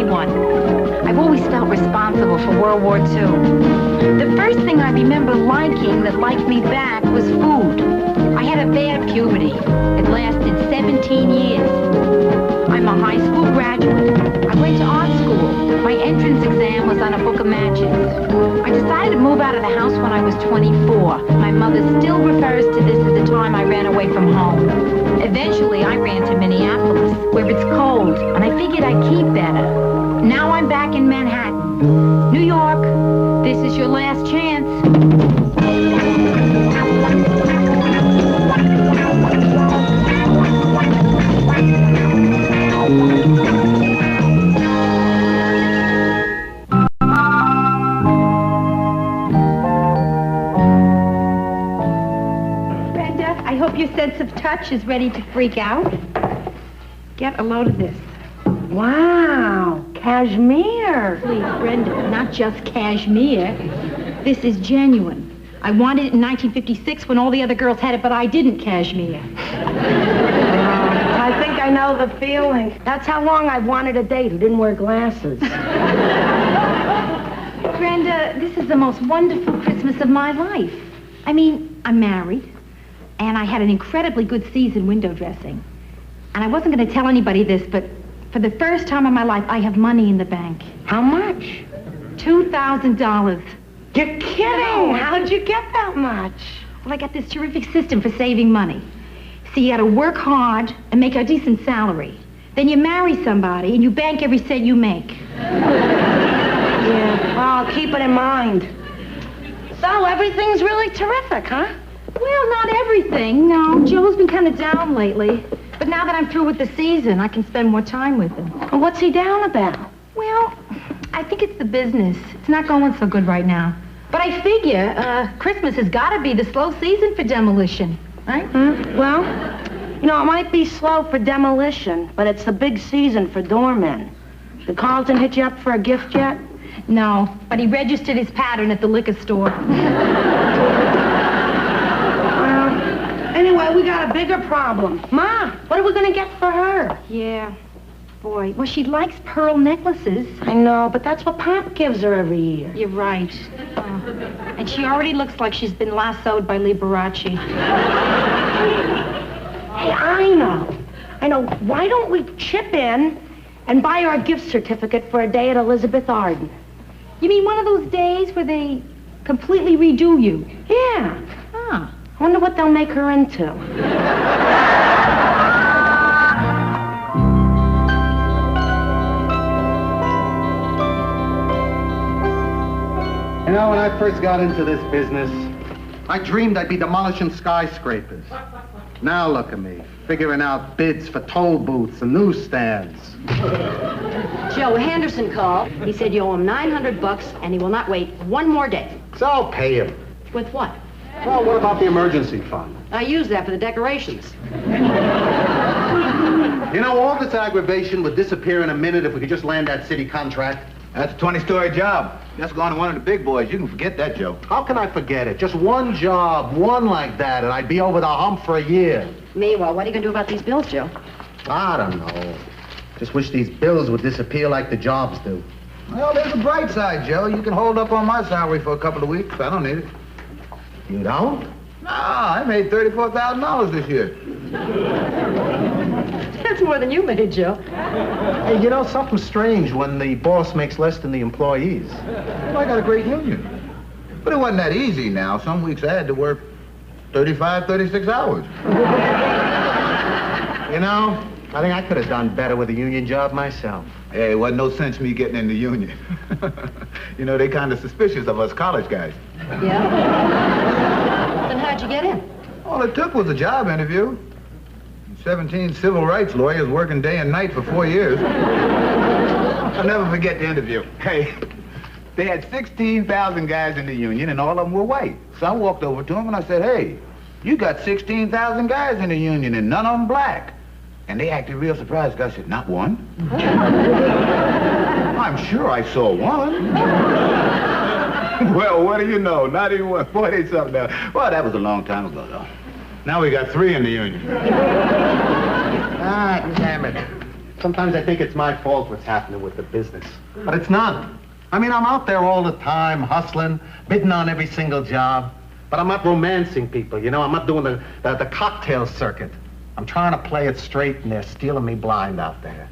anyone. I've always felt responsible for World War II. The first thing I remember liking that liked me back was food. I had a bad puberty. It lasted 17 years. I'm a high school graduate. I went to art school. My entrance exam was on a book of matches. I decided to move out of the house when I was 24. My mother still refers to this as the time I ran away from home. Eventually, I ran to Minneapolis, where it's cold, and I figured I'd keep better. Now I'm back in Manhattan. New York, this is your last chance. Brenda, I hope your sense of touch is ready to freak out. Get a load of this. Wow, cashmere. Please, Brenda, not just cashmere. This is genuine. I wanted it in 1956 when all the other girls had it, but I didn't cashmere. I think I know the feeling. That's how long I've wanted a date who didn't wear glasses. Brenda, this is the most wonderful Christmas of my life. I mean, I'm married, and I had an incredibly good season window dressing. And I wasn't going to tell anybody this, but for the first time in my life, I have money in the bank. How much? $2,000. You're kidding. How'd you get that much? Well, I got this terrific system for saving money. See, you got to work hard and make a decent salary. Then you marry somebody and you bank every cent you make. Yeah, well, I'll keep it in mind. So everything's really terrific, huh? Well, not everything, no. Joe's been kind of down lately. But now that I'm through with the season, I can spend more time with him. Well, what's he down about? Well, I think it's the business. It's not going so good right now. But I figure Christmas has got to be the slow season for demolition, right? Well, you know, it might be slow for demolition, but it's the big season for doormen. Did Carlton hit you up for a gift yet? No, but he registered his pattern at the liquor store. Anyway, we got a bigger problem. Ma, what are we going to get for her? Yeah, boy. Well, she likes pearl necklaces. I know, but that's what Pop gives her every year. You're right. And she already looks like she's been lassoed by Liberace. Hey, I know. Why don't we chip in and buy her a gift certificate for a day at Elizabeth Arden? You mean one of those days where they completely redo you? Yeah. Huh. I wonder what they'll make her into. You know, when I first got into this business, I dreamed I'd be demolishing skyscrapers. Now look at me, figuring out bids for toll booths and newsstands. Joe Henderson called. He said you owe him $900 and he will not wait one more day. So I'll pay him. With what? Well, what about the emergency fund? I used that for the decorations. You know, all this aggravation would disappear in a minute if we could just land that city contract. That's a 20-story job. That's going to one of the big boys. You can forget that, Joe. How can I forget it? Just one job, one like that, and I'd be over the hump for a year. Meanwhile, what are you going to do about these bills, Joe? I don't know. Just wish these bills would disappear like the jobs do. Well, there's a bright side, Joe. You can hold up on my salary for a couple of weeks. I don't need it. You don't? No, I made $34,000 this year. That's more than you made, Joe. Hey, you know, something's strange when the boss makes less than the employees. Well, I got a great union. But it wasn't that easy now. Some weeks I had to work 35, 36 hours. You know, I think I could have done better with a union job myself. Hey, it wasn't no sense me getting in the union. You know, they kind of suspicious of us college guys. Yeah? Then how'd you get in? All it took was a job interview. 17 civil rights lawyers working day and night for 4 years. I'll never forget the interview. Hey, they had 16,000 guys in the union, and all of them were white. So I walked over to them and I said, hey, you got 16,000 guys in the union and none of them black. And they acted real surprised. I said, not one? I'm sure I saw one. Well, what do you know? Not even one. 40-something now. Well, that was a long time ago, though. Now we got 3 in the union. Ah, damn it. sometimes I think it's my fault what's happening with the business. But it's not. I mean, I'm out there all the time, hustling, bidding on every single job. But I'm not romancing people, you know? I'm not doing the cocktail circuit. I'm trying to play it straight, and they're stealing me blind out there.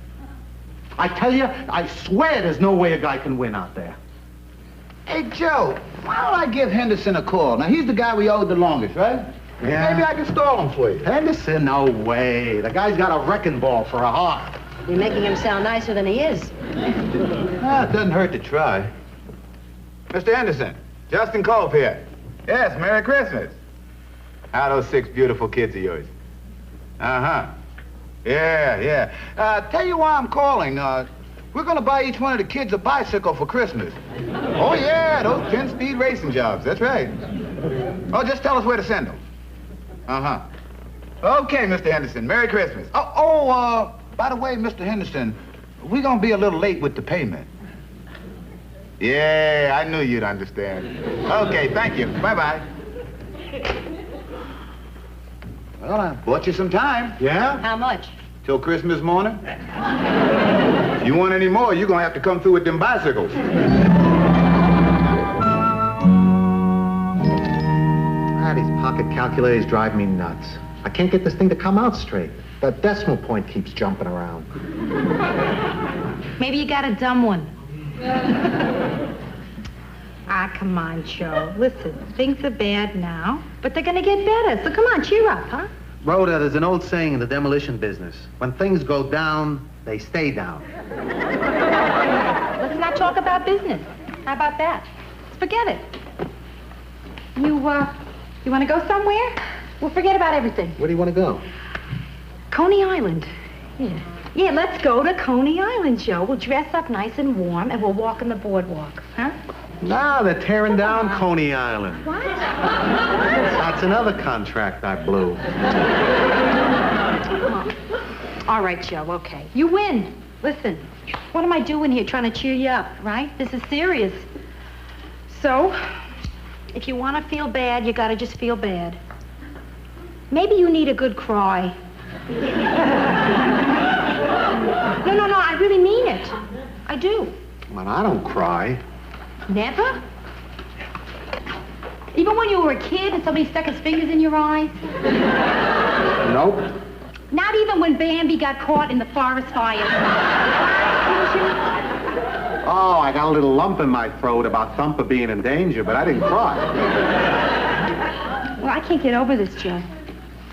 I tell you, I swear there's no way a guy can win out there. Hey, Joe, why don't I give Henderson a call? Now, he's the guy we owed the longest, right? Yeah. Maybe I can stall him for you. Henderson, no way. The guy's got a wrecking ball for a heart. You're making him sound nicer than he is. Ah, it doesn't hurt to try. Mr. Henderson, Justin Culp here. Yes, Merry Christmas. How are those 6 beautiful kids of yours? Uh-huh. Yeah. Tell you why I'm calling. We're going to buy each one of the kids a bicycle for Christmas. Oh, yeah, those 10-speed racing jobs. That's right. Oh, just tell us where to send them. Uh-huh. Okay, Mr. Henderson. Merry Christmas. By the way, Mr. Henderson, we're going to be a little late with the payment. Yeah, I knew you'd understand. Okay, thank you. Bye-bye. Well, I bought you some time. Yeah? How much? Till Christmas morning. If you want any more, you're going to have to come through with them bicycles. These pocket calculators drive me nuts. I can't get this thing to come out straight. The decimal point keeps jumping around. Maybe you got a dumb one. Come on, Joe. Listen, things are bad now, but they're gonna get better. So come on, cheer up, huh? Rhoda, there's an old saying in the demolition business. When things go down, they stay down. Let's not talk about business. How about that? Let's forget it. You want to go somewhere? We'll forget about everything. Where do you want to go? Coney Island. Yeah, let's go to Coney Island, Joe. We'll dress up nice and warm, and we'll walk on the boardwalk, huh? No, they're tearing down Coney Island. What? That's another contract I blew. All right, Joe, okay. You win. Listen, what am I doing here trying to cheer you up, right? This is serious. So, if you want to feel bad, you got to just feel bad. Maybe you need a good cry. No, I really mean it. I do. Man, I don't cry. Never? Even when you were a kid and somebody stuck his fingers in your eyes? Nope. Not even when Bambi got caught in the forest fire. Oh, I got a little lump in my throat about Thumper being in danger, but I didn't cry. Well, I can't get over this, Joe.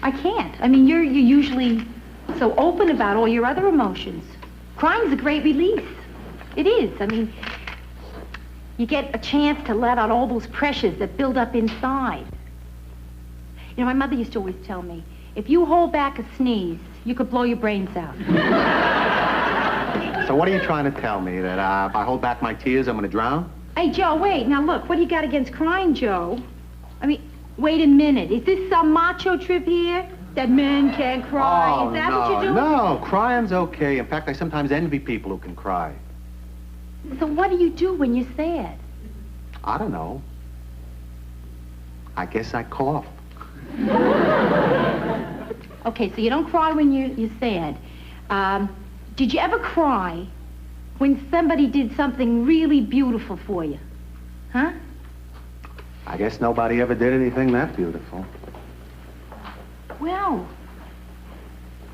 I can't. I mean, you're usually so open about all your other emotions. Crying's a great release. It is. I mean, you get a chance to let out all those pressures that build up inside. You know, my mother used to always tell me, if you hold back a sneeze, you could blow your brains out. So what are you trying to tell me? That if I hold back my tears, I'm going to drown? Hey, Joe, wait. Now, look, what do you got against crying, Joe? I mean, wait a minute. Is this some macho trip here? That men can't cry? Oh, Is that no, what you're doing? No, crying's okay. In fact, I sometimes envy people who can cry. So what do you do when you're sad? I don't know. I guess I cough. Okay, so you don't cry when you're sad. Did you ever cry when somebody did something really beautiful for you? Huh? I guess nobody ever did anything that beautiful. Well,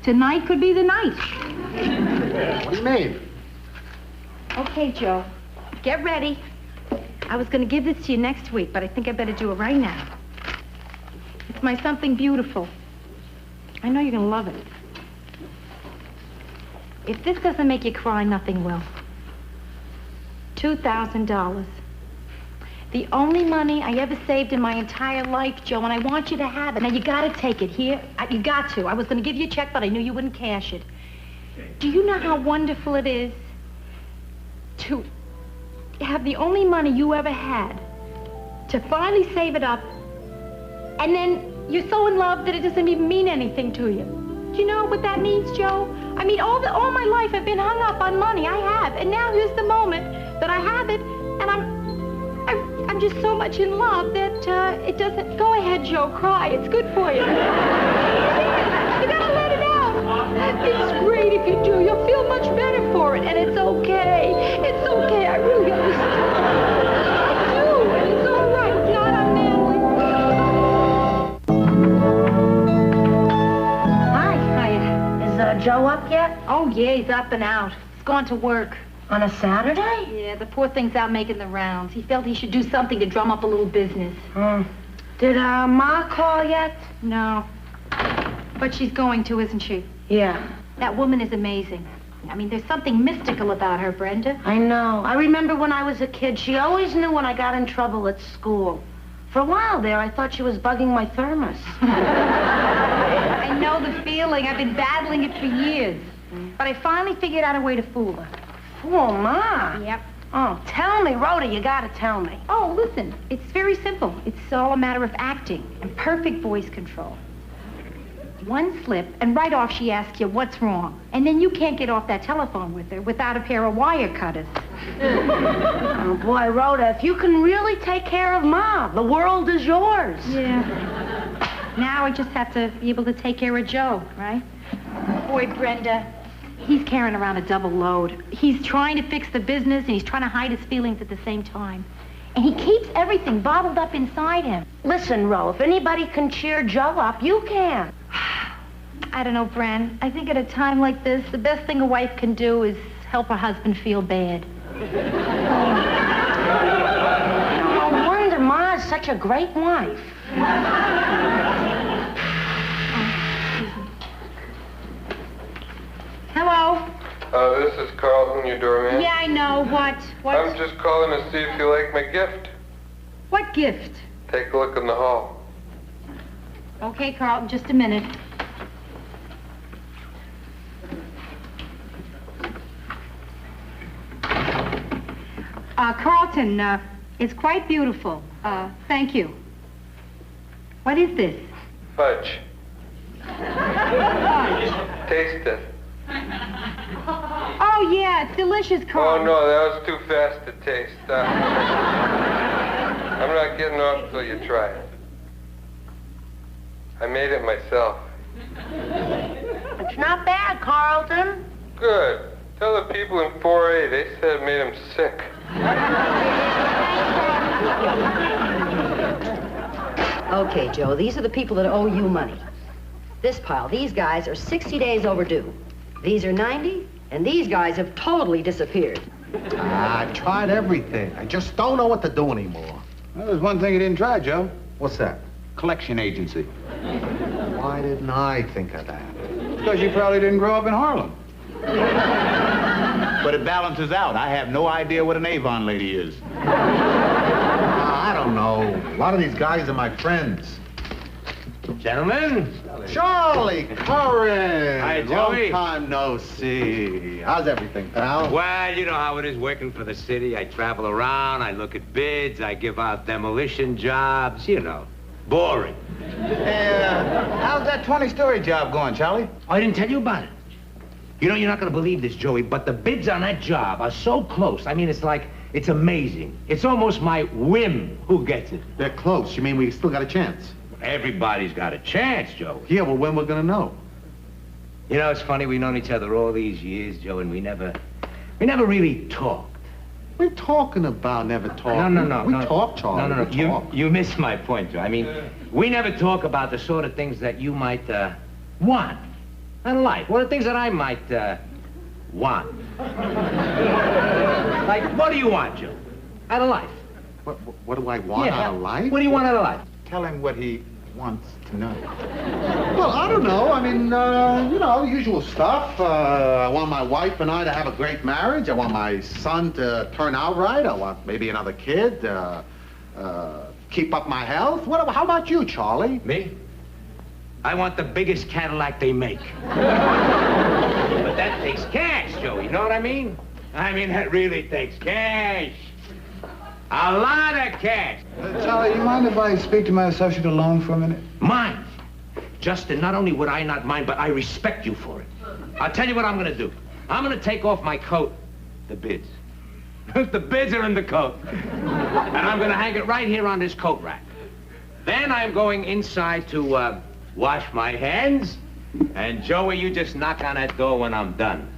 tonight could be the night. What do you mean? Okay, Joe, get ready. I was going to give this to you next week, but I think I better do it right now. It's my something beautiful. I know you're going to love it. If this doesn't make you cry, nothing will. $2,000. The only money I ever saved in my entire life, Joe, and I want you to have it. Now, you got to take it here. You got to. I was going to give you a check, but I knew you wouldn't cash it. Do you know how wonderful it is to have the only money you ever had, to finally save it up, and then you're so in love that it doesn't even mean anything to you? Do you know what that means, Joe? I mean, all my life I've been hung up on money. I have. And now here's the moment that I have it, and I'm just so much in love that it doesn't... Go ahead, Joe, cry. It's good for you. You gotta let it out. It's great if you do. You'll feel much better for it, and it's okay. It's okay. I really understand. I do, and it's all right. It's not unmanly. Hi. Is Joe up yet? Oh, yeah, he's up and out. He's gone to work. On a Saturday? Yeah, the poor thing's out making the rounds. He felt he should do something to drum up a little business. Did Ma call yet? No. But she's going to, isn't she? Yeah. That woman is amazing. I mean, there's something mystical about her, Brenda. I know. I remember when I was a kid, she always knew when I got in trouble at school. For a while there, I thought she was bugging my thermos. I know the feeling. I've been battling it for years. But I finally figured out a way to fool her. Fool Ma? Yep. Oh, tell me, Rhoda, you gotta tell me. Oh, listen, it's very simple. It's all a matter of acting and perfect voice control. One slip, and right off she asks you what's wrong. And then you can't get off that telephone with her without a pair of wire cutters. Oh, boy, Rhoda, if you can really take care of Ma, the world is yours. Yeah. Now I just have to be able to take care of Joe, right? Boy, Brenda, he's carrying around a double load. He's trying to fix the business, and he's trying to hide his feelings at the same time. And he keeps everything bottled up inside him. Listen, Ro, if anybody can cheer Joe up, you can. I don't know, Bran. I think at a time like this, the best thing a wife can do is help her husband feel bad. No wonder Ma's such a great wife. Hello? This is Carlton, your doorman. Yeah, I know. What? I'm just calling to see if you like my gift. What gift? Take a look in the hall. Okay, Carlton, just a minute. Carlton, it's quite beautiful. Thank you. What is this? Fudge. Fudge. Taste it. Oh, yeah, it's delicious, Oh, Carlton. no, that was too fast to taste. I'm not getting off till you try it. I made it myself. It's not bad, Carlton. Good. Tell the people in 4A, they said it made them sick. Okay, Joe, these are the people that owe you money. This pile, these guys are 60 days overdue. These are 90, and these guys have totally disappeared. I've tried everything. I just don't know what to do anymore. Well, there's one thing you didn't try, Joe. What's that? Collection agency. Why didn't I think of that? Because you probably didn't grow up in Harlem. But it balances out. I have no idea what an Avon lady is. I don't know. A lot of these guys are my friends. Gentlemen. Charlie Curran. Hi, Joey. Long time no see. How's everything, pal? Well, you know how it is working for the city. I travel around, I look at bids, I give out demolition jobs, you know. Boring. Hey, how's that 20-story job going, Charlie? Oh, I didn't tell you about it. You know, you're not going to believe this, Joey, but the bids on that job are so close. I mean, it's amazing. It's almost my whim who gets it. They're close. You mean we still got a chance? Everybody's got a chance, Joe. Yeah, well, when we're gonna know? You know, it's funny, we've known each other all these years, Joe, and we never really talked. What are you talking about, never talking? No. We talk, Charlie. No. We talk. You missed my point, Joe. I mean, we never talk about the sort of things that you might, want out of life. What are the things that I might, want? Like, what do you want, Joe, out of life? What do I want out of life? What do you want out of life? Tell him what he wants to know. Well, I don't know. I mean, you know, usual stuff. I want my wife and I to have a great marriage. I want my son to turn out right. I want maybe another kid. Keep up my health. How about you, Charlie? Me? I want the biggest Cadillac they make. But that takes cash, Joey. You know what I mean? I mean, that really takes cash. A lot of cash. Charlie, you mind if I speak to my associate alone for a minute? Mind. Justin, not only would I not mind, but I respect you for it. I'll tell you what I'm going to do. I'm going to take off my coat. The bids. The bids are in the coat. And I'm going to hang it right here on this coat rack. Then I'm going inside to wash my hands And Joey, you just knock on that door when I'm done.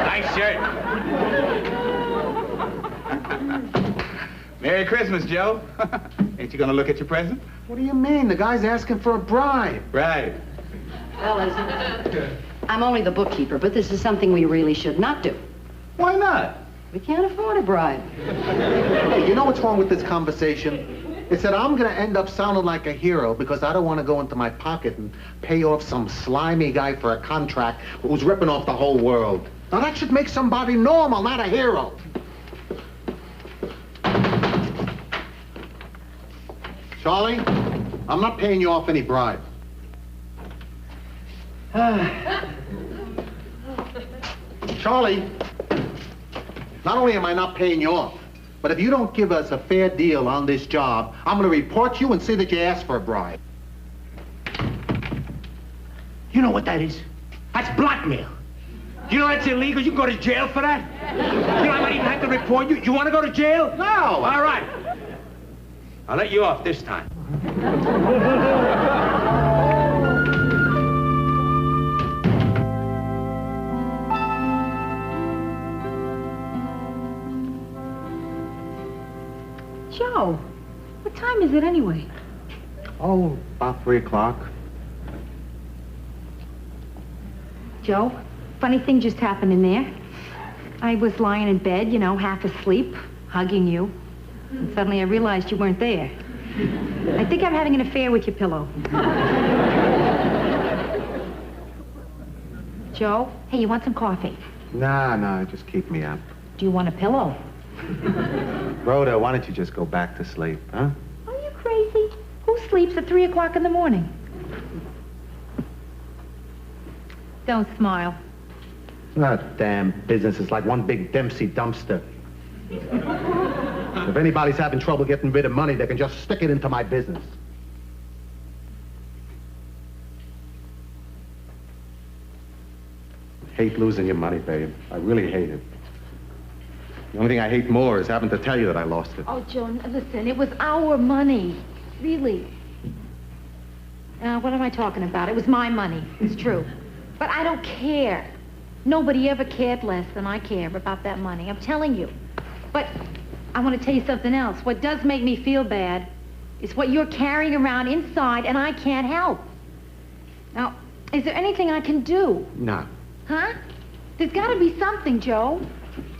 Nice shirt. Merry Christmas, Joe. Ain't you gonna look at your present? What do you mean? The guy's asking for a bribe. Right. Fellas, I'm only the bookkeeper, but this is something we really should not do. Why not? We can't afford a bribe. Hey, you know what's wrong with this conversation? It's that I'm gonna end up sounding like a hero because I don't want to go into my pocket and pay off some slimy guy for a contract who's ripping off the whole world. Now that should make somebody normal, not a hero. Charlie, I'm not paying you off any bribe. Charlie, not only am I not paying you off, but if you don't give us a fair deal on this job, I'm going to report you and say that you asked for a bribe. You know what that is? That's blackmail. You know that's illegal? You can go to jail for that. You know I might even have to report you. You want to go to jail? No. All right. I'll let you off this time. Joe, what time is it anyway? Oh, about 3 o'clock. Joe, funny thing just happened in there. I was lying in bed, you know, half asleep, hugging you. And suddenly I realized you weren't there. I think I'm having an affair with your pillow. Joe, hey, you want some coffee? Nah, just keep me up. Do you want a pillow? Rhoda, why don't you just go back to sleep, huh? Are you crazy? Who sleeps at 3 o'clock in the morning? Don't smile. That damn business is like one big Dempsey dumpster. If anybody's having trouble getting rid of money, they can just stick it into my business. I hate losing your money, babe. I really hate it. The only thing I hate more is having to tell you that I lost it. Oh, Joe, listen, it was our money. Really. What am I talking about? It was my money. It's true. But I don't care. Nobody ever cared less than I care about that money. I'm telling you. But I want to tell you something else. What does make me feel bad is what you're carrying around inside, and I can't help. Now, is there anything I can do? No. Huh? There's got to be something, Joe.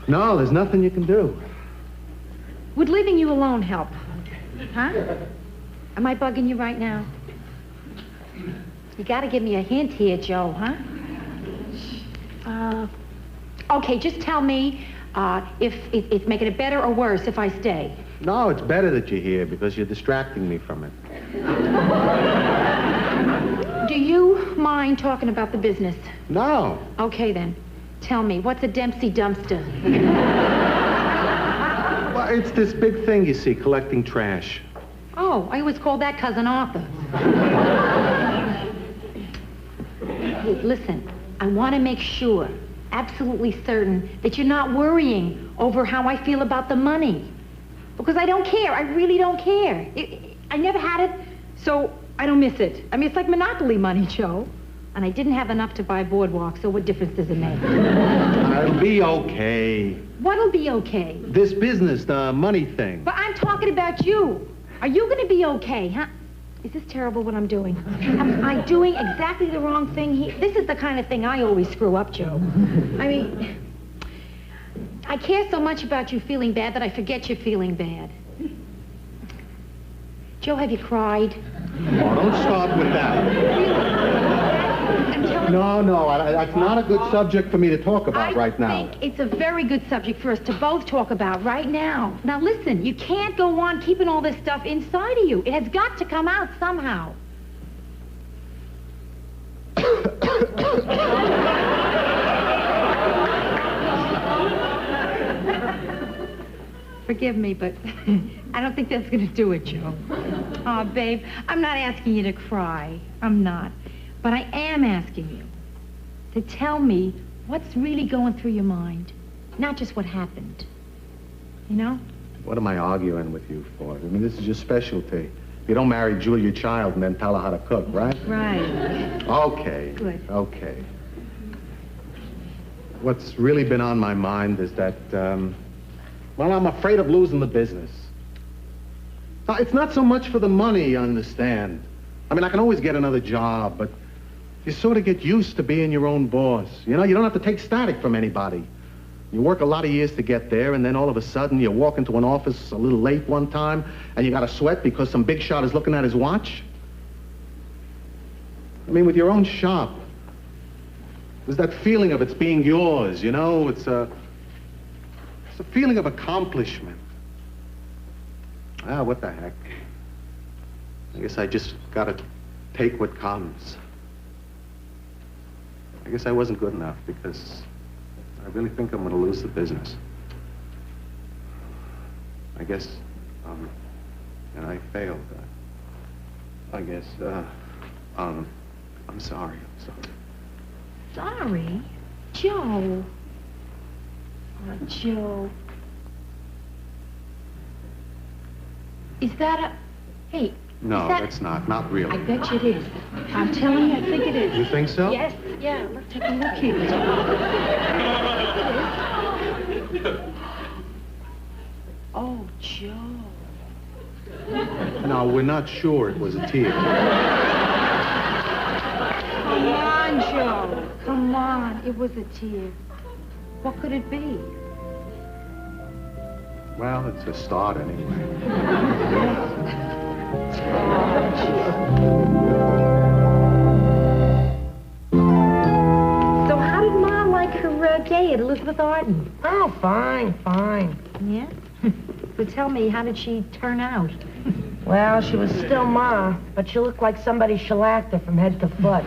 No, there's nothing you can do. Would leaving you alone help? Huh? Am I bugging you right now? You got to give me a hint here, Joe, huh? Okay, just tell me if it's making it better or worse if I stay. No, it's better that you're here because you're distracting me from it. Do you mind talking about the business? No. Okay, then. Tell me, what's a Dempsey dumpster? Well, it's this big thing, you see, collecting trash. Oh, I always called that Cousin Arthur. Hey, listen, I want to make sure, absolutely certain, that you're not worrying over how I feel about the money. Because I don't care. I really don't care. I never had it, so I don't miss it. I mean, it's like Monopoly money, Joe. And I didn't have enough to buy Boardwalk, so what difference does it make? I'll be okay. What'll be okay? This business, the money thing. But I'm talking about you. Are you going to be okay, huh? Is this terrible what I'm doing? Am I doing exactly the wrong thing here? This is the kind of thing I always screw up, Joe. I mean, I care so much about you feeling bad that I forget you're feeling bad. Joe, have you cried? Oh, don't start with that. No, that's not a good subject for me to talk about right now. I think it's a very good subject for us to both talk about right now. Now listen, you can't go on keeping all this stuff inside of you. It has got to come out somehow. Forgive me, but I don't think that's going to do it, Joe. Oh, babe, I'm not asking you to cry. I'm not. But I am asking you to tell me what's really going through your mind, not just what happened. You know? What am I arguing with you for? I mean, this is your specialty. You don't marry Julia Child and then tell her how to cook, right? Right. Okay. Good. Okay. What's really been on my mind is that, well, I'm afraid of losing the business. Now, it's not so much for the money, you understand. I mean, I can always get another job, but you sort of get used to being your own boss. You know, you don't have to take static from anybody. You work a lot of years to get there, and then all of a sudden you walk into an office a little late one time, and you got to sweat because some big shot is looking at his watch. I mean, with your own shop, there's that feeling of it's being yours, you know? It's a feeling of accomplishment. Ah, what the heck. I guess I just got to take what comes. I guess I wasn't good enough because I really think I'm going to lose the business. I guess, and I failed. I guess, I'm sorry. Sorry? Joe. Oh, Joe. Is that a... Hey. No, that's not really. I bet you it is. I'm telling you, I think it is. You think so? Yes, yeah. Let's take a look here. Oh, Joe. No, we're not sure it was a tear. Come on, Joe. Come on. It was a tear. What could it be? Well, it's a start anyway. So how did Ma like her day at Elizabeth Arden? Oh, fine. Yeah? But tell me, how did she turn out? Well, she was still Ma, but she looked like somebody shellacked her from head to foot.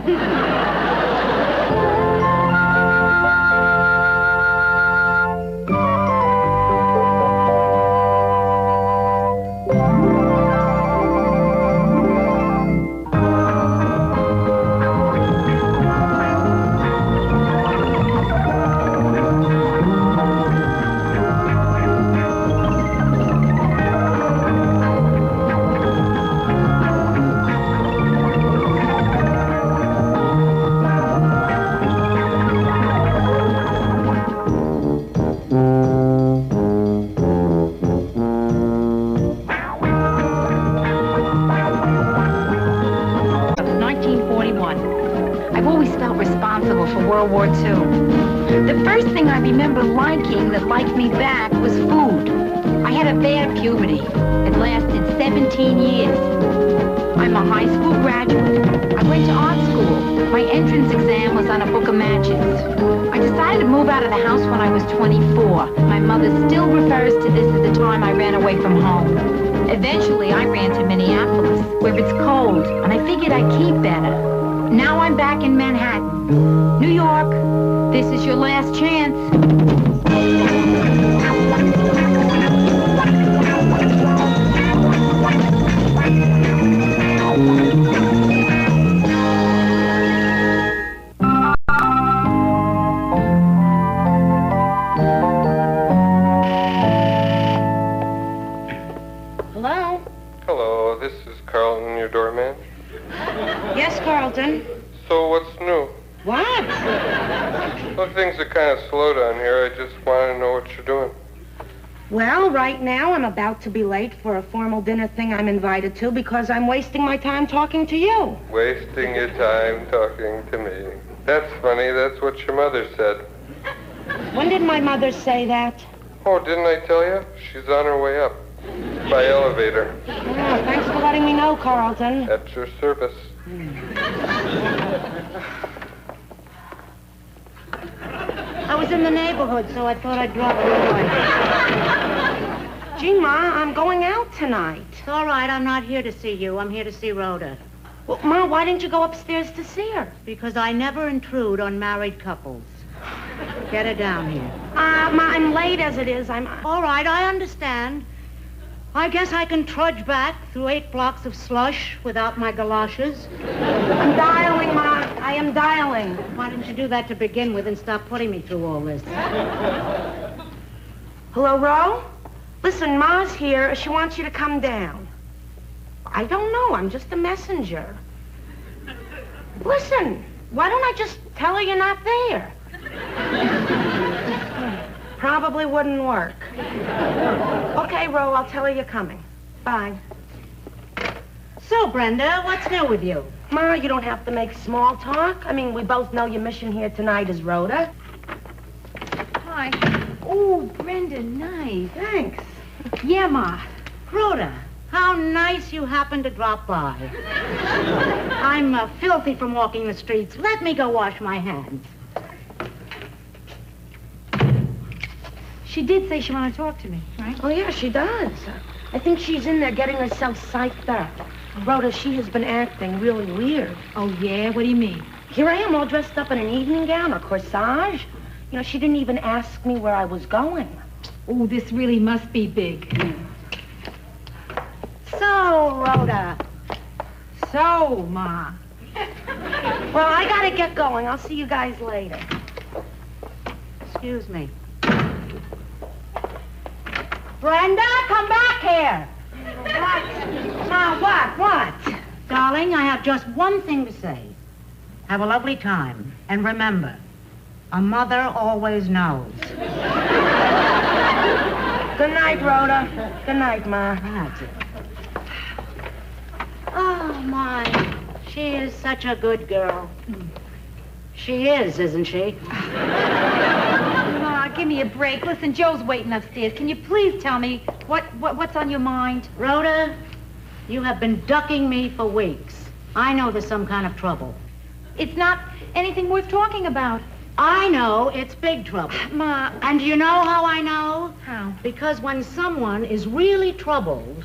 World War II. The first thing I remember liking that liked me back was food. I had a bad puberty. It lasted 17 years. I'm a high school graduate. I went to art school. My entrance exam was on a book of matches. I decided to move out of the house when I was 24. My mother still refers to this as the time I ran away from home. Eventually, I ran to Minneapolis, where it's cold, and I figured I'd keep better. Now I'm back in Manhattan. New York, this is your last chance. Hello? Hello, this is Carlton, your doorman. Yes, Carlton. So what's new? What? Well, things are kind of slow down here. I just want to know what you're doing. Well, right now I'm about to be late for a formal dinner thing I'm invited to because I'm wasting my time talking to you. Wasting your time talking to me. That's funny. That's what your mother said. When did my mother say that? Oh, didn't I tell you? She's on her way up. By elevator. Oh, thanks for letting me know, Carlton. At your service. I was in the neighborhood, so I thought I'd drop by. Gee, Ma, I'm going out tonight. It's all right. I'm not here to see you. I'm here to see Rhoda. Well, Ma, why didn't you go upstairs to see her? Because I never intrude on married couples. Get her down here. Ma, I'm late as it is. All right, I understand. I guess I can trudge back through 8 blocks of slush without my galoshes. I'm dialing, Ma. I am dialing. Why didn't you do that to begin with and stop putting me through all this? Hello, Ro? Listen, Ma's here. She wants you to come down. I don't know. I'm just a messenger. Listen, why don't I just tell her you're not there? Probably wouldn't work. Okay, Ro, I'll tell her you're coming. Bye. So, Brenda, what's new with you? Ma, you don't have to make small talk. I mean, we both know your mission here tonight is Rhoda. Hi. Oh, Brenda, nice. Thanks. Yeah, Ma. Rhoda, how nice you happened to drop by. I'm filthy from walking the streets. Let me go wash my hands. She did say she wanted to talk to me, right? Oh, yeah, she does. I think she's in there getting herself psyched up. Rhoda, she has been acting really weird. Oh, yeah? What do you mean? Here I am all dressed up in an evening gown or corsage. You know, she didn't even ask me where I was going. Oh, this really must be big. So, Rhoda. So, Ma. Well, I gotta get going. I'll see you guys later. Excuse me. Brenda, come back here. What? Ma, what? Darling, I have just one thing to say. Have a lovely time. And remember, a mother always knows. Good night, Rhoda. Good night, Ma. That's it. Oh, my. She is such a good girl. She is, isn't she? Ma, give me a break. Listen, Joe's waiting upstairs. Can you please tell me what's on your mind? Rhoda, you have been ducking me for weeks. I know there's some kind of trouble. It's not anything worth talking about. I know it's big trouble. Ma. And you know how I know? How? Because when someone is really troubled,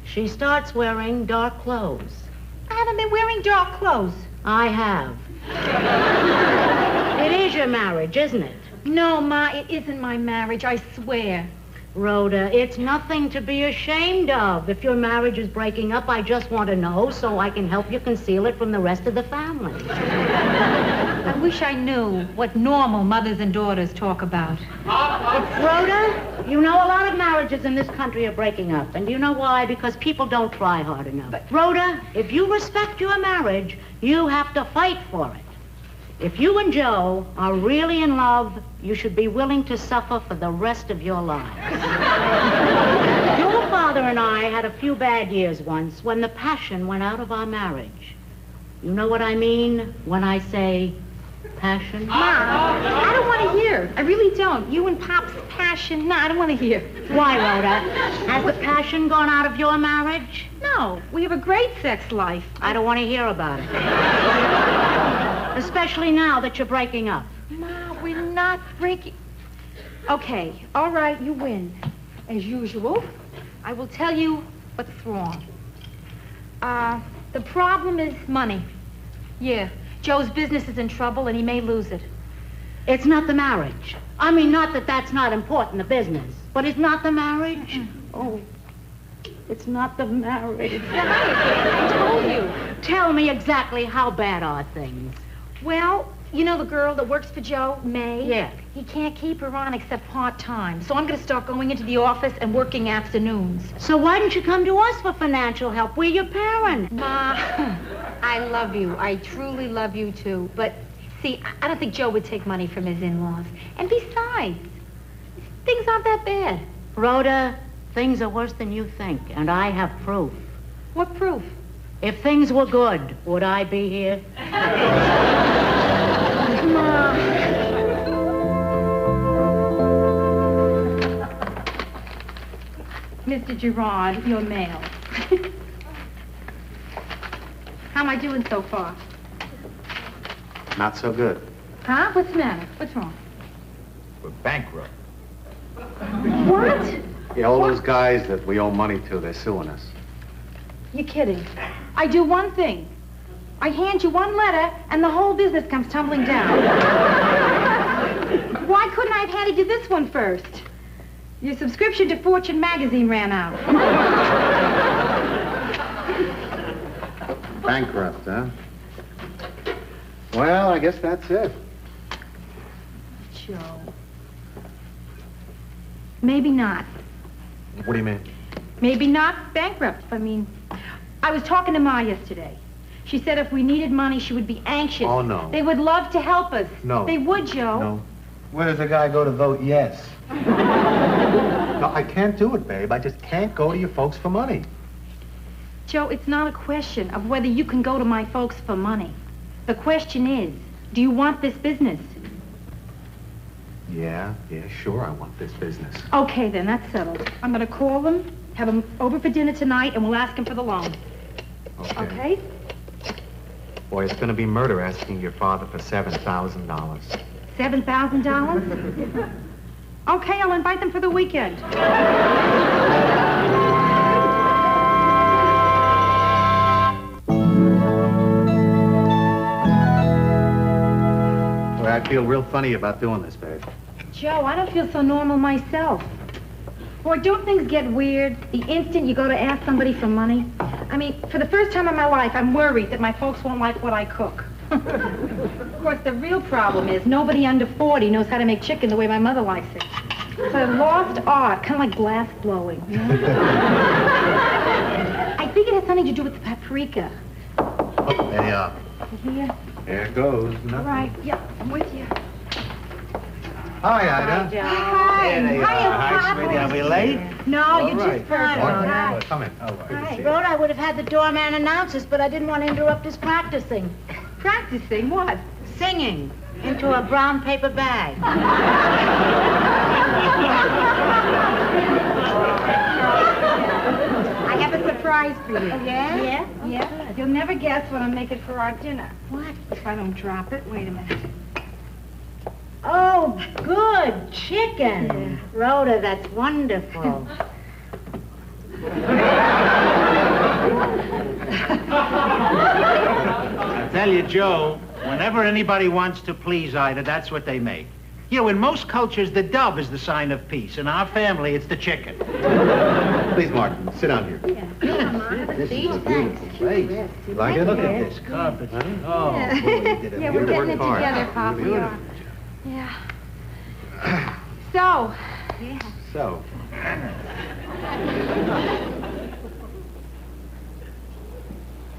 she starts wearing dark clothes. I haven't been wearing dark clothes. I have. It is your marriage, isn't it? No, Ma, it isn't my marriage, I swear. Rhoda, it's nothing to be ashamed of. If your marriage is breaking up, I just want to know so I can help you conceal it from the rest of the family. I wish I knew what normal mothers and daughters talk about. Rhoda, you know a lot of marriages in this country are breaking up. And do you know why? Because people don't try hard enough. But Rhoda, if you respect your marriage, you have to fight for it. If you and Joe are really in love, you should be willing to suffer for the rest of your lives. Your father and I had a few bad years once when the passion went out of our marriage. You know what I mean when I say passion? Ma, I don't want to hear. I really don't. You and Pop's passion. No, I don't want to hear. Why, Rhoda? Has the passion gone out of your marriage? No, we have a great sex life. I don't want to hear about it. Especially now that you're breaking up. Ma, we're not breaking... Okay, all right, you win. As usual. I will tell you what's wrong. The problem is money. Yeah, Joe's business is in trouble and he may lose it. It's not the marriage. I mean, not that that's not important, the business. But it's not the marriage? Oh, it's not the marriage. I told you. Tell me exactly how bad are things. Well, you know the girl that works for Joe, May? Yeah. He can't keep her on except part-time. So I'm going to start going into the office and working afternoons. So why don't you come to us for financial help? We're your parents. Ma, I love you. I truly love you, too. But, see, I don't think Joe would take money from his in-laws. And besides, things aren't that bad. Rhoda, things are worse than you think, and I have proof. What proof? If things were good, would I be here? Ma. Mr. Gerard, your mail. How am I doing so far? Not so good. Huh? What's the matter? What's wrong? We're bankrupt. What? Yeah, all those guys that we owe money to, they're suing us. You're kidding. I do one thing. I hand you one letter, and the whole business comes tumbling down. Why couldn't I have handed you this one first? Your subscription to Fortune magazine ran out. Bankrupt, huh? Well, I guess that's it. Joe. Maybe not. What do you mean? Maybe not bankrupt. I mean, I was talking to Ma yesterday. She said if we needed money, she would be anxious. Oh, no. They would love to help us. No. They would, Joe. No. Where does the guy go to vote yes? No, I can't do it, babe. I just can't go to your folks for money. Joe, it's not a question of whether you can go to my folks for money. The question is, do you want this business? Yeah, sure, I want this business. Okay, then, that's settled. I'm gonna call them, have them over for dinner tonight, and we'll ask them for the loan. Okay? Boy, it's gonna be murder asking your father for $7,000. $7,000? Okay, I'll invite them for the weekend. Boy, I feel real funny about doing this, babe. Joe, I don't feel so normal myself. Boy, don't things get weird the instant you go to ask somebody for money? I mean, for the first time in my life, I'm worried that my folks won't like what I cook. Of course, the real problem is nobody under 40 knows how to make chicken the way my mother likes it. It's a lost art, kind of like glass blowing. You know? I think it has something to do with the paprika. Oh, there you are. Here. There it goes. All right, yeah, I'm with you. Hi, Ida. Hi, Joe. Hi. There you are. Hi, sweetie. Are we late? No, you right. just first. Hi. Come in. Oh, Hi. Rhoda, I would have had the doorman announce us, but I didn't want to interrupt his practicing. Practicing what? Singing into a brown paper bag. I have a surprise for you. Yeah? Yeah. You'll never guess what I'm making for our dinner. What? If I don't drop it, wait a minute. Oh, good. Chicken. Rhoda, that's wonderful. I tell you, Joe, whenever anybody wants to please Ida, that's what they make. You know, in most cultures, the dove is the sign of peace. In our family, it's the chicken. Please, Martin, sit down here. This is a beautiful place. You like it? Look at this carpet. Oh, boy, you did a Yeah, we're beautiful getting it hard. together, Pop. We are. Yeah. So,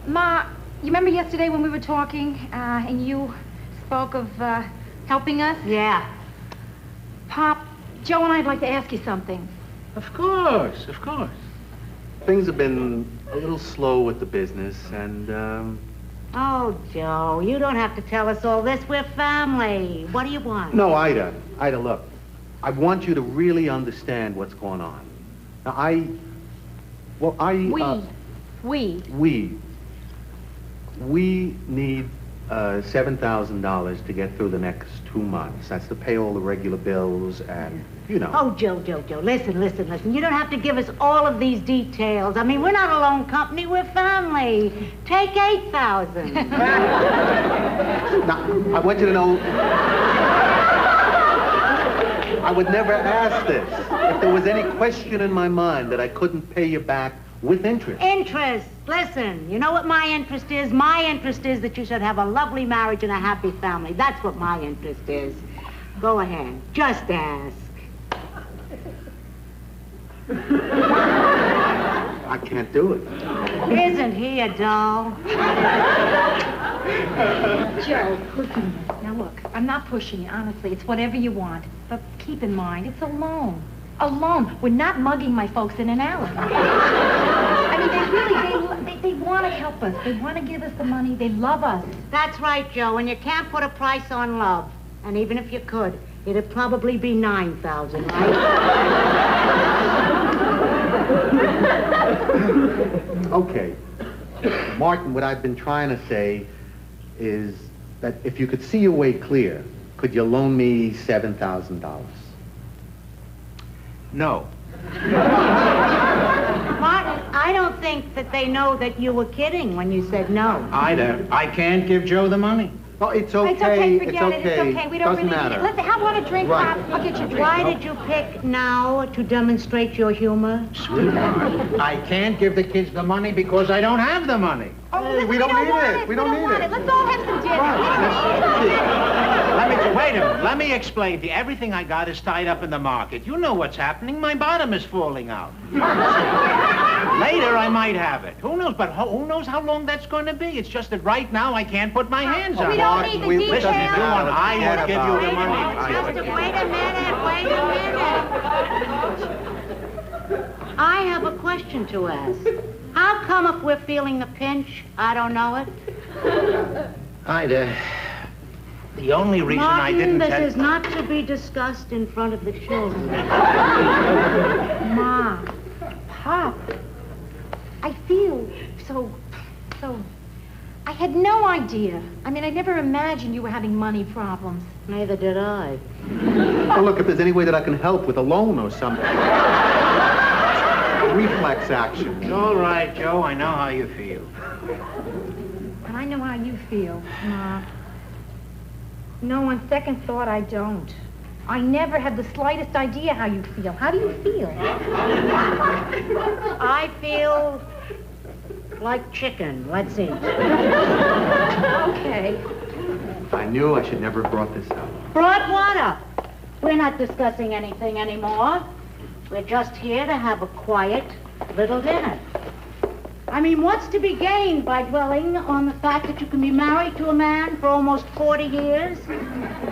Ma, you remember yesterday when we were talking, and you spoke of helping us? Yeah. Pop, Joe and I'd like to ask you something. Of course, of course. Things have been a little slow with the business, and, Oh, Joe, you don't have to tell us all this. We're family. What do you want? No, Ida, look. I want you to really understand what's going on. Now, we need $7,000 to get through the next 2 months. That's to pay all the regular bills and, you know. Oh, Joe, listen. You don't have to give us all of these details. I mean, we're not a loan company, we're family. Take 8,000. Now, I want you to know, I would never ask this if there was any question in my mind that I couldn't pay you back with interest. Interest. Listen, you know what my interest is? My interest is that you should have a lovely marriage and a happy family. That's what my interest is. Go ahead. Just ask. I can't do it. Isn't he a doll? Joe, pushing this. Now look, I'm not pushing you, honestly. It's whatever you want. But keep in mind, it's a loan. A loan. We're not mugging my folks in an alley. I mean, they want to help us. They want to give us the money. They love us. That's right, Joe, and you can't put a price on love. And even if you could, it'd probably be 9,000, right? Okay. Martin, what I've been trying to say is that if you could see your way clear, could you loan me $7,000? No. Martin, I don't think that they know that you were kidding when you said no. Ida, I can't give Joe the money. Oh, it's okay. It's okay, forget it's it. okay. It's okay. We don't Doesn't really matter. need it. Listen, how about a drink, Right. Pop? I'll get you a drink. Why did you pick now to demonstrate your humor? Sweetheart, I can't give the kids the money because I don't have the money. Oh, listen, we don't need want it. We don't need want it. Let's all have some dinner. Right. Wait a minute. Let me explain to you. Everything I got is tied up in the market. You know what's happening. My bottom is falling out. Later, I might have it. Who knows? But who knows how long that's going to be? It's just that right now, I can't put my hands on it. We don't need the details. Listen, if you want, I will give you the money. Wait a minute. I have a question to ask. How come if we're feeling the pinch, I don't know it? Ida, the only reason Martin, I didn't this is not to be discussed in front of the children. Ma, Pop, I feel so... I had no idea. I mean, I never imagined you were having money problems. Neither did I. Well, look, if there's any way that I can help with a loan or something. Reflex action. It's all right, Joe. I know how you feel. And I know how you feel, Ma. No, on second thought, I don't. I never had the slightest idea how you feel. How do you feel? I feel like chicken. Let's eat. Okay. I knew I should never have brought this up. Brought what up? We're not discussing anything anymore. We're just here to have a quiet little dinner. I mean, what's to be gained by dwelling on the fact that you can be married to a man for almost 40 years,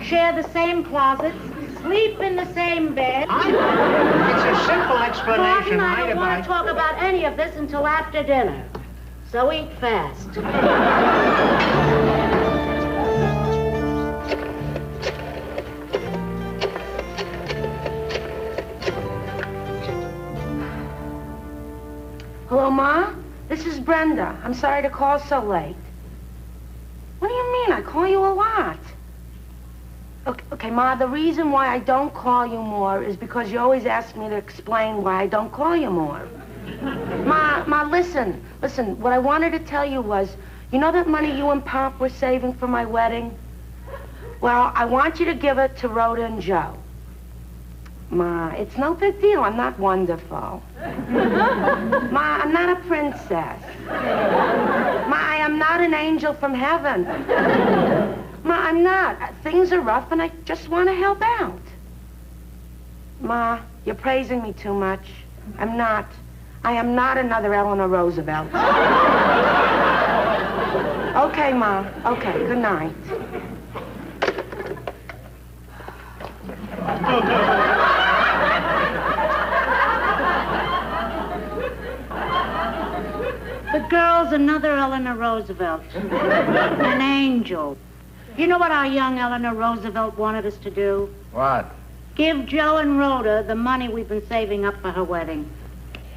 share the same closets, sleep in the same bed? It's a simple explanation. Martin, I don't want to talk about any of this until after dinner. So eat fast. Hello, Ma? This is Brenda. I'm sorry to call so late. What do you mean? I call you a lot. Okay, Ma, the reason why I don't call you more is because you always ask me to explain why I don't call you more. Ma, listen. What I wanted to tell you was, you know that money you and Pop were saving for my wedding? Well, I want you to give it to Rhoda and Joe. Ma, it's no big deal. I'm not wonderful. Ma, I'm not a princess. Ma, I am not an angel from heaven. Ma, I'm not. Things are rough and I just want to help out. Ma, you're praising me too much. I'm not. I am not another Eleanor Roosevelt. Okay, Ma. Okay, good night. The girl's another Eleanor Roosevelt. An angel. You know what our young Eleanor Roosevelt wanted us to do? What? Give Joe and Rhoda the money we've been saving up for her wedding.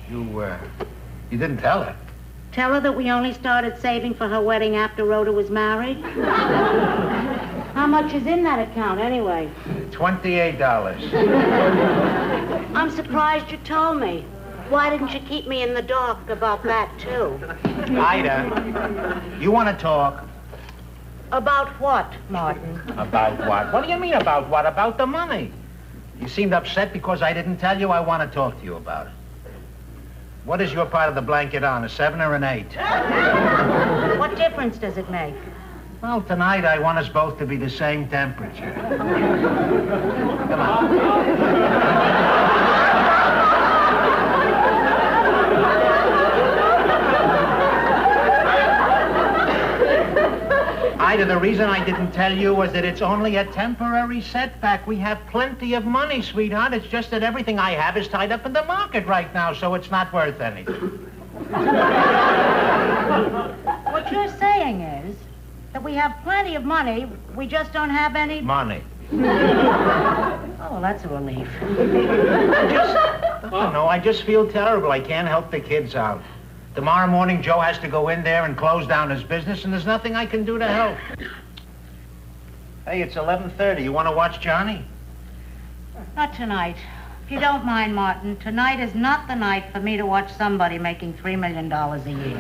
You didn't tell her. Tell her that we only started saving for her wedding after Rhoda was married. How much is in that account, anyway? $28. I'm surprised you told me. Why didn't you keep me in the dark about that, too? Ida, you want to talk? About what, Martin? About what? What do you mean about what? About the money. You seemed upset because I didn't tell you. I want to talk to you about it. What is your part of the blanket on, a 7 or an 8? What difference does it make? Well, tonight I want us both to be the same temperature. Come on. Ida, the reason I didn't tell you was that it's only a temporary setback. We have plenty of money, sweetheart. It's just that everything I have is tied up in the market right now, so it's not worth anything. What you're saying is that we have plenty of money, we just don't have any... Money. Oh, that's a relief. I just feel terrible. I can't help the kids out. Tomorrow morning, Joe has to go in there and close down his business, and there's nothing I can do to help. Hey, it's 11:30. You want to watch Johnny? Not tonight. If you don't mind, Martin, tonight is not the night for me to watch somebody making $3 million a year.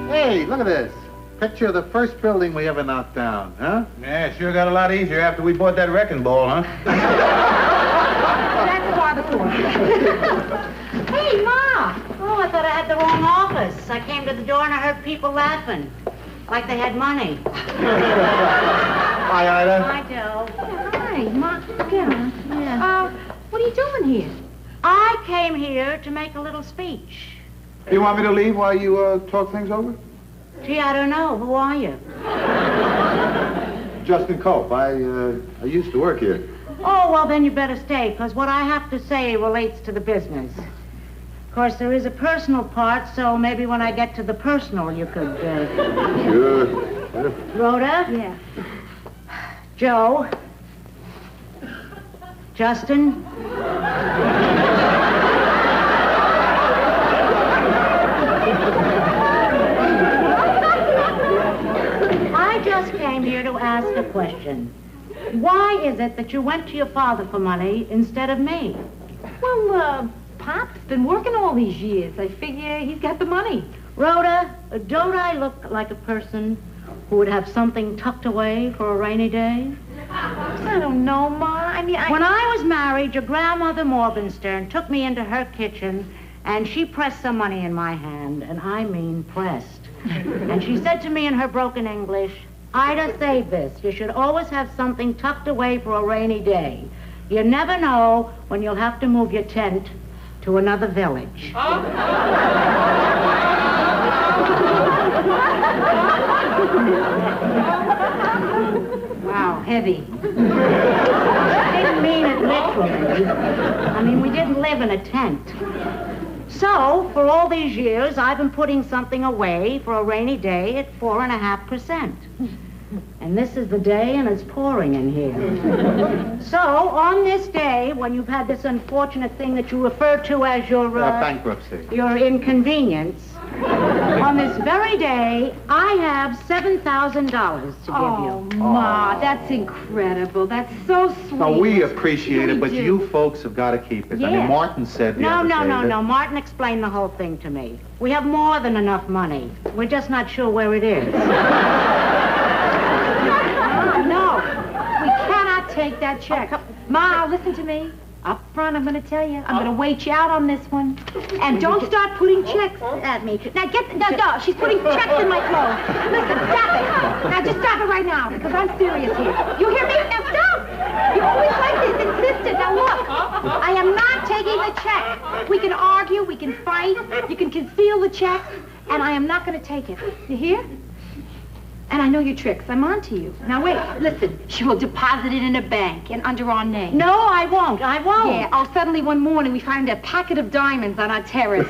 Hey, look at this. Picture of the first building we ever knocked down, huh? Yeah, sure got a lot easier after we bought that wrecking ball, huh? That's why the for? Hey, Ma! Oh, I thought I had the wrong office. I came to the door and I heard people laughing. Like they had money. Hi, Ida. Hi, Joe. Hi, Ma. Yeah. What are you doing here? I came here to make a little speech. You want me to leave while you talk things over? Gee, I don't know. Who are you? Justin Cope. I used to work here. Oh, well, then you better stay, because what I have to say relates to the business. Of course, there is a personal part, so maybe when I get to the personal, you could, Sure. Rhoda? Yeah. Joe? Justin? I just came here to ask a question. Why is it that you went to your father for money instead of me? Well, Pop's been working all these years. I figure he's got the money. Rhoda, don't I look like a person who would have something tucked away for a rainy day? I don't know, Ma. When I was married, your grandmother Morgenstern took me into her kitchen and she pressed some money in my hand, and I mean pressed. And she said to me in her broken English, Ida, save this. You should always have something tucked away for a rainy day. You never know when you'll have to move your tent to another village. Wow, heavy. I didn't mean it literally. I mean, we didn't live in a tent. So, for all these years, I've been putting something away for a rainy day at 4.5%. And this is the day, and it's pouring in here. So, on this day, when you've had this unfortunate thing that you refer to as your... bankruptcy. Your inconvenience, on this very day, I have $7,000 to give you. Oh, Ma, that's incredible. That's so sweet. No, we appreciate it, but do. you folks have got to keep it. I Yeah. mean, Martin said the No. other day that- Martin explained the whole thing to me. We have more than enough money. We're just not sure where it is. No, we cannot take that check. Ma, listen to me. Up front, I'm going to tell you. I'm going to wait you out on this one. And don't start putting checks at me. Now, no, she's putting checks in my clothes. Listen, stop it. Now, just stop it right now, because I'm serious here. You hear me? Now, stop. You always like this, insistent. Now, look, I am not taking the check. We can argue, we can fight, you can conceal the check, and I am not going to take it. You hear? And I know your tricks. I'm on to you. Now, wait. Listen. She will deposit it in a bank and under our name. No, I won't. Yeah. Oh, suddenly one morning we find a packet of diamonds on our terrace.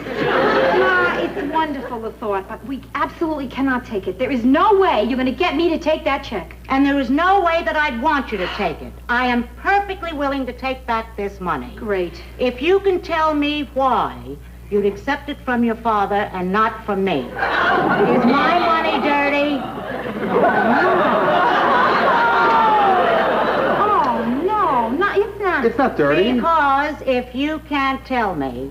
Ma, it's wonderful, the thought, but we absolutely cannot take it. There is no way you're going to get me to take that check. And there is no way that I'd want you to take it. I am perfectly willing to take back this money. Great. If you can tell me why you'd accept it from your father and not from me. Is my money dirty? Oh, no, it's not. It's not dirty. Because if you can't tell me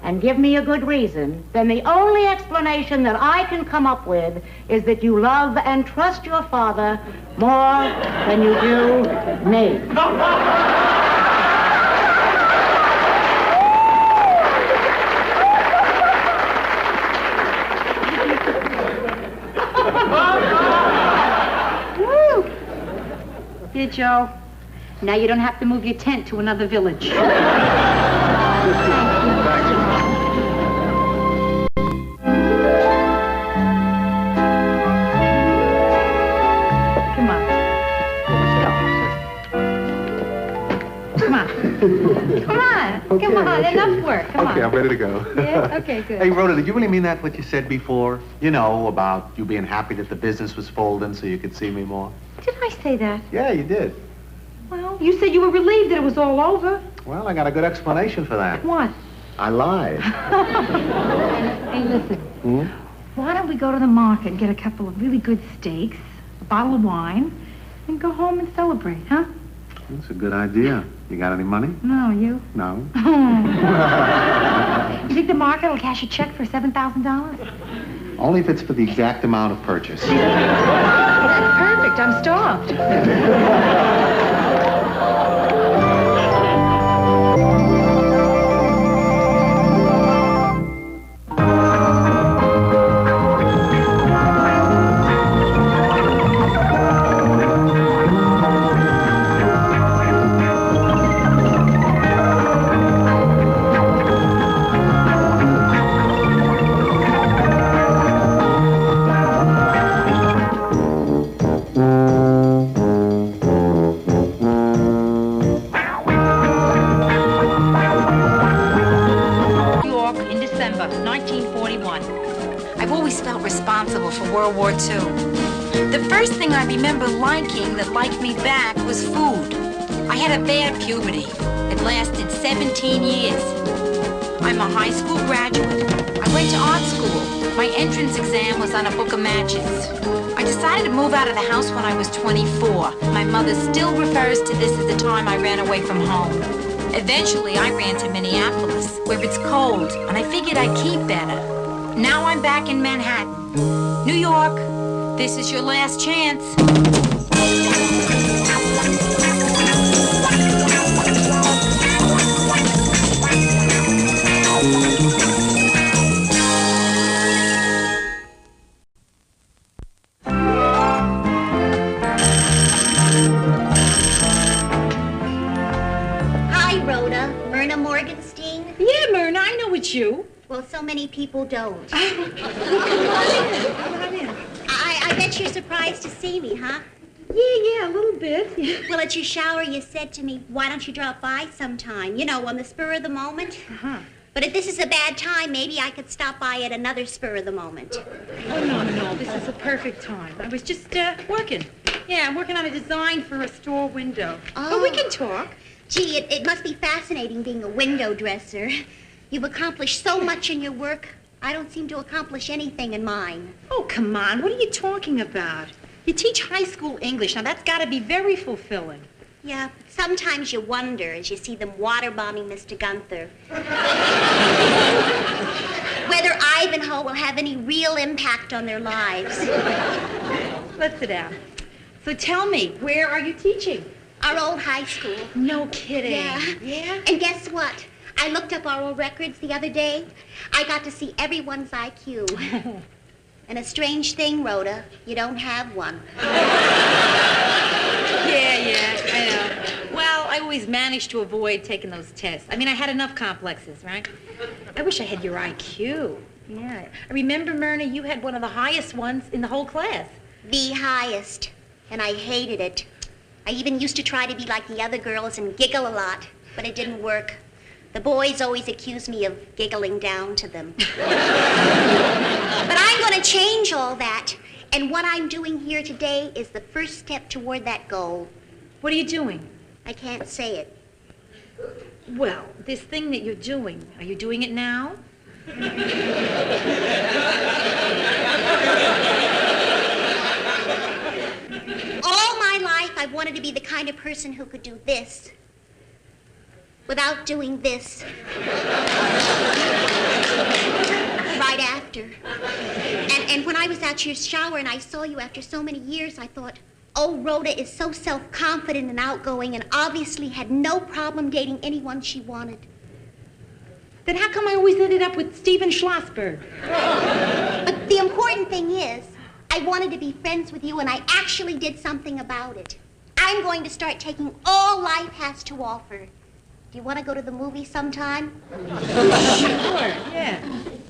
and give me a good reason, then the only explanation that I can come up with is that you love and trust your father more than you do me. Here, Joe. Now you don't have to move your tent to another village. Come on. Come on. Come on. Come on. Enough work. Come on. Okay, I'm ready to go. Yeah? Okay, good. Hey, Rhoda, did you really mean that, what you said before? You know, about you being happy that the business was folding so you could see me more? Did I say that? Yeah, you did. Well, you said you were relieved that it was all over. Well, I got a good explanation for that. What? I lied. Hey, listen. Why don't we go to the market and get a couple of really good steaks, a bottle of wine, and go home and celebrate, huh? That's a good idea. You got any money? No, you? No. You think the market will cash a check for $7,000? Only if it's for the exact amount of purchase. That's perfect. I'm starved. 1941. I've always felt responsible for World War II. The first thing I remember liking that liked me back was food. I had a bad puberty. It lasted 17 years. I'm a high school graduate. I went to art school. My entrance exam was on a book of matches. I decided to move out of the house when I was 24. My mother still refers to this as the time I ran away from home. Eventually, I ran to Minneapolis, where it's cold, and I figured I'd keep better. Now I'm back in Manhattan. New York, this is your last chance. Yeah, Myrna, I know it's you. Well, so many people don't. Come on in. I bet you're surprised to see me, huh? Yeah, a little bit. Well, at your shower, you said to me, why don't you drop by sometime? You know, on the spur of the moment. Uh-huh. But if this is a bad time, maybe I could stop by at another spur of the moment. Oh, no, this is a perfect time. I was just working. Yeah, I'm working on a design for a store window. Oh. But we can talk. Gee, it must be fascinating being a window dresser. You've accomplished so much in your work. I don't seem to accomplish anything in mine. Oh, come on. What are you talking about? You teach high school English. Now, that's got to be very fulfilling. Yeah, but sometimes you wonder as you see them waterbombing Mr. Gunther. Whether Ivanhoe will have any real impact on their lives. Let's sit down. So tell me, where are you teaching? Our old high school. No kidding. Yeah? And guess what? I looked up our old records the other day. I got to see everyone's IQ. And a strange thing, Rhoda, you don't have one. Yeah, I know. Well, I always managed to avoid taking those tests. I mean, I had enough complexes, right? I wish I had your IQ. Yeah. I remember, Myrna, you had one of the highest ones in the whole class. The highest. And I hated it. I even used to try to be like the other girls and giggle a lot, but it didn't work. The boys always accused me of giggling down to them. But I'm going to change all that. And what I'm doing here today is the first step toward that goal. What are you doing? I can't say it. Well, this thing that you're doing, are you doing it now? All my life, I've wanted to be the kind of person who could do this without doing this right after. And when I was at your shower and I saw you after so many years, I thought, oh, Rhoda is so self-confident and outgoing and obviously had no problem dating anyone she wanted. Then how come I always ended up with Stephen Schlossberg? But the important thing is, I wanted to be friends with you and I actually did something about it. I'm going to start taking all life has to offer. Do you want to go to the movie sometime? Sure, yeah.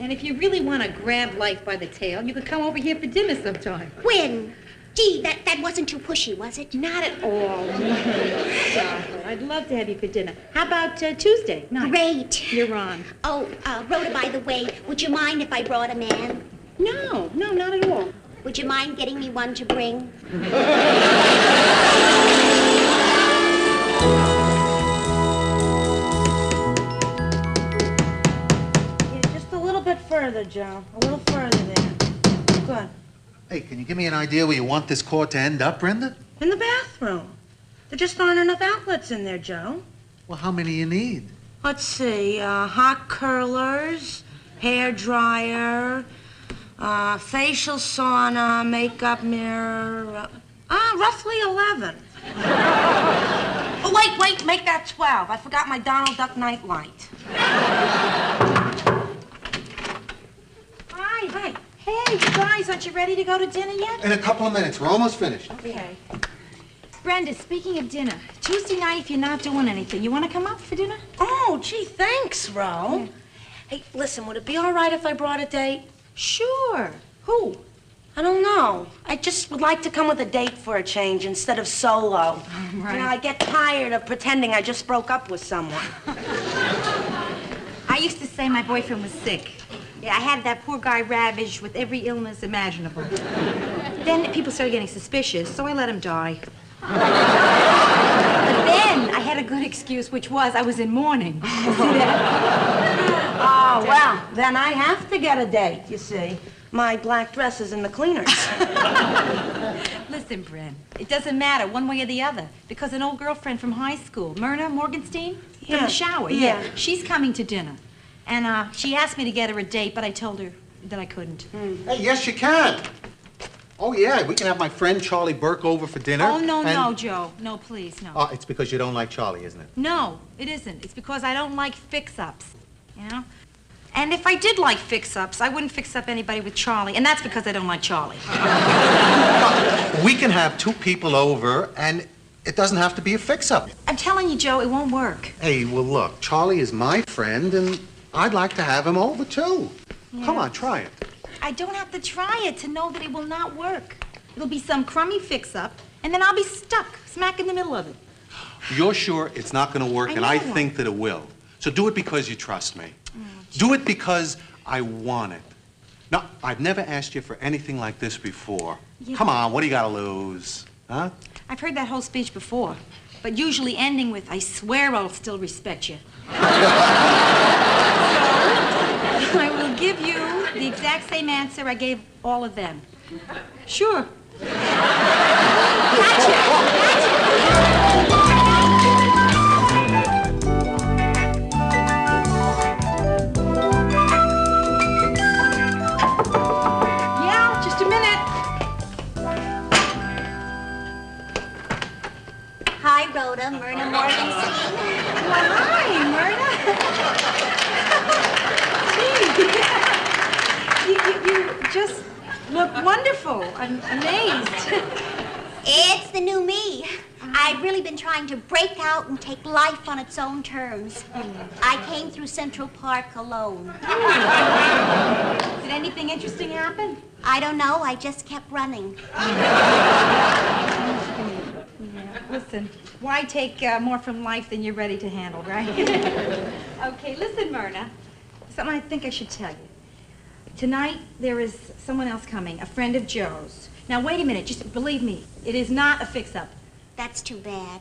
And if you really want to grab life by the tail, you could come over here for dinner sometime. When? Gee, that wasn't too pushy, was it? Not at all. Stop it. I'd love to have you for dinner. How about Tuesday night? Great. You're on. Oh, Rhoda, by the way, would you mind if I brought a man? No, not at all. Would you mind getting me one to bring? Further, Joe. A little further there. Good. Hey, can you give me an idea where you want this cord to end up, Brenda? In the bathroom. There just aren't enough outlets in there, Joe. Well, how many you need? Let's see. Hot curlers, hair dryer, facial sauna, makeup mirror. Roughly 11. Oh, wait. Make that 12. I forgot my Donald Duck night light. Hi. Hey, you guys, aren't you ready to go to dinner yet? In a couple of minutes. We're almost finished. Okay. Brenda, speaking of dinner, Tuesday night if you're not doing anything, you want to come up for dinner? Oh, gee, thanks, Ro. Hey, listen, would it be all right if I brought a date? Sure. Who? I don't know. I just would like to come with a date for a change instead of solo. Right. You know, I get tired of pretending I just broke up with someone. I used to say my boyfriend was sick. Yeah, I had that poor guy ravaged with every illness imaginable. Then people started getting suspicious, so I let him die. But then I had a good excuse, which was I was in mourning. Oh, well, then I have to get a date, you see. My black dress is in the cleaners. Listen, Bryn, it doesn't matter one way or the other, because an old girlfriend from high school, Myrna Morgenstein, from the shower, she's coming to dinner. And she asked me to get her a date, but I told her that I couldn't. Hey, yes, you can. Oh, yeah, we can have my friend Charlie Burke over for dinner. Oh, no, Joe. No, please, no. Oh, it's because you don't like Charlie, isn't it? No, it isn't. It's because I don't like fix-ups, you know? And if I did like fix-ups, I wouldn't fix up anybody with Charlie, and that's because I don't like Charlie. We can have two people over, and it doesn't have to be a fix-up. I'm telling you, Joe, it won't work. Hey, well, look, Charlie is my friend, and I'd like to have him over, too. Yeah. Come on, try it. I don't have to try it to know that it will not work. It'll be some crummy fix-up, and then I'll be stuck, smack in the middle of it. You're sure it's not going to work, and I think that it will. So do it because you trust me. Do it because I want it. Now, I've never asked you for anything like this before. Yeah. Come on, what do you got to lose? Huh? I've heard that whole speech before, but usually ending with, I swear I'll still respect you. So, I will give you the exact same answer I gave all of them. Sure. Gotcha. Yeah, just a minute. Hi, Rhoda. Myrna Morgenstein. Well, hi, Myrna. You just look wonderful. I'm amazed. It's the new me. I've really been trying to break out and take life on its own terms. I came through Central Park alone. Did anything interesting happen? I don't know. I just kept running. Listen, why take more from life than you're ready to handle, right? Okay, listen, Myrna. Something I think I should tell you. Tonight, there is someone else coming, a friend of Joe's. Now, wait a minute. Just believe me. It is not a fix-up. That's too bad.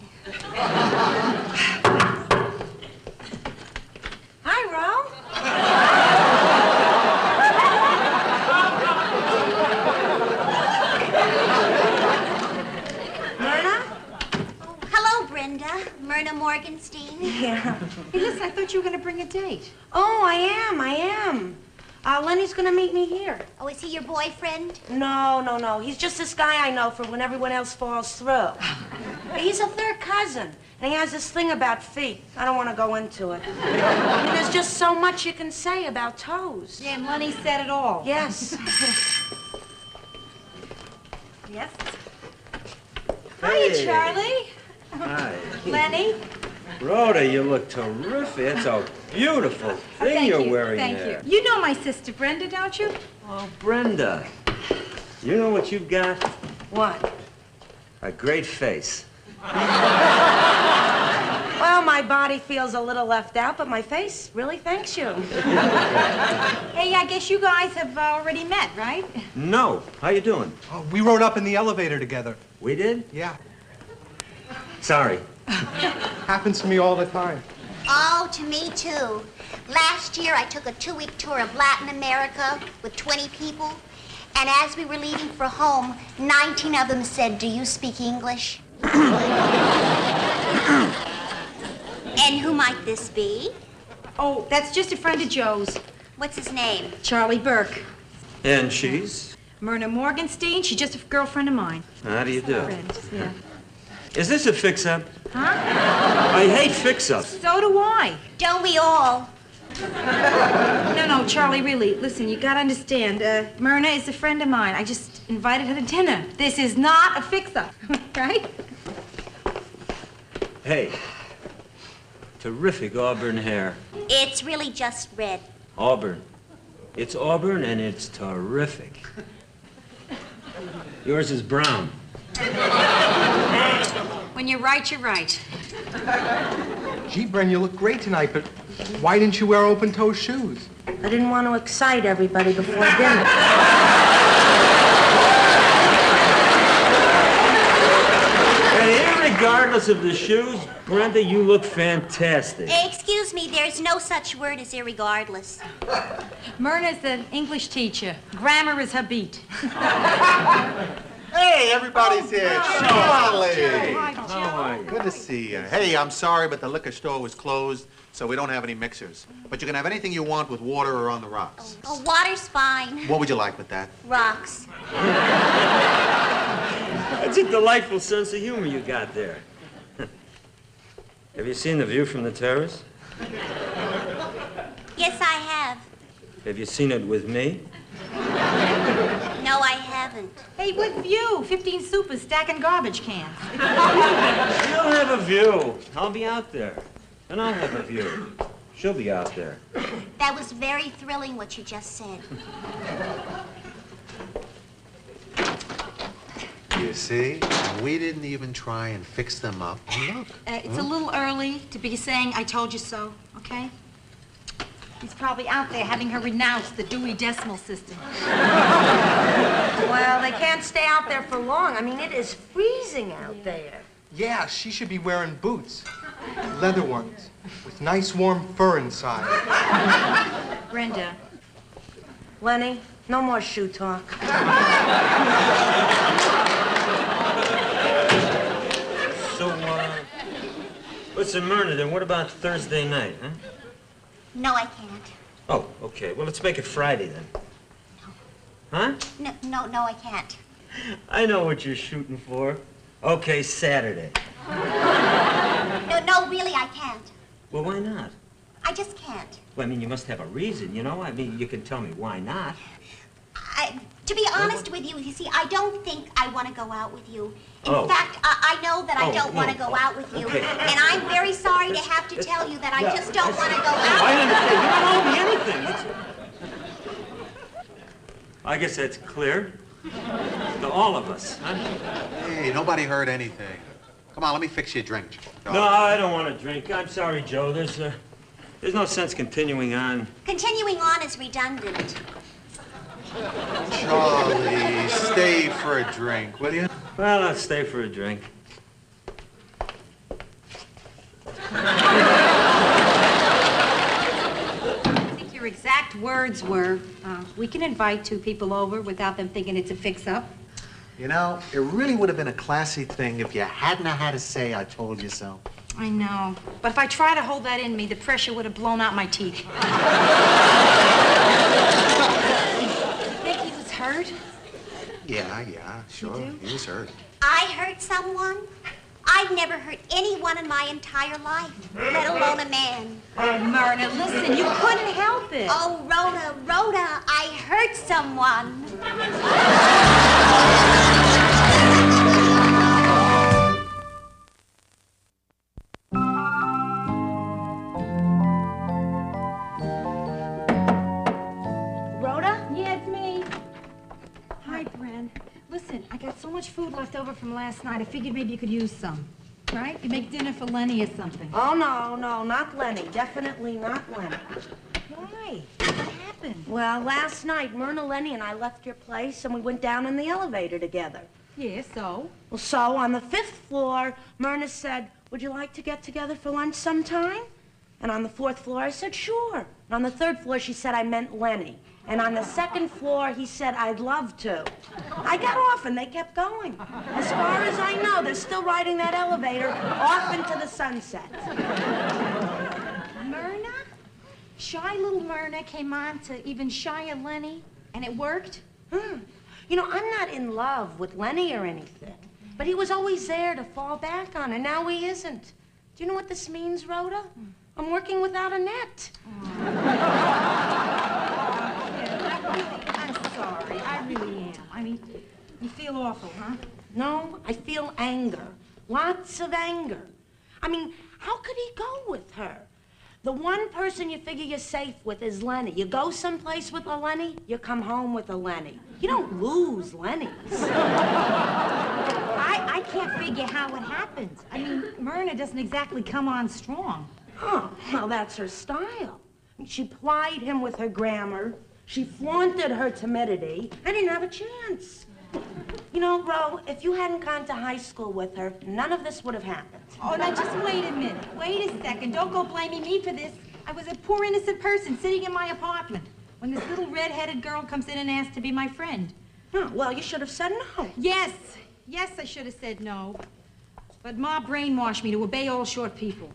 Hi, Ro. Myrna? Hello, Brenda. Myrna Morgenstein. Yeah. Hey, listen, I thought you were going to bring a date. Oh, I am. Lenny's gonna meet me here. Oh, is he your boyfriend? No. He's just this guy I know from when everyone else falls through. He's a third cousin, and he has this thing about feet. I don't want to go into it. I mean, there's just so much you can say about toes. Yeah, and Lenny said it all. Yes. Yes? Hey. Hiya, Charlie. Hi. Lenny. Rhoda, you look terrific. It's a beautiful thing you're wearing Thank there. you. You know my sister Brenda, don't you? Oh, Brenda. You know what you've got? What? A great face. Well, my body feels a little left out, but my face really thanks you. Hey, I guess you guys have already met, right? No. How you doing? Oh, we rode up in the elevator together. We did? Yeah. Sorry. Happens to me all the time. Oh, to me, too. Last year, I took a 2-week tour of Latin America with 20 people. And as we were leaving for home, 19 of them said, "Do you speak English?" And who might this be? Oh, that's just a friend of Joe's. What's his name? Charlie Burke. And she's? Myrna Morgenstein. She's just a girlfriend of mine. How do you do? Friend, yeah. Is this a fix-up? Huh? I hate fix-ups. So do I. Don't we all? No, Charlie, really. Listen, you gotta understand. Myrna is a friend of mine. I just invited her to dinner. This is not a fix-up, right? Hey. Terrific auburn hair. It's really just red. Auburn. It's auburn and it's terrific. Yours is brown. When you're right, you're right. Gee, Bren, you look great tonight, but Why didn't you wear open-toe shoes? I didn't want to excite everybody before dinner. Regardless of the shoes, Brenda, you look fantastic. Excuse me, there's no such word as irregardless. Myrna's the English teacher. Grammar is her beat. Hey, everybody's here. Charlie. How are you? Good to see you. Hey, I'm sorry, but the liquor store was closed, so we don't have any mixers. But you can have anything you want with water or on the rocks. Oh, water's fine. What would you like with that? Rocks. That's a delightful sense of humor you got there. Have you seen the view from the terrace? Yes, I have. Have you seen it with me? No, I haven't. Hey, what view? 15 supers stacking garbage cans. You'll have a view. I'll be out there. And I'll have a view. She'll be out there. That was very thrilling what you just said. You see, we didn't even try and fix them up. And look. It's a little early to be saying I told you so, okay? He's probably out there having her renounce the Dewey Decimal System. Well, they can't stay out there for long. I mean, it is freezing out there. Yeah, she should be wearing boots. Leather ones, with nice warm fur inside. Brenda. Lenny, no more shoe talk. So, listen, Myrna, then what about Thursday night, huh? No, I can't. Oh, okay. Well, let's make it Friday then. Huh? No, I can't. I know what you're shooting for. Okay, Saturday. No, really, I can't. Well, why not? I just can't. Well, I mean, you must have a reason, you know? I mean, you can tell me why not. To be honest with you, see, I don't think I want to go out with you. In Oh. fact, I know that I don't want to no. go out with you. Okay. And I'm very sorry to have to tell you that I just don't want to go out. I understand. You don't owe me anything. I guess that's clear. To all of us, huh? Hey, nobody heard anything. Come on, let me fix you a drink. No, I don't want to drink. I'm sorry, Joe. There's no sense continuing on. Continuing on is redundant. Charlie, stay for a drink, will you? Well, I'll stay for a drink. I think your exact words were, we can invite two people over without them thinking it's a fix-up. You know, it really would have been a classy thing if you hadn't had to say I told you so. I know. But if I try to hold that in me, the pressure would have blown out my teeth. You think he was hurt? Yeah, sure. He was hurt. I hurt someone? I've never hurt anyone in my entire life, let alone a man. Oh, Myrna, listen, you couldn't help it. Oh, Rhoda, I hurt someone. Rhoda? Yeah, it's me. Hi, Bren. Listen, I got so much food left over from last night, I figured maybe you could use some. Right? You make dinner for Lenny or something. Oh, no, not Lenny. Definitely not Lenny. Why? What happened? Well, last night, Myrna, Lenny, and I left your place, and we went down in the elevator together. Yeah, so? Well, so on the 5th floor, Myrna said, would you like to get together for lunch sometime? And on the 4th floor, I said, sure. And on the 3rd floor, she said I meant Lenny. And on the 2nd floor, he said, I'd love to. I got off, and they kept going. As far as I know, they're still riding that elevator off into the sunset. Myrna? Shy little Myrna came on to even shyer Lenny, and it worked? You know, I'm not in love with Lenny or anything, but he was always there to fall back on, and now he isn't. Do you know what this means, Rhoda? I'm working without a net. I'm sorry. I really am. I mean, you feel awful, huh? No, I feel anger. Lots of anger. I mean, how could he go with her? The one person you figure you're safe with is Lenny. You go someplace with a Lenny, you come home with a Lenny. You don't lose Lenny's. I can't figure how it happens. I mean, Myrna doesn't exactly come on strong. Oh, well, that's her style. She plied him with her grammar. She flaunted her timidity. I didn't have a chance. You know, Ro, if you hadn't gone to high school with her, none of this would have happened. Oh, now just wait a minute. Wait a second. Don't go blaming me for this. I was a poor innocent person sitting in my apartment when this little red-headed girl comes in and asks to be my friend. Oh, well, you should have said no. Yes, I should have said no. But Ma brainwashed me to obey all short people.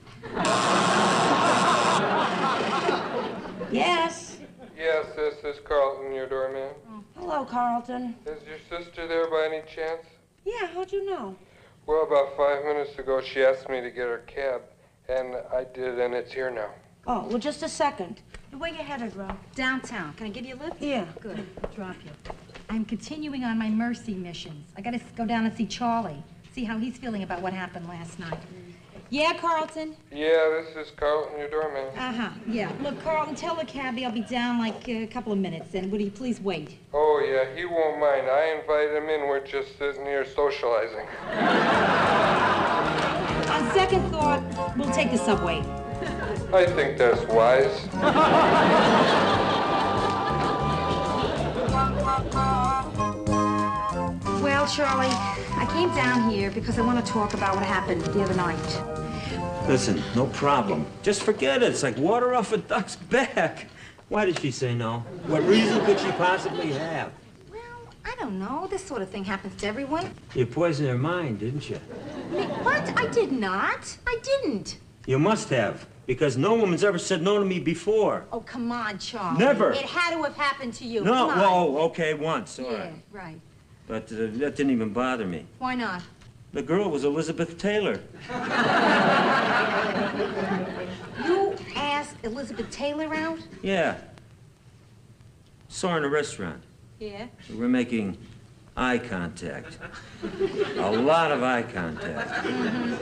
Yes. Yes, this is Carlton, your doorman. Hello, Carlton. Is your sister there by any chance? Yeah, how'd you know? Well, about 5 minutes ago, she asked me to get her cab, and I did, and it's here now. Oh, well, just a second. Where you headed, Ro? Downtown. Can I give you a lift? Yeah. Good. I'll drop you. I'm continuing on my mercy missions. I gotta go down and see Charlie, see how he's feeling about what happened last night. Yeah, Carlton? Yeah, this is Carlton, your doorman. Uh-huh, yeah. Look, Carlton, tell the cabbie I'll be down like a couple of minutes, and would he please wait? Oh, yeah, he won't mind. I invited him in. We're just sitting here socializing. On second thought, we'll take the subway. I think that's wise. Well, Charlie, I came down here because I want to talk about what happened the other night. Listen, no problem. Just forget it. It's like water off a duck's back. Why did she say no? What reason could she possibly have? Well, I don't know. This sort of thing happens to everyone. You poisoned her mind, didn't you? What? I did not. I didn't. You must have, because no woman's ever said no to me before. Oh, come on, Charlie. Never. It had to have happened to you. No, Come on. whoa, okay, once, all Yeah, right. right. But that didn't even bother me. Why not? The girl was Elizabeth Taylor. You asked Elizabeth Taylor out? Yeah. Saw her in a restaurant. Yeah. We were making eye contact. A lot of eye contact. Mm-hmm.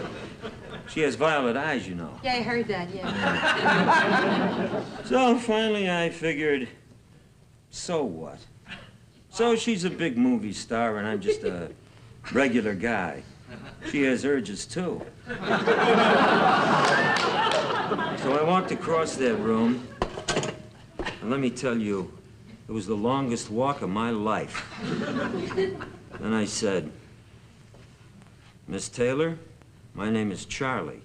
She has violet eyes, you know. Yeah, I heard that, yeah. So finally I figured, so what? So she's a big movie star and I'm just a regular guy. She has urges too. So I walked across that room, and let me tell you, it was the longest walk of my life. Then I said, Miss Taylor, my name is Charlie,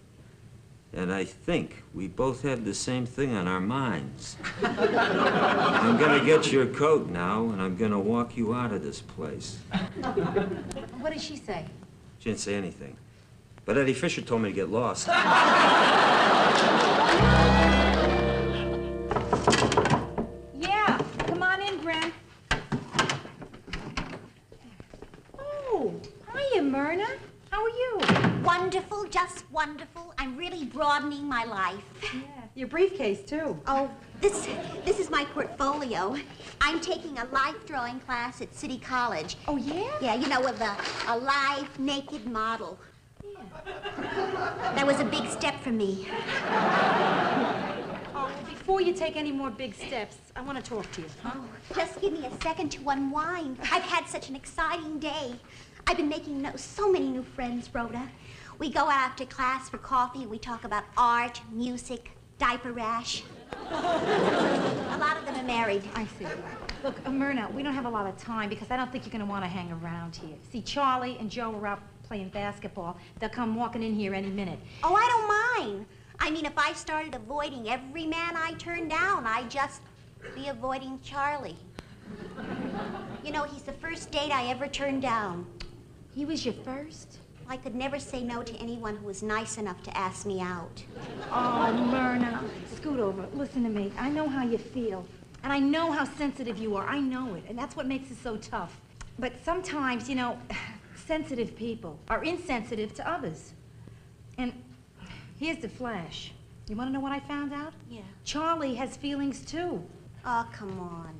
and I think we both have the same thing on our minds. I'm gonna get your coat now, and I'm gonna walk you out of this place. What did she say? She didn't say anything. But Eddie Fisher told me to get lost. Yeah, come on in, Gren. Oh, hiya, Myrna. How are you? Wonderful, just wonderful. I'm really broadening my life. Yeah, your briefcase, too. Oh, this is my portfolio. I'm taking a life drawing class at City College. Oh, yeah? Yeah, you know, with a live, naked model. Yeah. That was a big step for me. Oh, before you take any more big steps, I want to talk to you. Huh? Oh, just give me a second to unwind. I've had such an exciting day. I've been making so many new friends, Rhoda. We go out after class for coffee. We talk about art, music, diaper rash. A lot of them are married. I see. Look, Myrna, we don't have a lot of time because I don't think you're going to want to hang around here. See, Charlie and Joe are out playing basketball. They'll come walking in here any minute. Oh, I don't mind. I mean, if I started avoiding every man I turned down, I'd just be avoiding Charlie. You know, he's the first date I ever turned down. He was your first? I could never say no to anyone who was nice enough to ask me out. Oh, Myrna, scoot over. Listen to me. I know how you feel. And I know how sensitive you are. I know it. And that's what makes it so tough. But sometimes, you know, sensitive people are insensitive to others. And here's the flash. You want to know what I found out? Yeah. Charlie has feelings, too. Oh, come on.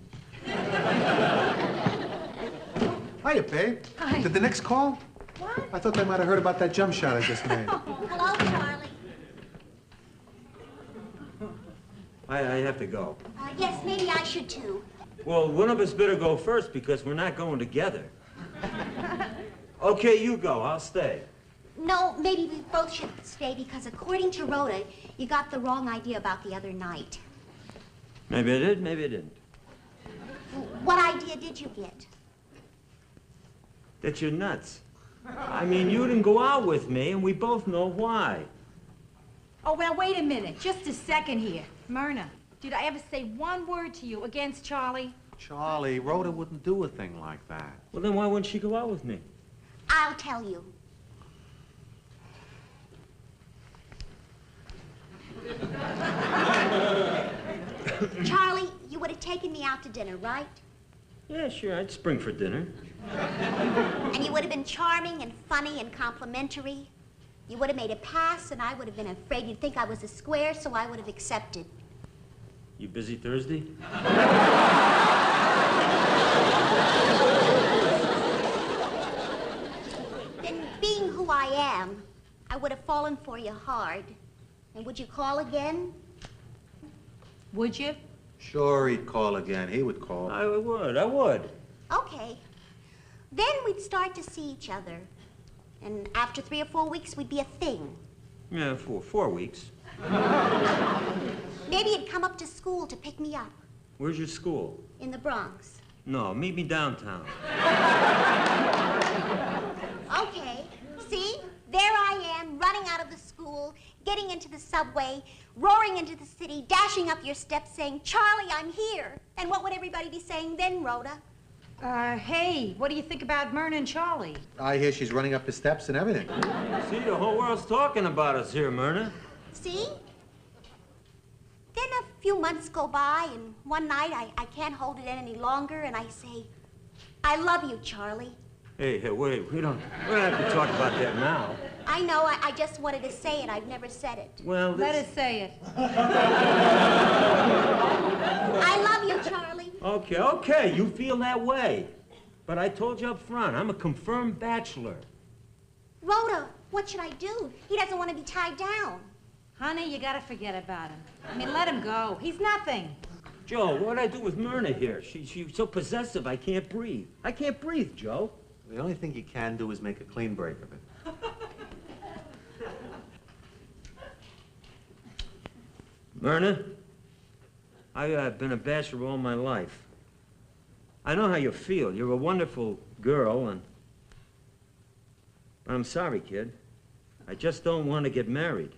Hiya, babe. Hi. Did the Knicks call? What? I thought they might have heard about that jump shot I just made. Hello, Charlie. I have to go. Yes, maybe I should too. Well, one of us better go first because we're not going together. Okay, you go. I'll stay. No, maybe we both should stay because according to Rhoda, you got the wrong idea about the other night. Maybe I did, maybe I didn't. What idea did you get? That you're nuts. I mean, you didn't go out with me, and we both know why. Oh, well, wait a minute. Just a second here. Myrna, did I ever say one word to you against Charlie? Charlie, Rhoda wouldn't do a thing like that. Well, then why wouldn't she go out with me? I'll tell you. Charlie, you would have taken me out to dinner, right? Yeah, sure, I'd spring for dinner. And you would have been charming and funny and complimentary. You would have made a pass, and I would have been afraid you'd think I was a square, so I would have accepted. You busy Thursday? Then, being who I am, I would have fallen for you hard. And would you call again? Would you? Sure, he'd call again. He would call. I would. Okay. Then we'd start to see each other. And after 3 or 4 weeks, we'd be a thing. Yeah, for 4 weeks. Maybe you'd come up to school to pick me up Where's your school? in the Bronx. No, meet me downtown. Okay. See? There I am, running out of the school, getting into the subway, roaring into the city, dashing up your steps, saying, Charlie, I'm here. And what would everybody be saying then, Rhoda? Hey, what do you think about Myrna and Charlie? I hear she's running up the steps and everything. See, the whole world's talking about us here, Myrna. See? Then a few months go by, and one night I can't hold it any longer, and I say, I love you, Charlie. Hey, wait, we don't have to talk about that now. I know, I just wanted to say it. I've never said it. Well, Let us say it. I love you, Charlie. Okay, you feel that way. But I told you up front, I'm a confirmed bachelor. Rhoda, what should I do? He doesn't want to be tied down. Honey, you gotta forget about him. I mean, let him go. He's nothing. Joe, what'd I do with Myrna here? She's so possessive, I can't breathe. I can't breathe, Joe. The only thing you can do is make a clean break of it. Myrna, I've been a bachelor all my life. I know how you feel. You're a wonderful girl, but I'm sorry, kid. I just don't want to get married.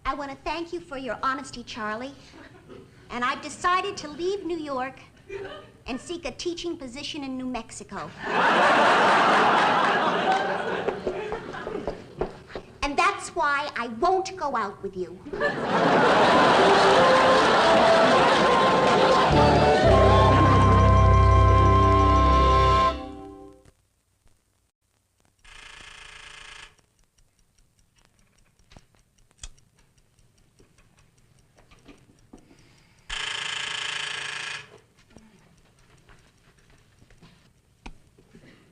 I want to thank you for your honesty, Charlie. And I've decided to leave New York and seek a teaching position in New Mexico. And that's why I won't go out with you.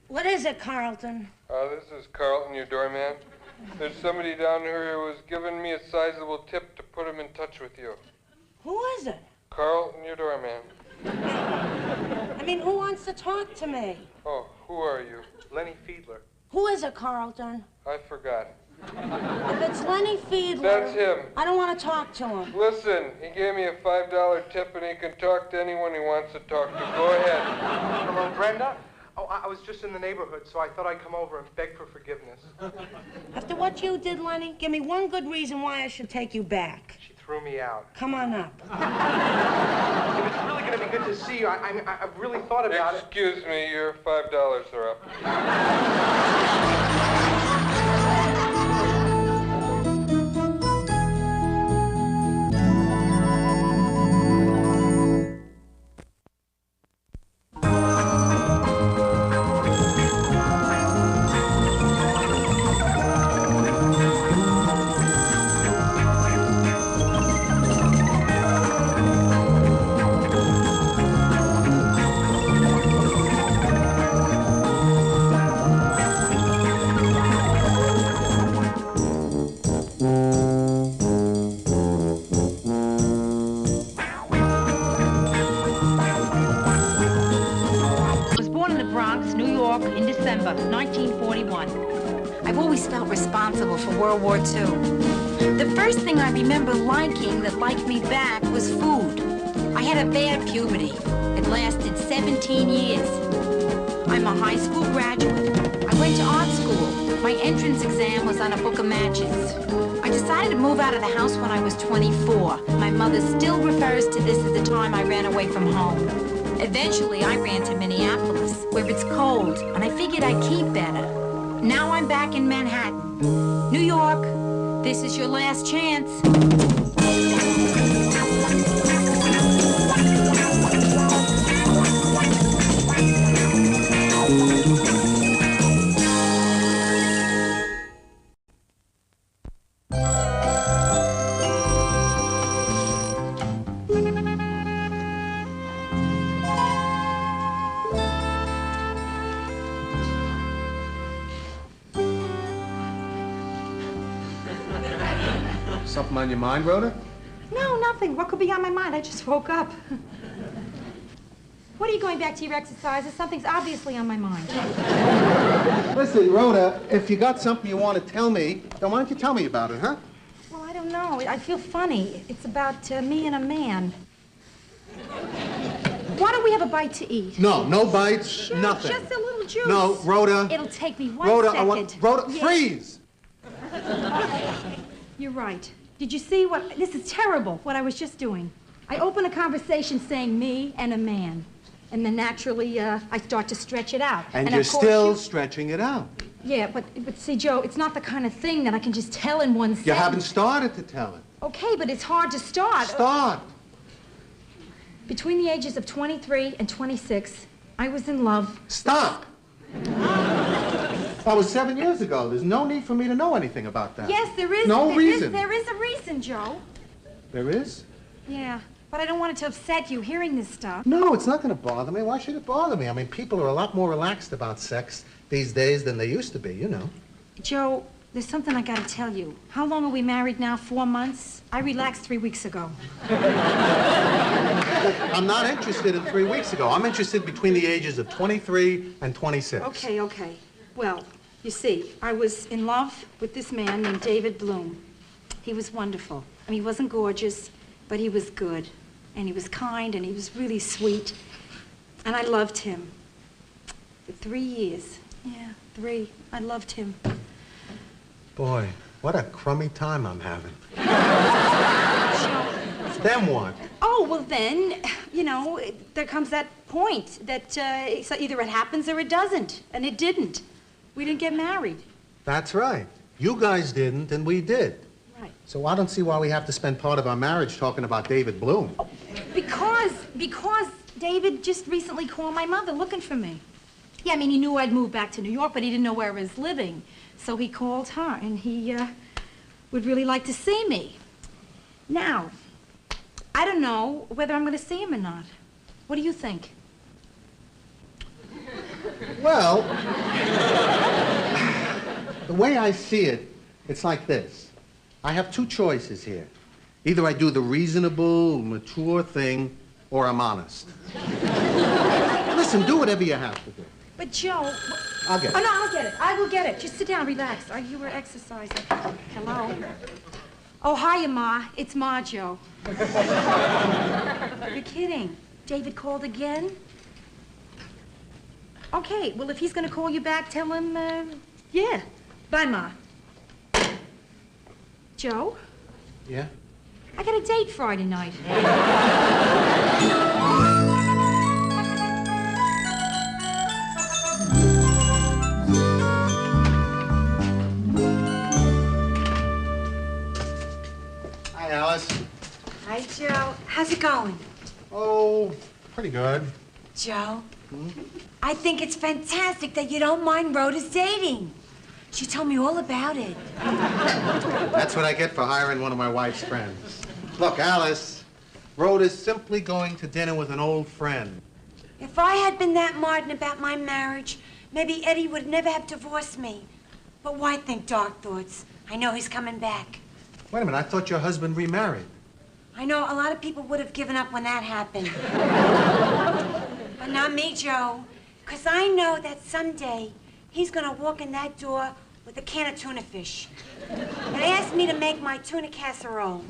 What is it, Carlton? This is Carlton, your doorman. There's somebody down here who was giving me a sizable tip to put him in touch with you. Who is it? Carlton, your doorman. I mean, who wants to talk to me? Oh, who are you? Lenny Fiedler. Who is it, Carlton? I forgot. If it's Lenny Fiedler... That's him. I don't want to talk to him. Listen, he gave me a $5 tip and he can talk to anyone he wants to talk to. Go ahead. Hello, Brenda? Oh, I was just in the neighborhood, so I thought I'd come over and beg for forgiveness. After what you did, Lenny, give me one good reason why I should take you back. She threw me out. Come on up. If it's really going to be good to see you, I've really thought about it. Excuse me, your $5 are up. York in December 1941. I've always felt responsible for World War II. The first thing I remember liking that liked me back was food. I had a bad puberty. It lasted 17 years. I'm a high school graduate. I went to art school. My entrance exam was on a book of matches. I decided to move out of the house when I was 24. My mother still refers to this as the time I ran away from home. Eventually, I ran to Minneapolis, where it's cold, and I figured I'd keep better. Now I'm back in Manhattan. New York, this is your last chance. Something on your mind, Rhoda? No, nothing. What could be on my mind? I just woke up. What are you going back to your exercises? Something's obviously on my mind. Listen, Rhoda, if you got something you want to tell me, then why don't you tell me about it, huh? Well, I don't know. I feel funny. It's about me and a man. Why don't we have a bite to eat? No, no bites, Sure, nothing. just a little juice. No, Rhoda. It'll take me one Rhoda, second. Rhoda, Yeah. freeze! You're right. Did you see what... This is terrible, what I was just doing. I open a conversation saying me and a man. And then naturally, I start to stretch it out. And of you're course still stretching it out. Yeah, but see, Joe, it's not the kind of thing that I can just tell in one sentence. You haven't started to tell it. Okay, but it's hard to start. Start. Between the ages of 23 and 26, I was in love. Stop. That was 7 years ago. There's no need for me to know anything about that. Yes, there is. No reason. There is a reason, Joe. There is? Yeah, but I don't want it to upset you hearing this stuff. No, it's not going to bother me. Why should it bother me? I mean, people are a lot more relaxed about sex these days than they used to be, you know. Joe, there's something I gotta tell you. How long are we married now? 4 months? I relaxed 3 weeks ago. I'm not interested in 3 weeks ago. I'm interested between the ages of 23 and 26. Okay. Well, you see, I was in love with this man named David Bloom. He was wonderful. I mean, he wasn't gorgeous, but he was good. And he was kind, and he was really sweet. And I loved him. For 3 years. Yeah, 3. I loved him. Boy, what a crummy time I'm having. Then what? Oh, well then, you know, there comes that point that so either it happens or it doesn't. And it didn't. We didn't get married. That's right. You guys didn't, and we did. Right. So I don't see why we have to spend part of our marriage talking about David Bloom. Because David just recently called my mother looking for me. Yeah, I mean, he knew I'd moved back to New York, but he didn't know where I was living. So he called her, and he would really like to see me. Now, I don't know whether I'm going to see him or not. What do you think? Well, the way I see it, it's like this. I have two choices here. Either I do the reasonable, mature thing, or I'm honest. Listen, do whatever you have to do. But, Joe... I'll get it. Oh, no, I'll get it. I will get it. Just sit down, relax. You were exercising. Hello? Oh, hiya, Ma. It's Ma, Joe. You're kidding. David called again? Okay, well, if he's going to call you back, tell him, yeah. Bye, Ma. Joe? Yeah? I got a date Friday night. Hi, Alice. Hi, Joe. How's it going? Oh, pretty good. Joe, I think it's fantastic that you don't mind Rhoda's dating. She told me all about it. That's what I get for hiring one of my wife's friends. Look, Alice, Rhoda's simply going to dinner with an old friend. If I had been that martin about my marriage, maybe Eddie would never have divorced me. But why think dark thoughts? I know he's coming back. Wait a minute, I thought your husband remarried. I know a lot of people would have given up when that happened. But not me, Joe. Because I know that someday he's going to walk in that door with a can of tuna fish and ask me to make my tuna casserole.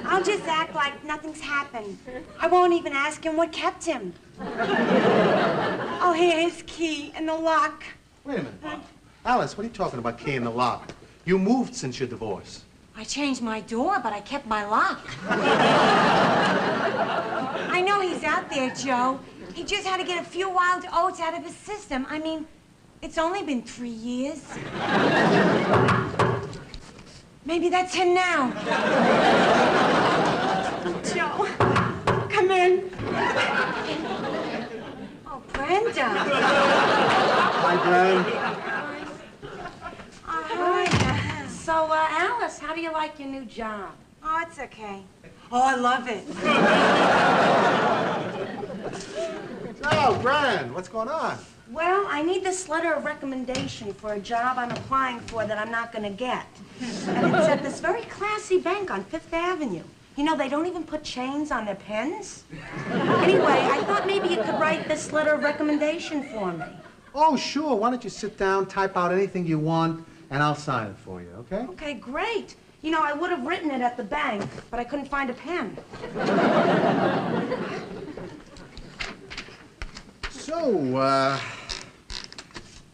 I'll just act like nothing's happened. I won't even ask him what kept him. I'll hand his key and the lock. Wait a minute. Alice, what are you talking about, key in the lock? You moved since your divorce. I changed my door, but I kept my lock. I know he's out there, Joe. He just had to get a few wild oats out of his system. I mean, it's only been 3 years. Maybe that's him now. Joe, come in. Oh, Brenda. Hi, Bren. Hi. So, Alice, how do you like your new job? Oh, it's okay. Oh, I love it. Oh, Bren, what's going on? Well, I need this letter of recommendation for a job I'm applying for that I'm not going to get. And it's at this very classy bank on Fifth Avenue. You know, they don't even put chains on their pens. Anyway, I thought maybe you could write this letter of recommendation for me. Oh, sure. Why don't you sit down, type out anything you want, and I'll sign it for you, okay? Okay, great. You know, I would have written it at the bank, but I couldn't find a pen. So,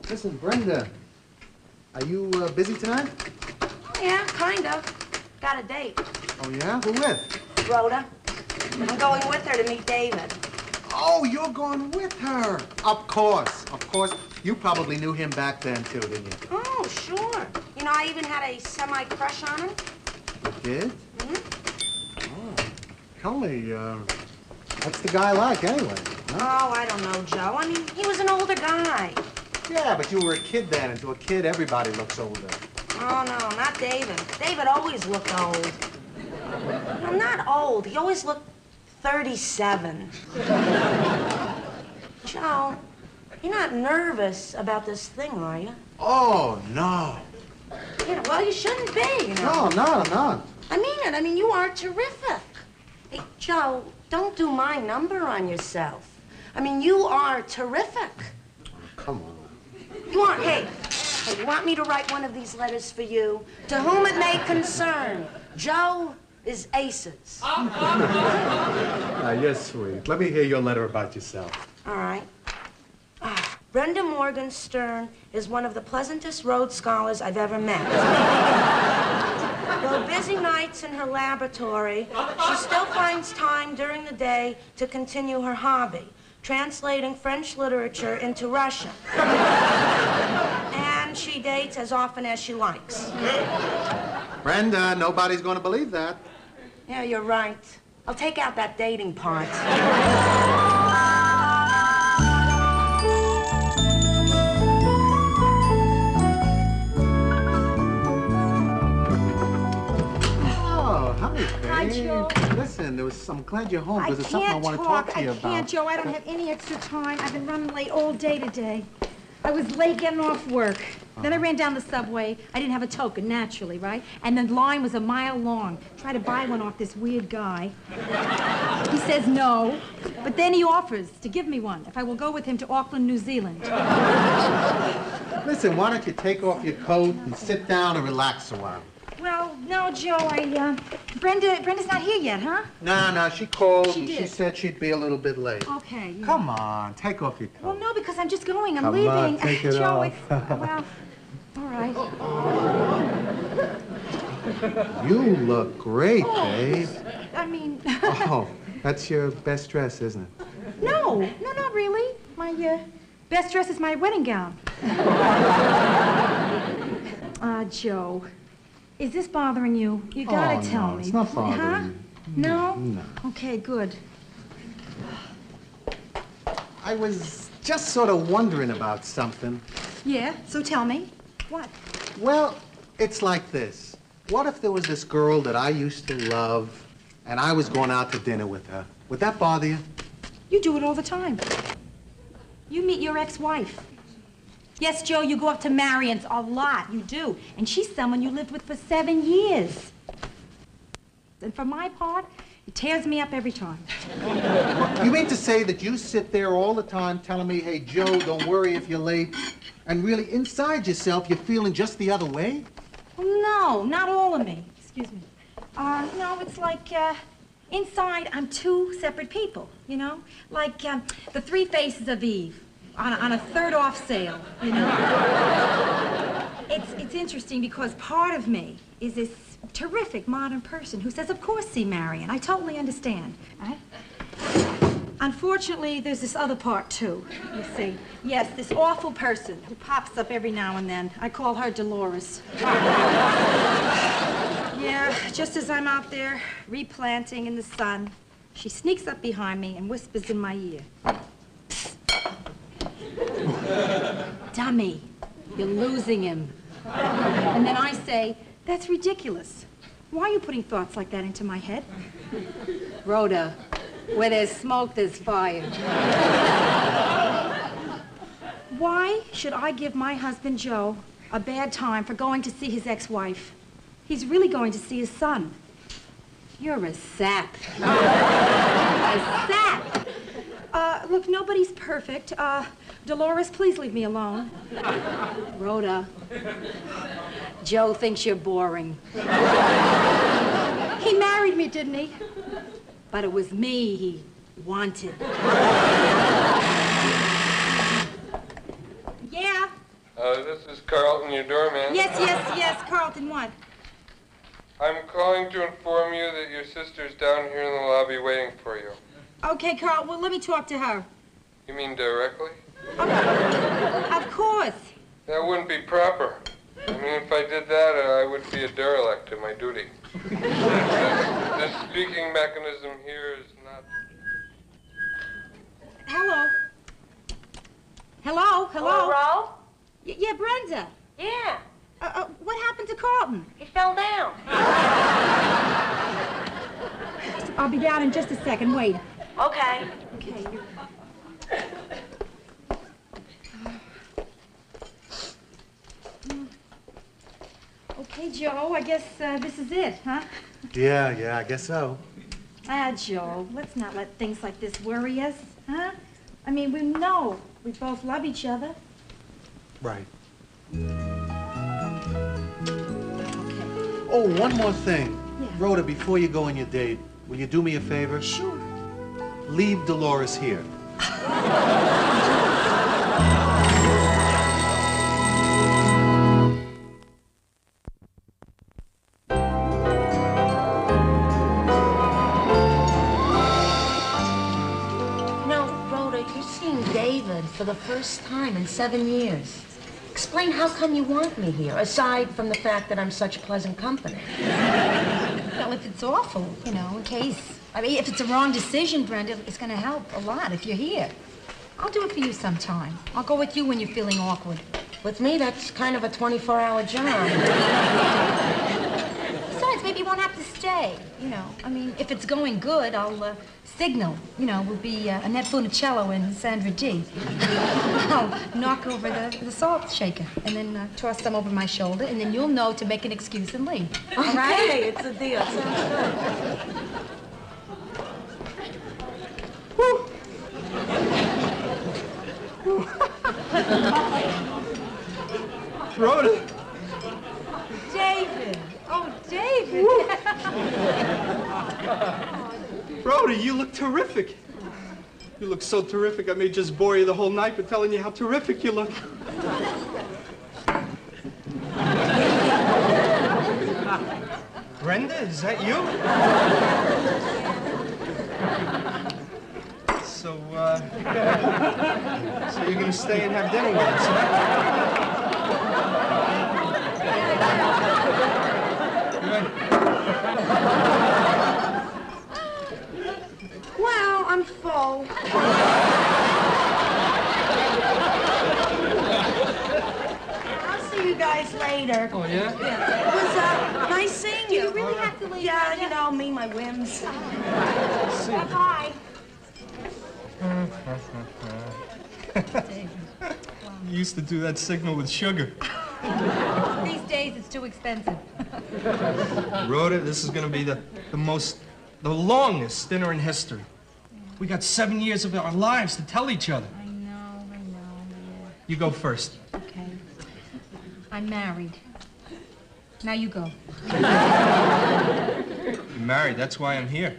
listen, Brenda, are you busy tonight? Oh, yeah, kind of. Got a date. Oh, yeah? Who with? Rhoda. I'm going with her to meet David. Oh, you're going with her. Of course, of course. You probably knew him back then, too, didn't you? Oh, sure. You know, I even had a semi-crush on him. You did? Mm-hmm. Oh. Tell me, what's the guy like, anyway? Huh? Oh, I don't know, Joe. I mean, he was an older guy. Yeah, but you were a kid then, and to a kid, everybody looks older. Oh, no, not David. David always looked old. I'm not old. He always looked 37. Joe, you're not nervous about this thing, are you? Oh, no. Yeah, well, you shouldn't be, you know. No, I'm not. I mean it. I mean, you are terrific. Hey, Joe, don't do my number on yourself. I mean, you are terrific. Come on. You want me to write one of these letters for you? To whom it may concern, Joe is aces. You're sweet. Let me hear your letter about yourself. All right. Brenda Morgenstern is one of the pleasantest Rhodes Scholars I've ever met. Though busy nights in her laboratory, she still finds time during the day to continue her hobby, translating French literature into Russian. And she dates as often as she likes. Brenda, nobody's going to believe that. Yeah, you're right. I'll take out that dating part. Hi, Joe. Listen, I'm glad you're home because there's something I want to talk to you about. I can't, Joe. I don't have any extra time. I've been running late all day today. I was late getting off work. Then I ran down the subway. I didn't have a token, naturally, right? And the line was a mile long. Tried to buy one off this weird guy. He says no, but then he offers to give me one if I will go with him to Auckland, New Zealand. Listen, why don't you take off your coat and sit down and relax a while? Well, no, Joe, Brenda's not here yet, huh? No, she called She and did. she said she'd be a little bit late. Okay. Come on, take off your coat. Well, no, because I'm just going. I'm Come leaving. on, take it Joe, off. well, all right. You look great, babe. I mean... Oh, that's your best dress, isn't it? No, not really. My best dress is my wedding gown. Joe, is this bothering you? You gotta tell no, me. It's not bothering Huh? you. No? No. Okay, good. I was just sort of wondering about something. Yeah, so tell me. What? Well, it's like this. What if there was this girl that I used to love, and I was going out to dinner with her? Would that bother you? You do it all the time. You meet your ex-wife. Yes, Joe, you go up to Marion's a lot. You do. And she's someone you lived with for 7 years. And for my part, It tears me up every time. You mean to say that you sit there all the time telling me, hey, Joe, don't worry if you're late, and really inside yourself you're feeling just the other way? No, not all of me. Excuse me. No, it's like, inside I'm two separate people, you know? Like, the three faces of Eve on a third-off sale, you know? It's interesting because part of me is this terrific modern person who says, of course, see Marion. I totally understand, right? Unfortunately, there's this other part, too, you see. Yes, this awful person who pops up every now and then. I call her Dolores. Yeah, just as I'm out there replanting in the sun, she sneaks up behind me and whispers in my ear. Dummy, you're losing him. And then I say, that's ridiculous. Why are you putting thoughts like that into my head? Rhoda, where there's smoke, there's fire. Why should I give my husband, Joe, a bad time for going to see his ex-wife? He's really going to see his son. You're a sap. A sap. Look, nobody's perfect. Dolores, please leave me alone. Rhoda, Joe thinks you're boring. He married me, didn't he? But it was me he wanted. Yeah? This is Carlton, your doorman. Yes, Carlton, what? I'm calling to inform you that your sister's down here in the lobby waiting for you. Okay, Carl, well, let me talk to her. You mean directly? Of course. That wouldn't be proper. I mean, if I did that, I would be a derelict in my duty. This speaking mechanism here is not... Hello? Hello? Hello? Yeah, Brenda. Yeah. What happened to Carlton? He fell down. I'll be down in just a second. Wait. Okay. Okay. Okay, Joe, I guess this is it, huh? Yeah, I guess so. Joe, let's not let things like this worry us, huh? I mean, we know we both love each other. Right. Oh, one more thing. Yeah. Rhoda, before you go on your date, will you do me a favor? Sure. Leave Dolores here. David for the first time in 7 years. Explain how come you want me here, aside from the fact that I'm such pleasant company. Well, if it's awful, you know, in case... I mean, if it's a wrong decision, Brenda, it's going to help a lot if you're here. I'll do it for you sometime. I'll go with you when you're feeling awkward. With me, that's kind of a 24-hour job. Besides, maybe you won't have to stay, you know. I mean, if it's going good, I'll signal. You know, we'll be Annette Funicello and Sandra Dee. I'll knock over the salt shaker and then toss some over my shoulder, and then you'll know to make an excuse and leave. All right? Okay, it's a deal. Sounds good. Woo. Rhoda. David. Oh, David. Rhoda, you look terrific. You look so terrific, I may just bore you the whole night by telling you how terrific you look. Brenda, is that you? So you're gonna stay and have dinner with us, huh? Well, I'm full. I'll see you guys later. Oh, yeah? It was nice seeing you. You really have to leave? Yeah, you know, me, my whims. Bye-bye. You used to do that signal with sugar. These days, it's too expensive. Rhoda, this is gonna be the most The longest dinner in history. We got 7 years of our lives to tell each other. I know, yeah. You go first. Okay. I'm married. Now you go. You're married, that's why I'm here.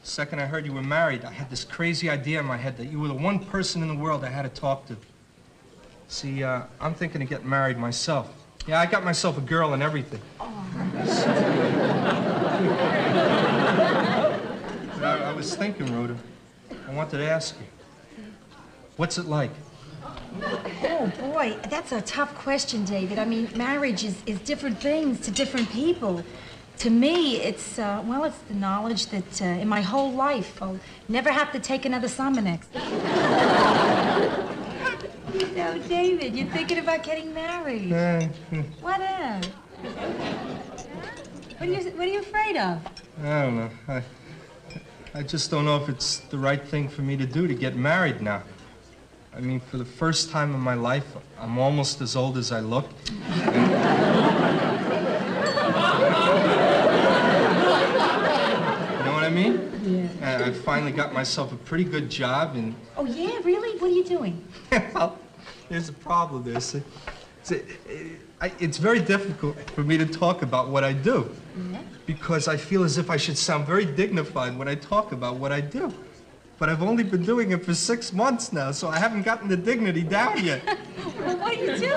The second I heard you were married, I had this crazy idea in my head that you were the one person in the world I had to talk to. See, I'm thinking of getting married myself. Yeah, I got myself a girl and everything. But I was thinking, Rhoda, I wanted to ask you, what's it like? Oh, boy, that's a tough question, David. I mean, marriage is different things to different people. To me, it's the knowledge that in my whole life, I'll never have to take another summer next. No, David, you're thinking about getting married. What else? What are you afraid of? I don't know. I just don't know if it's the right thing for me to do to get married now. I mean, for the first time in my life, I'm almost as old as I look. You know what I mean? Yeah. I finally got myself a pretty good job and... Oh, yeah? Really? What are you doing? Well, there's a problem there, see. It's very difficult for me to talk about what I do. Yeah. Because I feel as if I should sound very dignified when I talk about what I do. But I've only been doing it for 6 months now, so I haven't gotten the dignity down yet. Well, what do you do?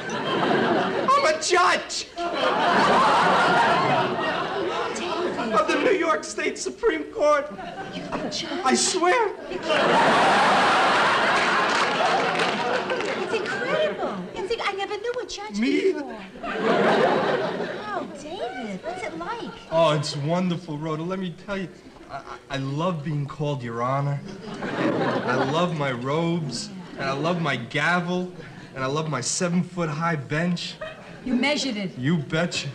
I'm a judge! Of the New York State Supreme Court. You're a judge? I swear. It's incredible. I never knew a judge Me before. Oh, David, what's it like? Oh, it's wonderful, Rhoda. Let me tell you, I love being called Your Honor. I love my robes, and I love my gavel, and I love my 7-foot-high bench. You measured it. You betcha.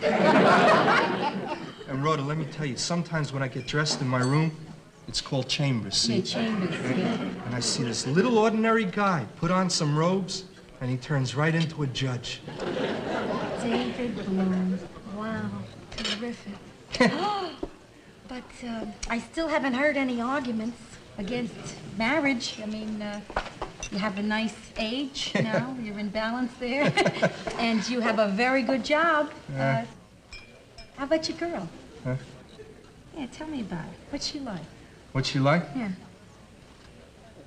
And Rhoda, let me tell you, sometimes when I get dressed in my room, it's called chambers, see? Yeah, chambers, yeah. And I see this little ordinary guy put on some robes, and he turns right into a judge. David Bloom. Wow, terrific. But I still haven't heard any arguments against marriage. I mean, you have a nice age now. You're in balance there. And you have a very good job. How about your girl? Huh? Yeah, tell me about it. What's she like? What's she like? Yeah.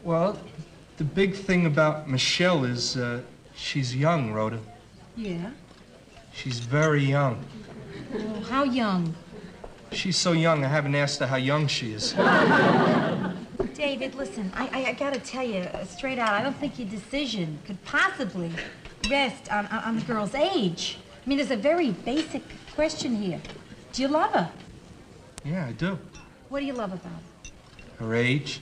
Well, the big thing about Michelle is she's young, Rhoda. Yeah? She's very young. Well, how young? She's so young, I haven't asked her how young she is. David, listen, I gotta tell you straight out, I don't think your decision could possibly rest on the girl's age. I mean, there's a very basic question here. Do you love her? Yeah, I do. What do you love about her? Her age.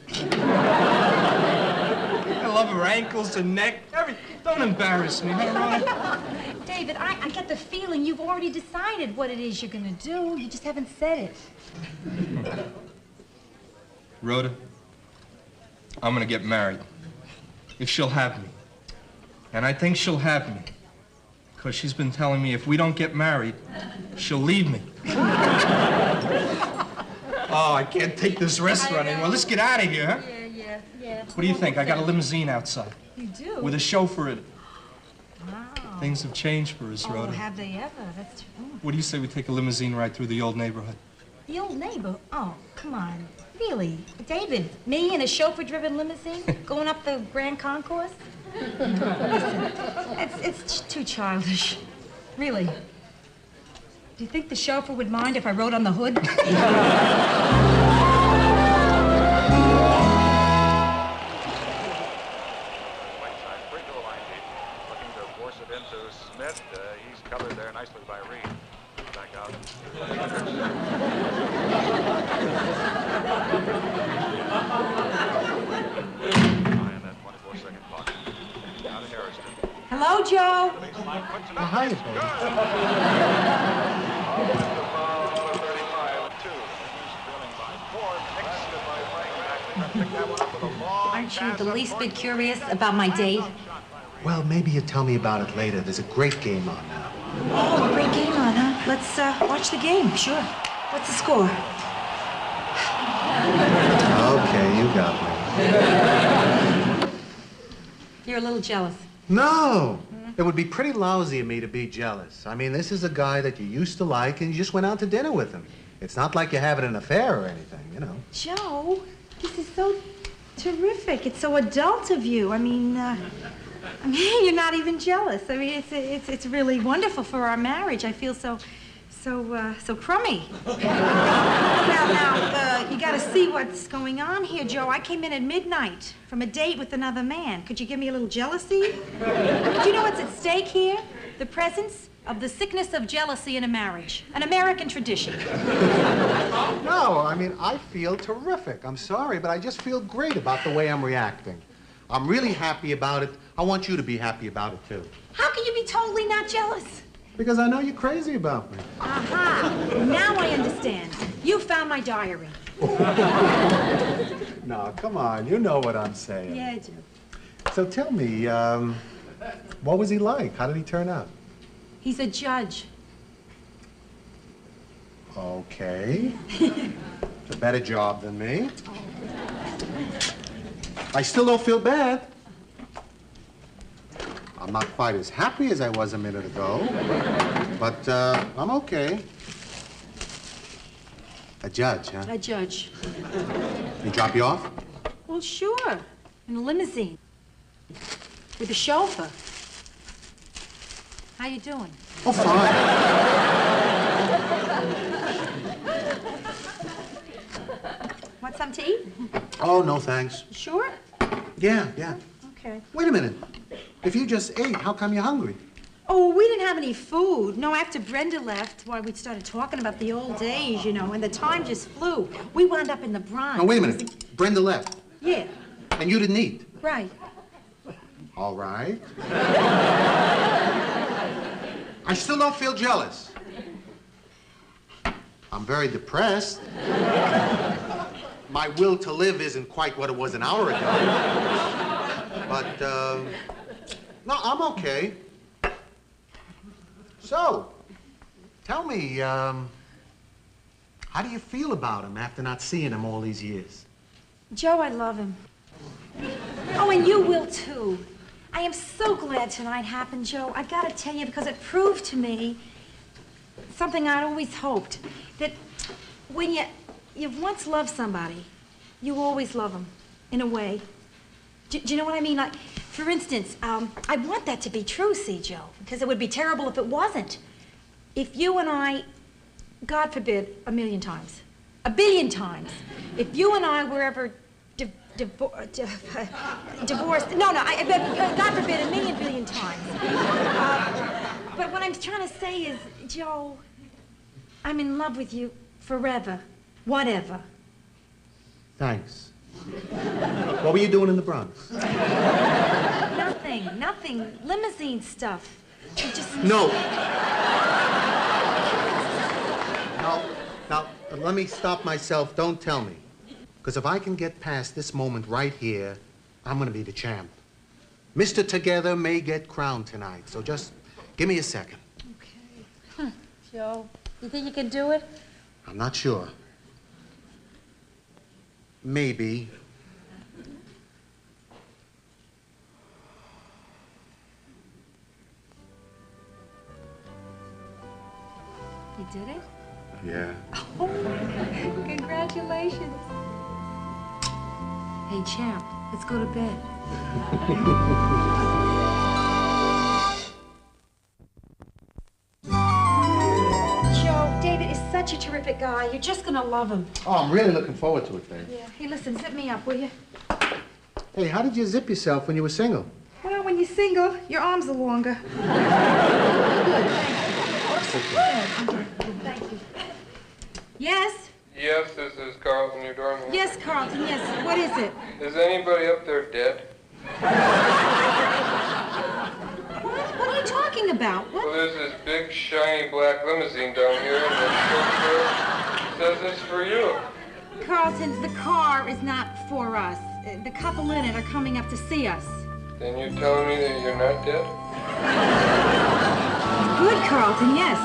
I love her ankles, her neck, everything. Don't embarrass me, huh, Rhoda? David, I get the feeling you've already decided what it is you're gonna do. You just haven't said it. Rhoda, I'm gonna get married. If she'll have me. And I think she'll have me. Because she's been telling me if we don't get married, she'll leave me. Oh, I can't take this restaurant anymore. Let's get out of here, huh? Yeah. What do you think? I got a limousine outside. You do? With a chauffeur in it. Wow. Things have changed for us, Rhoda. Oh, have they ever? That's true. What do you say we take a limousine ride through the old neighborhood? The old neighbor? Oh, come on. Really? David, me in a chauffeur-driven limousine going up the Grand Concourse? Listen, it's too childish. Really. Do you think the chauffeur would mind if I rode on the hood? Looking to force it into Smith. He's covered there nicely by Reed. Back out. And that 24-second clock. Out of Harrison. Hello, Joe. Hi, Aren't you the least bit curious about my date? Well, maybe you tell me about it later. There's a great game on now. Oh, a great game on, huh? Let's watch the game, sure. What's the score? Okay, you got me. You're a little jealous. No. It would be pretty lousy of me to be jealous. I mean, this is a guy that you used to like, and you just went out to dinner with him. It's not like you're having an affair or anything, you know. Joe, this is so terrific. It's so adult of you. I mean, you're not even jealous. I mean, it's really wonderful for our marriage. I feel so crummy. Well, now, you gotta see what's going on here, Joe. I came in at midnight from a date with another man. Could you give me a little jealousy? Do you know what's at stake here? The presence of the sickness of jealousy in a marriage. An American tradition. No, I mean, I feel terrific. I'm sorry, but I just feel great about the way I'm reacting. I'm really happy about it. I want you to be happy about it, too. How can you be totally not jealous? Because I know you're crazy about me. Aha! Now I understand. You found my diary. No, come on. You know what I'm saying. Yeah, I do. So tell me, what was he like? How did he turn out? He's a judge. Okay. It's a better job than me. I still don't feel bad. I'm not quite as happy as I was a minute ago, but I'm okay. A judge, huh? A judge. He drop you off? Well, sure. In a limousine. With a chauffeur. How you doing? Oh, fine. Want something to eat? Oh, no, thanks. Sure? Yeah. Okay. Wait a minute. If you just ate, how come you're hungry? Oh, we didn't have any food. No, after Brenda left, why, we started talking about the old days, you know, and the time just flew. We wound up in the Bronx. Now, wait a minute. Brenda left. Yeah. And you didn't eat? Right. All right. I still don't feel jealous. I'm very depressed. My will to live isn't quite what it was an hour ago. But, no, I'm okay. So, tell me, how do you feel about him after not seeing him all these years? Joe, I love him. Oh, and you will, too. I am so glad tonight happened, Joe. I gotta tell you, because it proved to me something I'd always hoped, that when you've once loved somebody, you always love them, in a way. Do you know what I mean? Like, for instance, I want that to be true, see, Joe, because it would be terrible if it wasn't. If you and I, God forbid, a million times, a billion times, if you and I were ever divorced, God forbid, a million billion times. But what I'm trying to say is, Joe, I'm in love with you forever, whatever. Thanks. What were you doing in the Bronx? Nothing. Limousine stuff. No. Now, let me stop myself. Don't tell me. Because if I can get past this moment right here, I'm going to be the champ. Mr. Together may get crowned tonight, so just give me a second. Okay. Joe, you think you can do it? I'm not sure. Maybe. You did it? Yeah. Oh, congratulations. Hey, champ, let's go to bed. Joe, David is such a terrific guy. You're just gonna love him. Oh, I'm really looking forward to it, Dave. Yeah. Hey, listen, zip me up, will you? Hey, how did you zip yourself when you were single? Well, when you're single, your arms are longer. Thank you. Yes? Yes, this is Carlton, your doorman. Yes, Carlton, yes. What is it? Is anybody up there dead? What are you talking about? What? Well, there's this big, shiny black limousine down here, and the chauffeur says it's for you. Carlton, the car is not for us. The couple in it are coming up to see us. Then you're telling me that you're not dead? Good, Carlton, yes.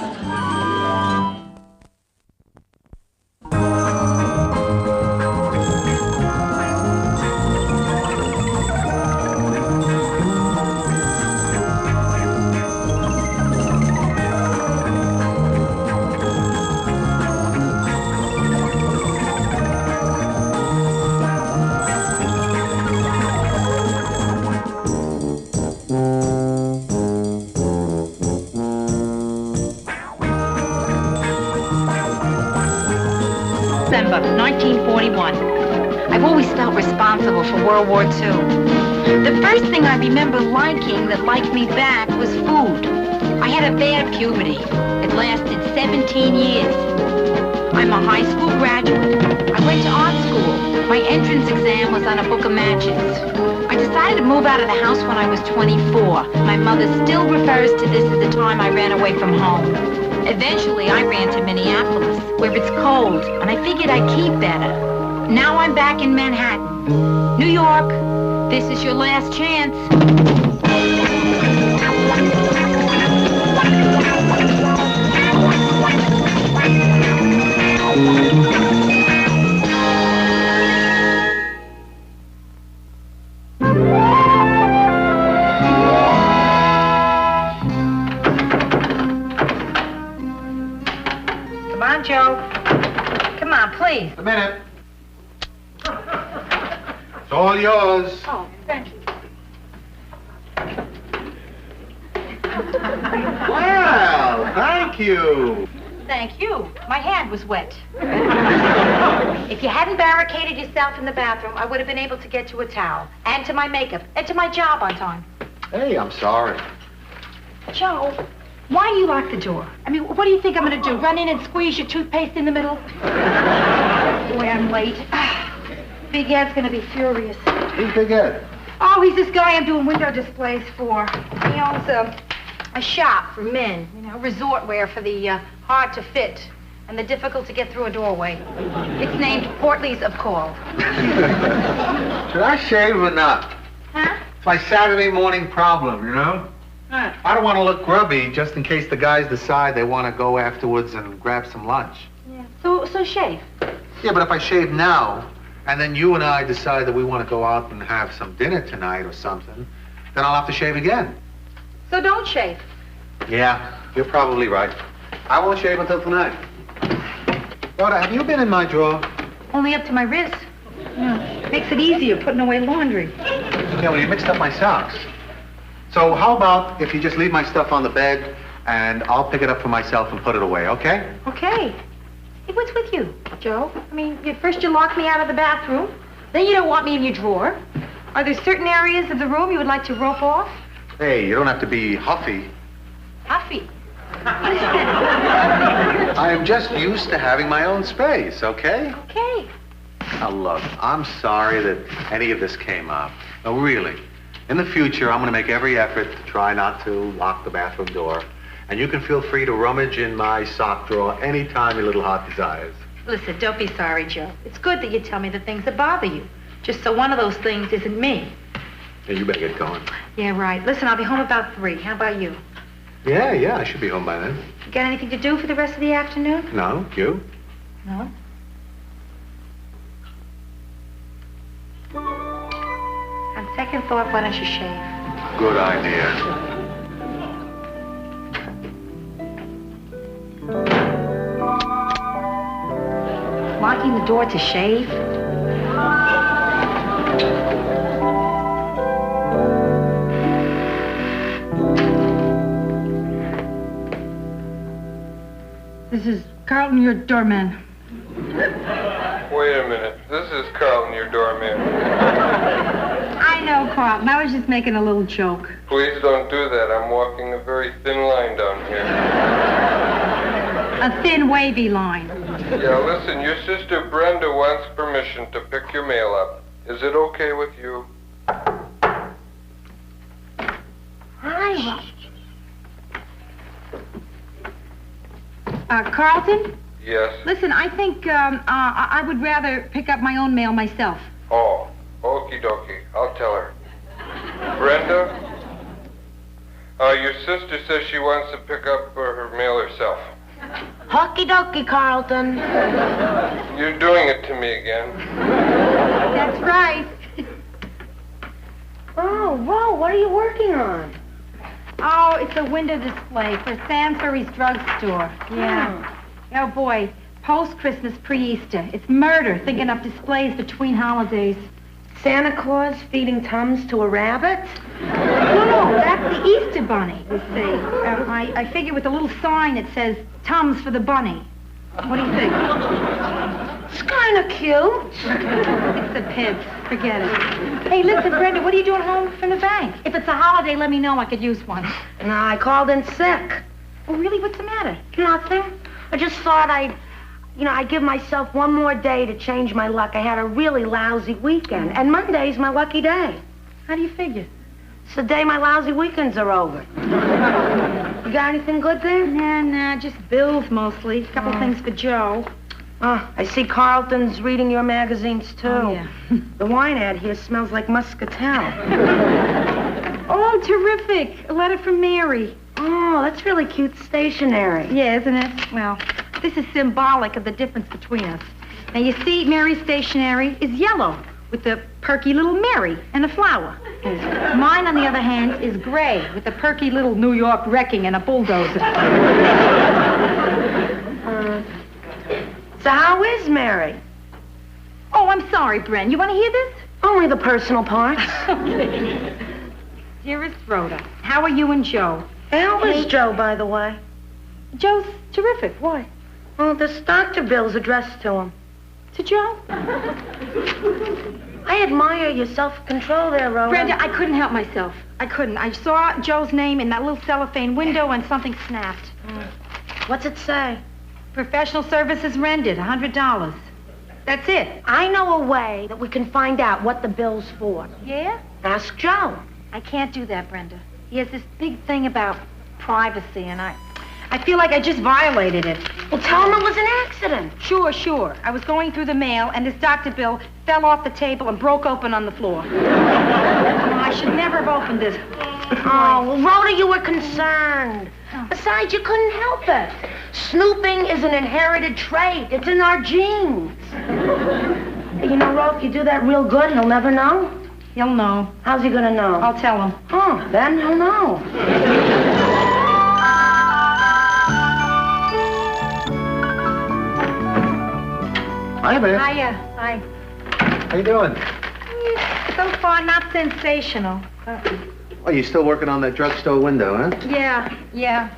September 1941. I've always felt responsible for World War II. The first thing I remember liking that liked me back was food. I had a bad puberty. It lasted 17 years. I'm a high school graduate. I went to art school. My entrance exam was on a book of matches. I decided to move out of the house when I was 24. My mother still refers to this as the time I ran away from home. Eventually, I ran to Minneapolis, where it's cold, and I figured I'd keep better. Now I'm back in Manhattan. New York, this is your last chance. Come on, Joe. Come on, please. A minute. It's all yours. Oh, thank you. Well, thank you. Thank you. My hand was wet. If you hadn't barricaded yourself in the bathroom, I would have been able to get to a towel, and to my makeup, and to my job on time. Hey, I'm sorry. Joe, why do you lock the door? I mean, what do you think I'm going to do? Run in and squeeze your toothpaste in the middle? Boy, I'm late. Big Ed's going to be furious. Who's Big Ed? Oh, he's this guy I'm doing window displays for. He owns a shop for men, you know, resort wear for the hard to fit and the difficult to get through a doorway. It's named Portleys of Call. Should I shave or not? Huh? It's my Saturday morning problem, you know? Huh. I don't want to look grubby just in case the guys decide they want to go afterwards and grab some lunch. Yeah. So shave. Yeah, but if I shave now, and then you and I decide that we want to go out and have some dinner tonight or something, then I'll have to shave again. So don't shave. Yeah, you're probably right. I won't shave until tonight. Rhoda, have you been in my drawer? Only up to my wrist. Yeah. Makes it easier putting away laundry. Yeah, well, you mixed up my socks. So how about if you just leave my stuff on the bed, and I'll pick it up for myself and put it away, okay? Okay. Hey, what's with you, Joe? I mean, first you lock me out of the bathroom, then you don't want me in your drawer. Are there certain areas of the room you would like to rope off? Hey, you don't have to be huffy. Huffy. I am just used to having my own space, okay? Okay. Now, look, I'm sorry that any of this came up. No, really. In the future, I'm going to make every effort to try not to lock the bathroom door. And you can feel free to rummage in my sock drawer anytime your little heart desires. Listen, don't be sorry, Joe. It's good that you tell me the things that bother you. Just so one of those things isn't me. Yeah, you better get going. Yeah, right. Listen, I'll be home about 3. How about you? Yeah, I should be home by then. You got anything to do for the rest of the afternoon? No, you? No. On second thought, why don't you shave? Good idea. Locking the door to shave? This is Carlton, your doorman. Wait a minute. This is Carlton, your doorman. I know, Carlton. I was just making a little joke. Please don't do that. I'm walking a very thin line down here. A thin, wavy line. Yeah, listen, your sister Brenda wants permission to pick your mail up. Is it okay with you? Hi, Carlton? Yes. Listen, I think I would rather pick up my own mail myself. Oh, okie dokie. I'll tell her. Brenda? Your sister says she wants to pick up her mail herself. Hockey dokie, Carlton. You're doing it to me again. That's right. Oh, Ro, what are you working on? Oh, it's a window display for Sainsbury's drugstore. Yeah. Oh, boy. Post-Christmas, pre-Easter. It's murder thinking up displays between holidays. Santa Claus feeding Tums to a rabbit? No, that's the Easter bunny, you see. I figure with a little sign that says, Tums for the bunny. What do you think? It's kind of cute. It's the pits. Forget it. Hey, listen, Brenda, what are you doing home from the bank? If it's a holiday, let me know. I could use one. No, I called in sick. Oh, really? What's the matter? Nothing. I just thought I'd give myself one more day to change my luck. I had a really lousy weekend, and Monday's my lucky day. How do you figure? It's the day my lousy weekends are over. You got anything good there? Nah, just bills mostly. A couple things for Joe. Oh, I see Carlton's reading your magazines, too. Oh, yeah. The wine ad here smells like muscatel. Oh, terrific. A letter from Mary. Oh, that's really cute stationery. Yeah, isn't it? Well, this is symbolic of the difference between us. Now, you see, Mary's stationery is yellow with the perky little Mary and a flower. Mine, on the other hand, is gray with the perky little New York wrecking and a bulldozer. So how is Mary? Oh, I'm sorry, Bren. You want to hear this? Only the personal parts. Dearest Rhoda, how are you and Joe? How is Joe, by the way? Joe's terrific. Why? Well, this doctor bill's addressed to him. To Joe? I admire your self-control there, Rhoda. Brenda, I couldn't help myself. I couldn't. I saw Joe's name in that little cellophane window and something snapped. What's it say? Professional services rendered, $100. That's it. I know a way that we can find out what the bill's for. Yeah? Ask Joe. I can't do that, Brenda. He has this big thing about privacy, and I feel like I just violated it. Well, tell him it was an accident. Sure. I was going through the mail, and this doctor bill fell off the table and broke open on the floor. I should never have opened this. Oh, well, Rhoda, you were concerned. Besides, you couldn't help it. Snooping is an inherited trait. It's in our genes. You know, Rhoda, if you do that real good, he'll never know. He'll know. How's he gonna know? I'll tell him. Oh, then he'll know. Hi, babe. Hiya. Hi. How you doing? So far, not sensational. Oh, you still working on that drugstore window, huh? Yeah.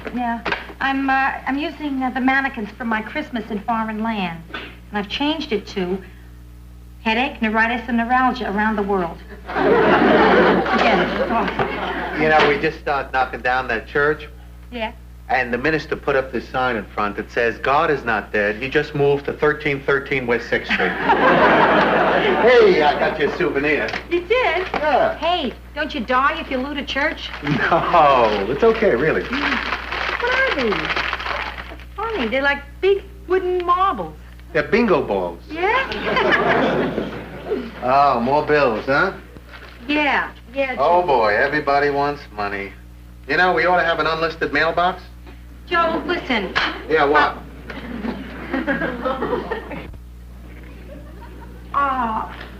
I'm using the mannequins for my Christmas in foreign land. And I've changed it to headache, neuritis, and neuralgia around the world. Forget it. It's awful. You know, we just started knocking down that church, Yeah. and the minister put up this sign in front that says, God is not dead, he just moved to 1313 West 6th Street. Hey, I got you a souvenir. You did? Yeah. Hey, don't you die if you loot a church? No, it's okay, really. What are these? It's funny. They're like big wooden marbles. They're bingo balls. Yeah? Oh, more bills, huh? Yeah. Oh, boy, everybody wants money. You know, we ought to have an unlisted mailbox. Joe, listen. Yeah, what?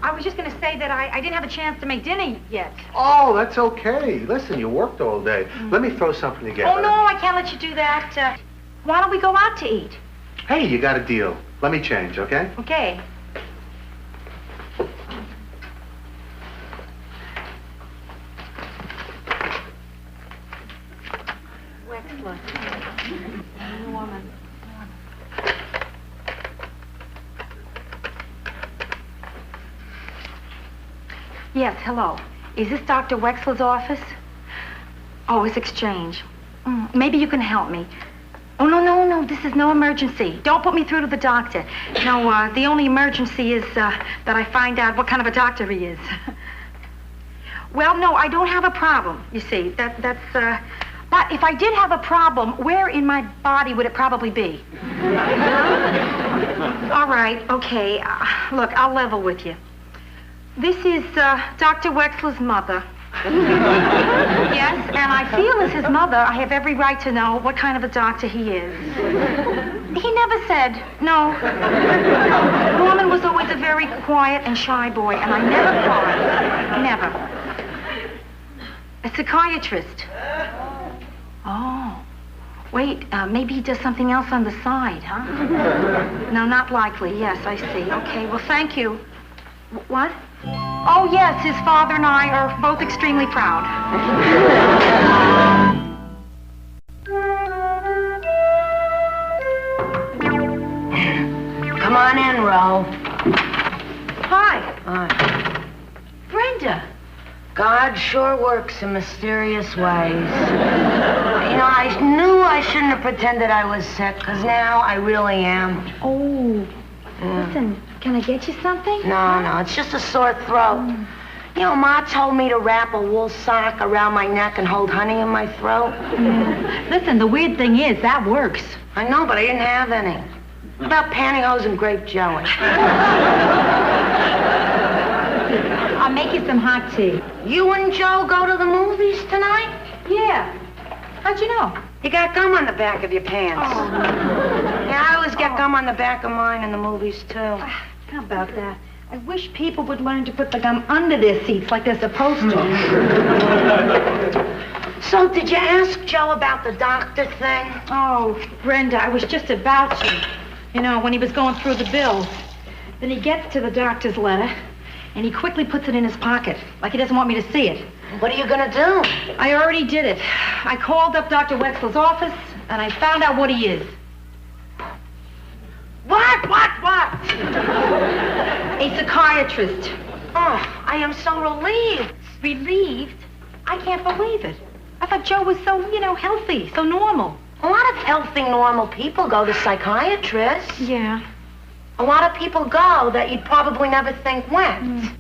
I was just going to say that I didn't have a chance to make dinner yet. Oh, that's okay. Listen, you worked all day. Let me throw something together. Oh, no, I can't let you do that. Why don't we go out to eat? Hey, you got a deal. Let me change, okay? Okay. Wexler. Woman. Yes, hello. Is this Dr. Wexler's office? Oh, it's Exchange. Maybe you can help me. Oh, no, this is no emergency. Don't put me through to the doctor. No, the only emergency is that I find out what kind of a doctor he is. Well, no, I don't have a problem, you see. That's but if I did have a problem, where in my body would it probably be? All right, okay. Look, I'll level with you. This is Dr. Wexler's mother. Yes, and I feel as his mother, I have every right to know what kind of a doctor he is. He never said no. Norman was always a very quiet and shy boy, and I never cried. Never. A psychiatrist. Oh. Wait, maybe he does something else on the side, huh? No, not likely. Yes, I see. Okay, well, thank you. What? Oh, yes, his father and I are both extremely proud. Come on in, Ro. Hi. Hi. Brenda. God sure works in mysterious ways. You know, I knew I shouldn't have pretended I was sick, because now I really am. Oh. Listen, can I get you something? No, it's just a sore throat. You know, Ma told me to wrap a wool sock around my neck and hold honey in my throat. Listen, the weird thing is, that works. I know, but I didn't have any. What about pantyhose and grape jelly? I'll make you some hot tea. You and Joe go to the movies tonight? Yeah. How'd you know? You got gum on the back of your pants. Oh. Yeah, I always get gum on the back of mine in the movies, too. How about that? I wish people would learn to put the gum under their seats like they're supposed to. So, did you ask Joe about the doctor thing? Oh, Brenda, I was just about to. You know, when he was going through the bills. Then he gets to the doctor's letter, and he quickly puts it in his pocket, like he doesn't want me to see it. What are you gonna do? I already did it. I called up Dr. Wexler's office, and I found out what he is. What? A psychiatrist. Oh, I am so relieved. Relieved? I can't believe it. I thought Joe was so, healthy, so normal. A lot of healthy, normal people go to psychiatrists. Yeah. A lot of people go that you'd probably never think went.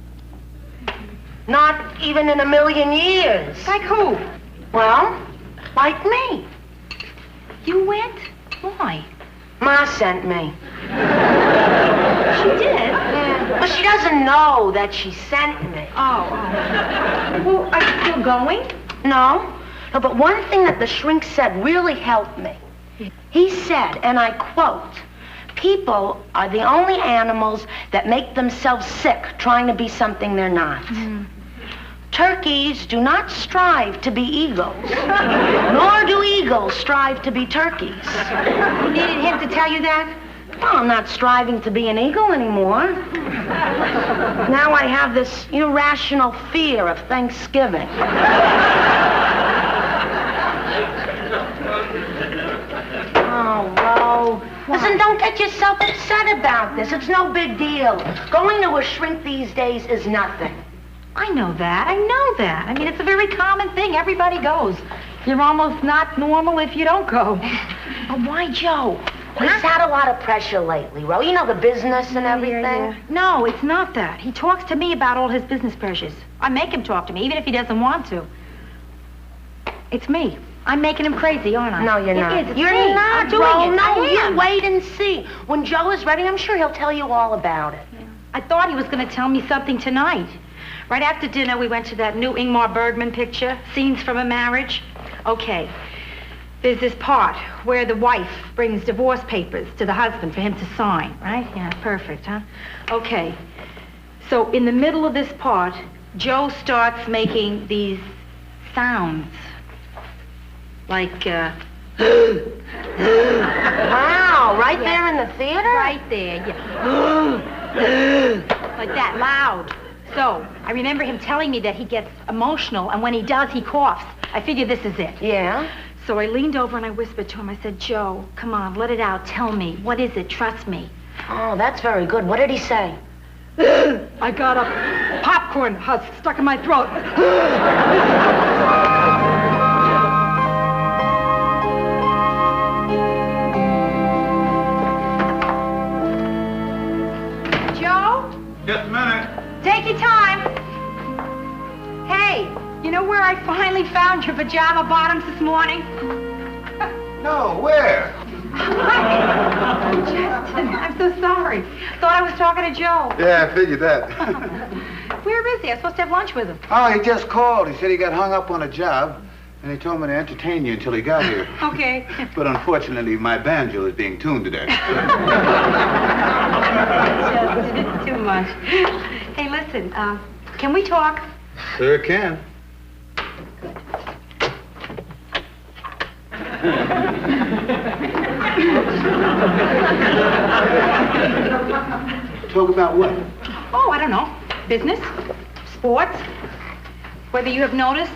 Not even in a million years. Like who? Well, like me. You went? Why? Ma sent me. She did? Yeah. Well, she doesn't know that she sent me. Oh. Well, are you still going? No, but one thing that the shrink said really helped me. He said, and I quote, "People are the only animals that make themselves sick trying to be something they're not. Turkeys do not strive to be eagles, nor do eagles strive to be turkeys." You needed him to tell you that? Well, I'm not striving to be an eagle anymore. Now I have this irrational fear of Thanksgiving. Oh, Ro. Listen, don't get yourself upset about this. It's no big deal. Going to a shrink these days is nothing. I know that. I mean, it's a very common thing. Everybody goes. You're almost not normal if you don't go. But why Joe? He's had a lot of pressure lately, Ro. You know, the business and everything. Yeah. No, it's not that. He talks to me about all his business pressures. I make him talk to me, even if he doesn't want to. It's me. I'm making him crazy, aren't I? No, you're not. It is. It's You're me. not, I'm doing Ro. it. No, I you am. wait and see. When Joe is ready, I'm sure he'll tell you all about it. Yeah. I thought he was going to tell me something tonight. Right after dinner, we went to that new Ingmar Bergman picture, Scenes from a Marriage. Okay. There's this part where the wife brings divorce papers to the husband for him to sign, right? Yeah, perfect, huh? Okay. So in the middle of this part, Joe starts making these sounds. Like, Wow, right there in the theater? Right there, yeah. Like that, loud. So, I remember him telling me that he gets emotional, and when he does, he coughs. I figured this is it. Yeah? So I leaned over and I whispered to him. I said, "Joe, come on, let it out. Tell me. What is it? Trust me." Oh, that's very good. What did he say? I got a popcorn husk stuck in my throat. Joe? Just a minute. Take your time. Hey, you know where I finally found your pajama bottoms this morning? No, where? Justin, I'm so sorry. Thought I was talking to Joe. Yeah, I figured that. Where is he? I'm supposed to have lunch with him. Oh, he just called. He said he got hung up on a job, and he told me to entertain you until he got here. Okay. But unfortunately, my banjo is being tuned today. Justin, it's too much. Hey, listen, can we talk? Sure can. Talk about what? Oh, I don't know. Business, sports. whether you have noticed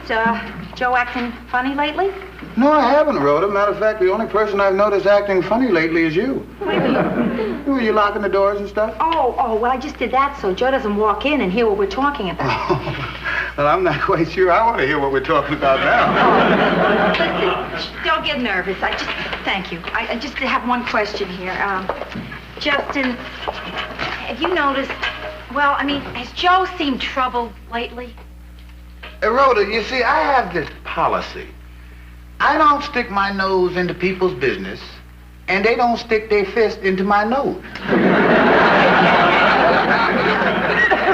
Joe acting funny lately? No, I haven't, Rhoda. Matter of fact, the only person I've noticed acting funny lately is you. What do you mean? Were you locking the doors and stuff? Oh, well, I just did that so Joe doesn't walk in and hear what we're talking about. Well, I'm not quite sure I want to hear what we're talking about now. Listen, don't get nervous. Thank you. I just have one question here. Justin, have you noticed, well, I mean, has Joe seemed troubled lately? Hey, Rhoda, you see, I have this policy. I don't stick my nose into people's business, and they don't stick their fist into my nose.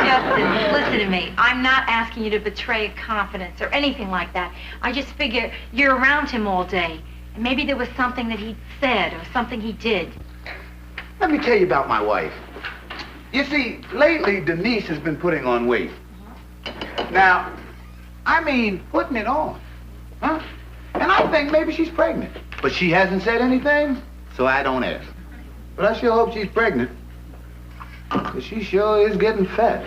Justin, listen to me. I'm not asking you to betray confidence or anything like that. I just figure you're around him all day, and maybe there was something that he said or something he did. Let me tell you about my wife. You see, lately, Denise has been putting on weight. Now, I mean, putting it on, huh? And I think maybe she's pregnant. But she hasn't said anything, so I don't ask. But I sure hope she's pregnant, because she sure is getting fat.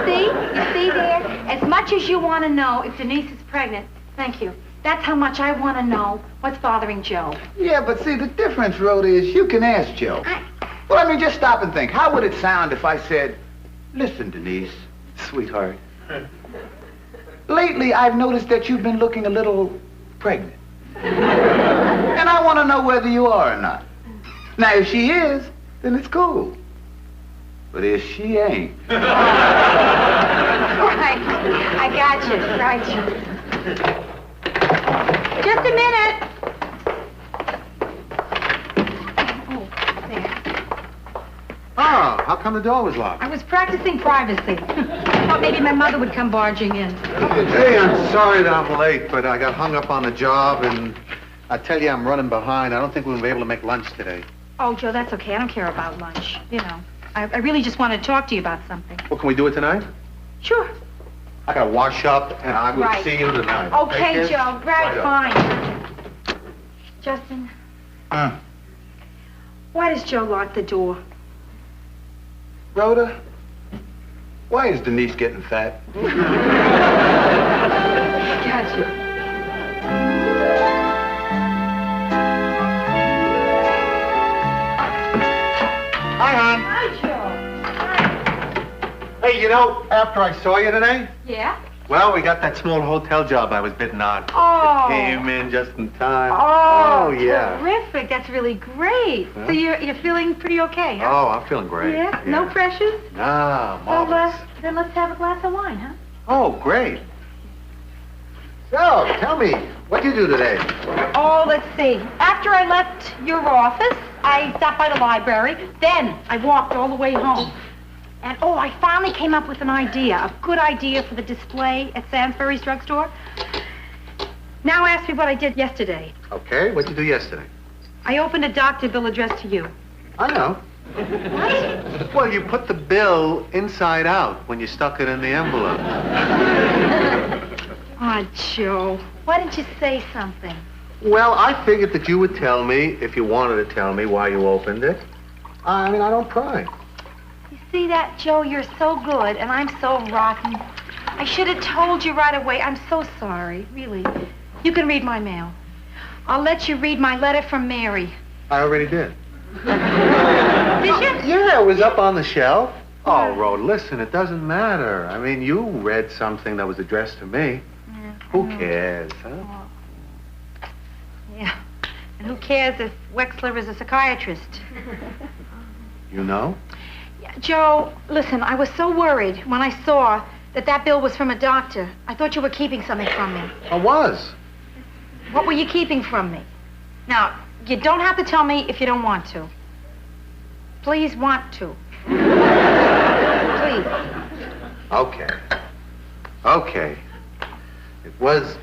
You see there? As much as you want to know if Denise is pregnant, thank you. That's how much I want to know what's bothering Joe. Yeah, but see, the difference, Rhoda, is you can ask Joe. Well, I mean, just stop and think. How would it sound if I said, listen, Denise, sweetheart, lately I've noticed that you've been looking a little pregnant. And I want to know whether you are or not. Now, if she is, then it's cool. But if she ain't... Right. I got you. Right. Just a minute. Oh, there. Oh, how come the door was locked? I was practicing privacy. Thought maybe my mother would come barging in. Hey, I'm sorry that I'm late, but I got hung up on the job, and I tell you, I'm running behind. I don't think we'll be able to make lunch today. Oh, Joe, that's okay. I don't care about lunch. You know, I really just want to talk to you about something. Well, can we do it tonight? Sure. I gotta wash up, and I will Right. see you tonight. Okay, kid? Joe. Right, Right fine. Justin, why does Joe lock the door? Rhoda, why is Denise getting fat? Gotcha. Hi, hon. Hi, Joe. Hey, you know, after I saw you today, Yeah? well, we got that small hotel job I was bidding on. Oh. Came in just in time. Oh, yeah. Terrific. That's really great. Huh? So you're feeling pretty okay, huh? Oh, I'm feeling great. Yeah? No pressures? No, Well, marvelous. then let's have a glass of wine, huh? Oh, great. So, tell me, what'd you do today? Oh, let's see. After I left your office, I stopped by the library. Then I walked all the way home. And, I finally came up with an idea, a good idea for the display at Sainsbury's drugstore. Now ask me what I did yesterday. Okay, what'd you do yesterday? I opened a doctor bill addressed to you. I know. What? Well, you put the bill inside out when you stuck it in the envelope. Oh, Joe, why didn't you say something? Well, I figured that you would tell me, if you wanted to tell me, why you opened it. I mean, I don't pry. You see that, Joe? You're so good, and I'm so rotten. I should have told you right away. I'm so sorry, really. You can read my mail. I'll let you read my letter from Mary. I already did. Did you? Yeah, it was up on the shelf. Oh, Rhoda, listen, it doesn't matter. I mean, you read something that was addressed to me. Yeah. Who cares, huh? Yeah. And who cares if Wexler is a psychiatrist? You know? Yeah, Joe, listen, I was so worried when I saw that bill was from a doctor. I thought you were keeping something from me. I was. What were you keeping from me? Now, you don't have to tell me if you don't want to. Please want to. Please. Okay. Okay. It was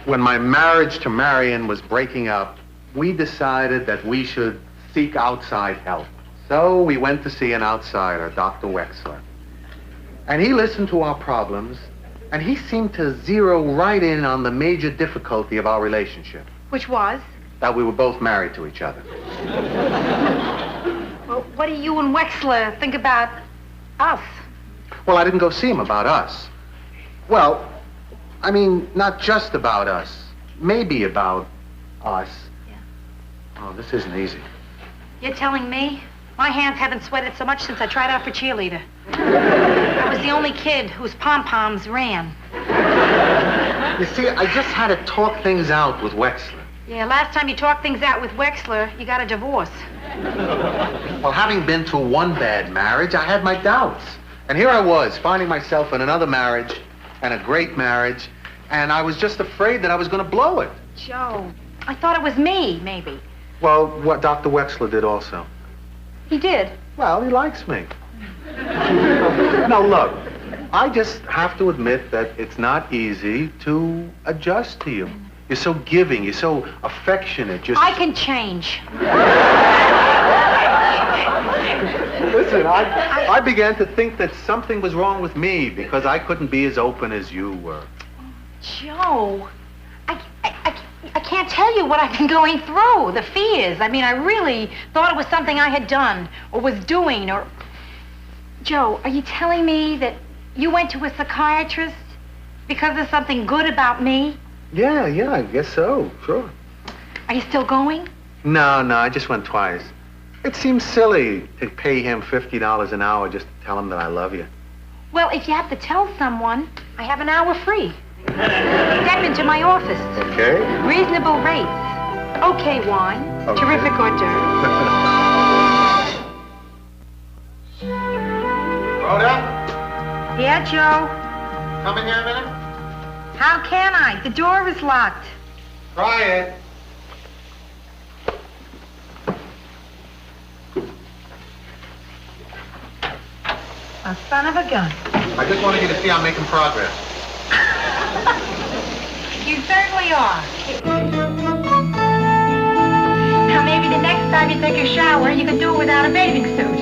when my marriage to Marion was breaking up, we decided that we should seek outside help. So we went to see an outsider, Dr. Wexler. And he listened to our problems, and he seemed to zero right in on the major difficulty of our relationship. Which was? That we were both married to each other. Well, what do you and Wexler think about Us. Well, I didn't go see him about us. Well, I mean, not just about us. Maybe about us. Yeah. Oh, this isn't easy. You're telling me? My hands haven't sweated so much since I tried out for cheerleader. I was the only kid whose pom-poms ran. You see, I just had to talk things out with Wexler. Yeah, last time you talked things out with Wexler, you got a divorce. Well, having been through one bad marriage, I had my doubts. And here I was, finding myself in another marriage, and a great marriage, and I was just afraid that I was going to blow it. Joe, I thought it was me, maybe. Well, what Dr. Wexler did also. He did? Well, he likes me. Now, look, I just have to admit that it's not easy to adjust to you. You're so giving, you're so affectionate, I can change. Listen, I began to think that something was wrong with me because I couldn't be as open as you were. Joe, I can't tell you what I've been going through, the fears. I mean, I really thought it was something I had done or was doing or... Joe, are you telling me that you went to a psychiatrist because there's something good about me? Yeah, I guess so, sure. Are you still going? No, I just went twice. It seems silly to pay him $50 an hour just to tell him that I love you. Well, if you have to tell someone, I have an hour free. Step into my office. Okay. Reasonable rates. Okay wine. Okay. Terrific hors d'oeuvres. Rhoda? Yeah, Joe? Come in here a minute. How can I? The door is locked. Try it. A son of a gun. I just wanted you to see I'm making progress. You certainly are. Now, maybe the next time you take a shower, you can do it without a bathing suit.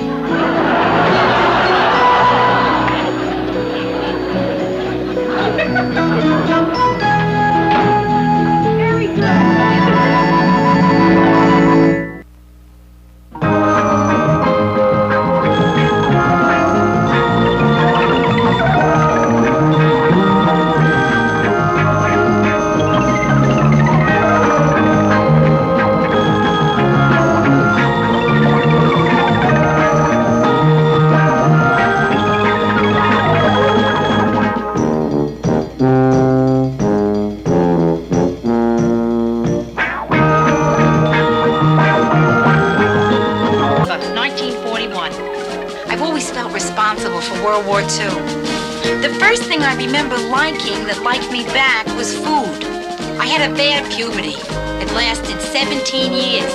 Very good. World War II. The first thing I remember liking that liked me back was food. I had a bad puberty. It lasted 17 years.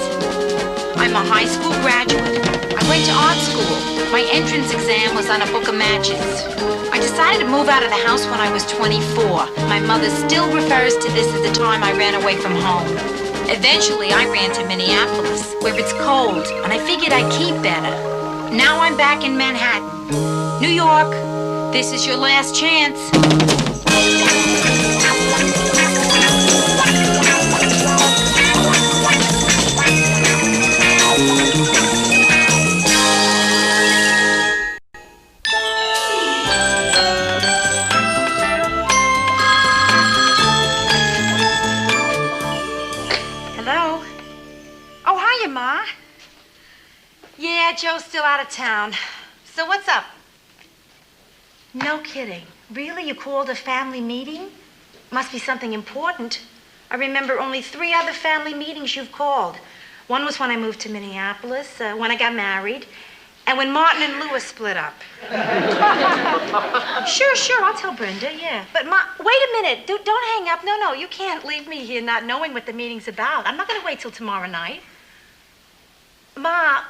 I'm a high school graduate. I went to art school. My entrance exam was on a book of matches. I decided to move out of the house when I was 24. My mother still refers to this as the time I ran away from home. Eventually, I ran to Minneapolis, where it's cold, and I figured I'd keep better. Now I'm back in Manhattan. New York, this is your last chance. Hello? Oh, hiya, Ma. Yeah, Joe's still out of town. So what's up? No kidding. Really? You called a family meeting? Must be something important. I remember only 3 other family meetings you've called. One was when I moved to Minneapolis, when I got married, and when Martin and Louis split up. Sure, I'll tell Brenda, yeah. But Ma, wait a minute. Don't hang up. No, you can't leave me here not knowing what the meeting's about. I'm not going to wait till tomorrow night. Ma,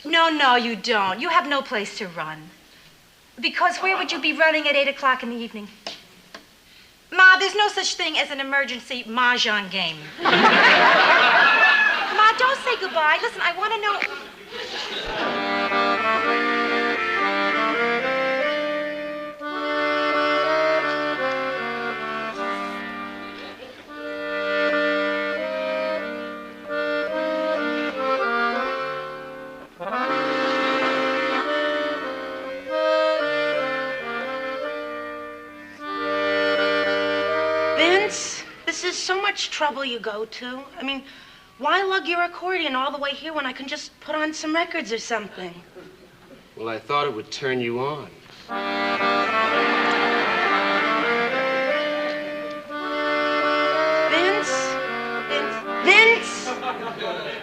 no, you don't. You have no place to run. Because where would you be running at 8 o'clock in the evening? Ma, there's no such thing as an emergency mahjong game. Ma, don't say goodbye. Listen, I want to know... Vince, this is so much trouble you go to. I mean, why lug your accordion all the way here when I can just put on some records or something? Well, I thought it would turn you on.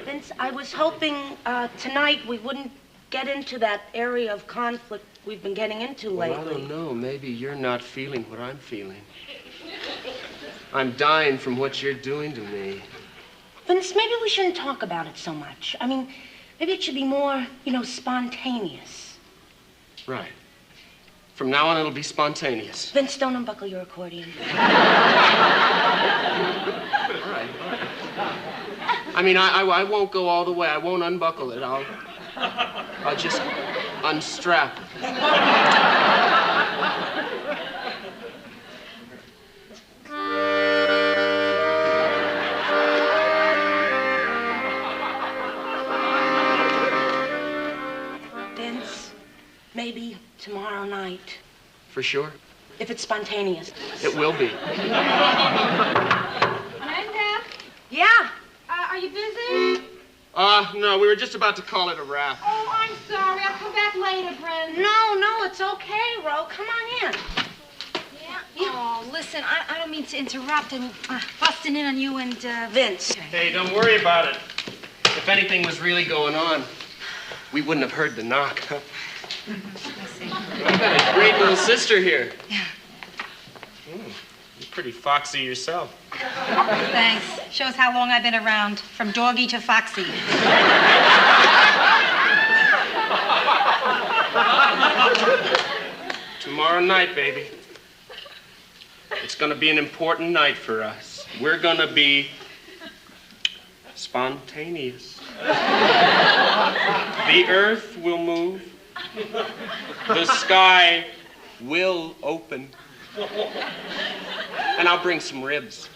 Vince, I was hoping tonight we wouldn't get into that area of conflict we've been getting into lately. Well, I don't know. Maybe you're not feeling what I'm feeling. I'm dying from what you're doing to me. Vince, maybe we shouldn't talk about it so much. I mean, maybe it should be more, spontaneous. Right. From now on, it'll be spontaneous. Vince, don't unbuckle your accordion. All right. I mean, I won't go all the way. I won't unbuckle it. I'll just unstrap it. Maybe tomorrow night. For sure? If it's spontaneous. It will be. Brenda? Yeah? Are you busy? No, we were just about to call it a wrap. Oh, I'm sorry. I'll come back later, Brenda. No, it's okay, Ro. Come on in. Yeah? Oh, listen, I don't mean to interrupt and busting in on you and, Vince. Hey, don't worry about it. If anything was really going on, we wouldn't have heard the knock. I see. You've got a great little sister here. Yeah. You're pretty foxy yourself. Thanks. Shows how long I've been around, from doggy to foxy. Tomorrow night, baby. It's gonna be an important night for us. We're gonna be spontaneous. The earth will move. The sky will open. And I'll bring some ribs.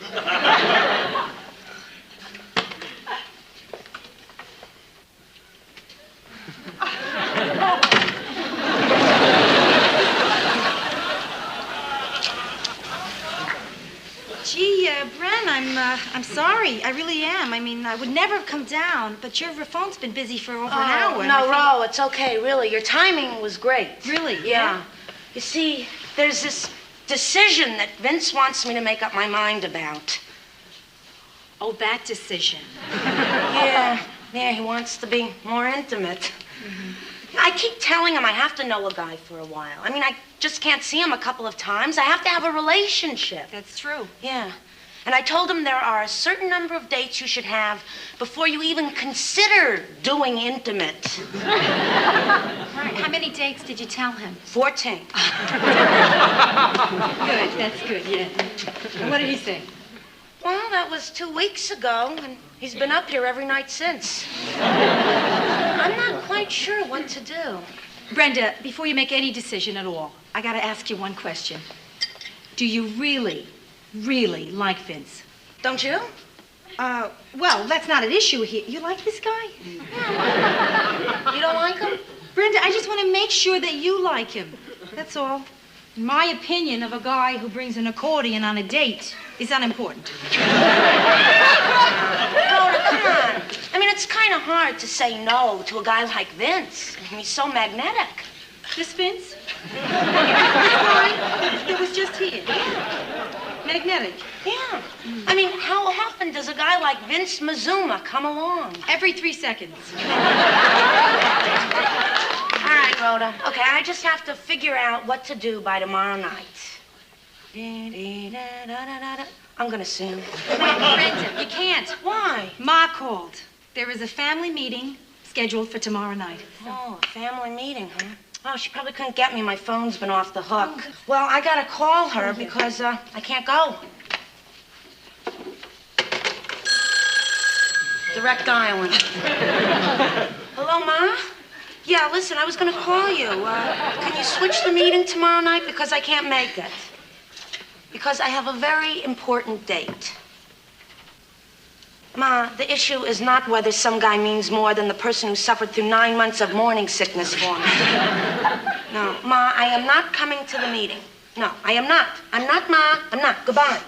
Gee, Bren, I'm sorry. I really am. I mean, I would never have come down, but your phone's been busy for over an hour. No, Ro, it's okay, really. Your timing was great. Really? Yeah. You see, there's this decision that Vince wants me to make up my mind about. Oh, that decision. Yeah, he wants to be more intimate. I keep telling him I have to know a guy for a while. I mean, I just can't see him a couple of times. I have to have a relationship. That's true. Yeah. And I told him there are a certain number of dates you should have before you even consider doing intimate. Right. How many dates did you tell him? 14. Good. That's good, yeah. And what did he say? Well, that was 2 weeks ago, and he's been up here every night since. I'm not quite sure what to do. Brenda, before you make any decision at all, I gotta ask you one question. Do you really like Vince? Don't you? Well, that's not an issue here. You like this guy? Yeah. You don't like him? Brenda, I just want to make sure that you like him. That's all. My opinion of a guy who brings an accordion on a date is unimportant. Rhoda, come on. I mean, it's kind of hard to say no to a guy like Vince. I mean, he's so magnetic. This Vince? That was just here. Magnetic. Yeah. I mean, how often does a guy like Vince Mazuma come along? Every 3 seconds. All right, Rhoda. Okay, I just have to figure out what to do by tomorrow night. I'm gonna see him. Brenda, you can't. Why? Ma called. There is a family meeting scheduled for tomorrow night. Oh, a family meeting, huh? Oh, she probably couldn't get me. My phone's been off the hook. Well, I gotta call her because I can't go. Direct dialing. Hello, Ma? Yeah, listen, I was gonna call you. Can you switch the meeting tomorrow night because I can't make it? Because I have a very important date. Ma, the issue is not whether some guy means more than the person who suffered through 9 months of morning sickness for me. No, Ma, I am not coming to the meeting. No, I am not. I'm not, Ma. I'm not. Goodbye.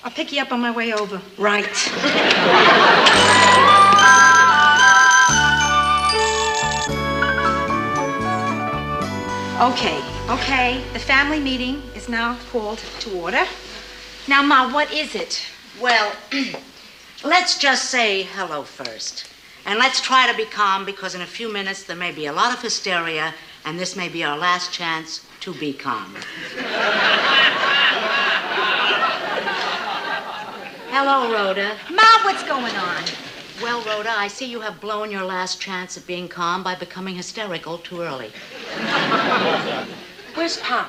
I'll pick you up on my way over. Right. Okay. The family meeting is now called to order. Now, Ma, what is it? Well, let's just say hello first. And let's try to be calm because in a few minutes there may be a lot of hysteria and this may be our last chance to be calm. Hello, Rhoda. Ma, what's going on? Well, Rhoda, I see you have blown your last chance at being calm by becoming hysterical too early. Where's Pop?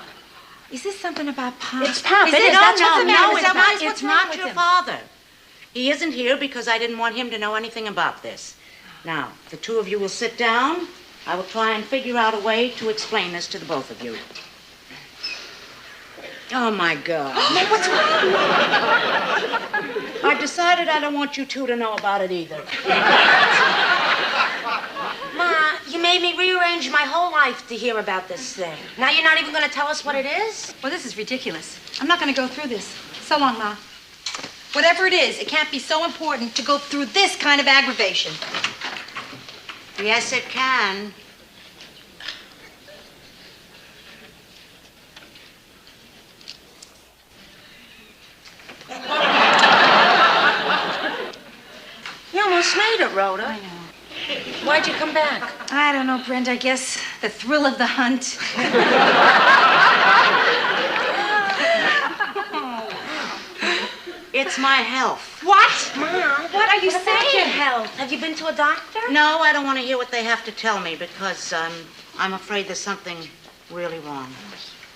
Is this something about Pop? It's Pop. Is it? That's what's the matter with Pop. It's not your father. He isn't here because I didn't want him to know anything about this. Now, the two of you will sit down. I will try and figure out a way to explain this to the both of you. Oh, my God. Ma, what's wrong? I've decided I don't want you two to know about it either. Ma, you made me rearrange my whole life to hear about this thing. Now you're not even going to tell us what it is? Well, this is ridiculous. I'm not going to go through this. So long, Ma. Whatever it is, it can't be so important to go through this kind of aggravation. Yes, it can. You almost made it, Rhoda. I know. Why'd you come back? I don't know, Brenda. I guess the thrill of the hunt. It's my health. What? Ma, What are you what about your saying? health? Have you been to a doctor? No, I don't want to hear what they have to tell me because I'm afraid there's something really wrong.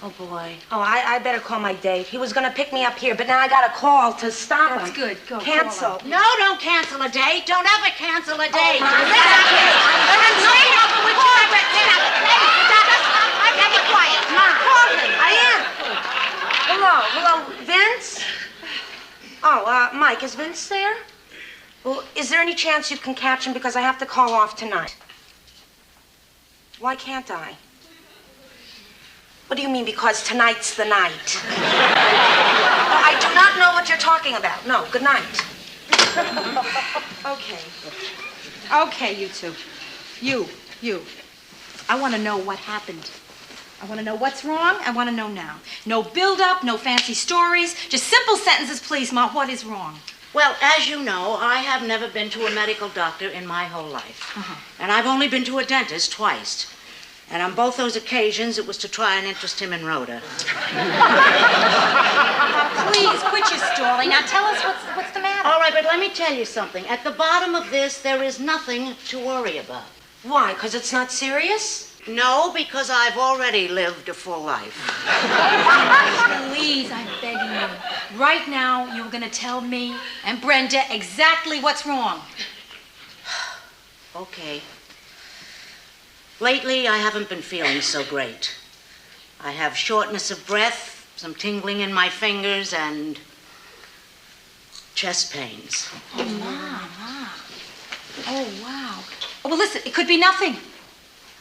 Oh, boy. Oh, I better call my date. He was going to pick me up here, but now I got a call to stop him. That's good. Go. Cancel. No, don't cancel a date. Don't ever cancel a date. Ma, Be quiet. Ma, I am. Hello, Vince? Oh, Mike, is Vince there? Well, is there any chance you can catch him because I have to call off tonight? Why can't I? What do you mean, because tonight's the night? I do not know what you're talking about. No, good night. Okay. Okay, you two. You. I want to know what happened. I want to know what's wrong. I want to know now. No build-up, no fancy stories. Just simple sentences, please, Ma. What is wrong? Well, as you know, I have never been to a medical doctor in my whole life. And I've only been to a dentist twice. And on both those occasions, it was to try and interest him in Rhoda. Please, quit your stalling. Now tell us what's the matter. All right, but let me tell you something. At the bottom of this, there is nothing to worry about. Why? Because it's not serious? No, because I've already lived a full life. Please, I'm begging you. Right now, you're going to tell me and Brenda exactly what's wrong. Okay. Lately, I haven't been feeling so great. I have shortness of breath, some tingling in my fingers, and chest pains. Oh, Ma. Oh, wow. Oh, well, listen, it could be nothing.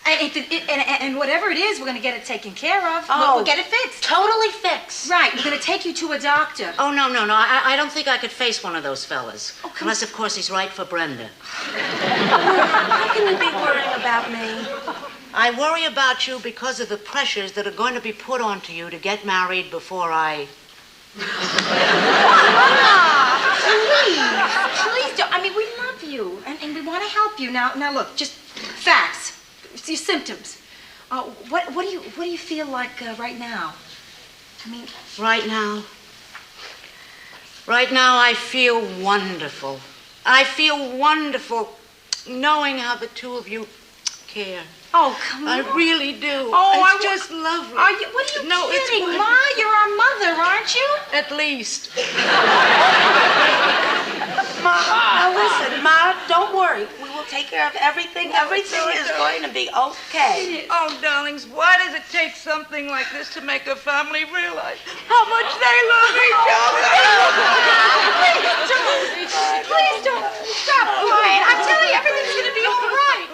And whatever it is, we're going to get it taken care of. Oh, we'll get it fixed. Totally fixed. Right, we're going to take you to a doctor. Oh, no. I don't think I could face one of those fellas. Oh, unless, of course, he's right for Brenda. How can you be worrying about me? I worry about you because of the pressures that are going to be put onto you to get married before I... Please don't. I mean, we love you, and we want to help you. Now, look, just facts. It's your symptoms. What do you feel like right now? I mean, Right now, I feel wonderful. I feel wonderful knowing how the two of you care. Oh, come on. I really do. Oh, it's just lovely. Are you? What are you kidding, Ma? You're our mother, aren't you? At least. Ma, now listen, Ma, don't worry. We will take care of everything. Everything is going to be okay. Oh, darlings, why does it take something like this to make a family realize how much they love each other? Please don't. Stop. Quiet. I'm telling you, everything's going to be all right.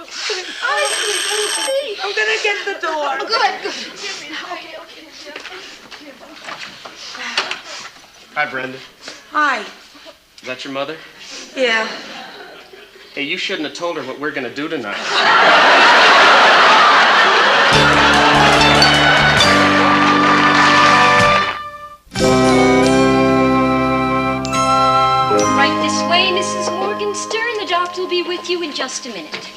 Honestly, I'm gonna get the door. Good. Hi, Brenda. Hi. Is that your mother? Yeah. Hey, you shouldn't have told her what we're gonna do tonight. Right this way, Mrs. Morgenstern. The doctor will be with you in just a minute.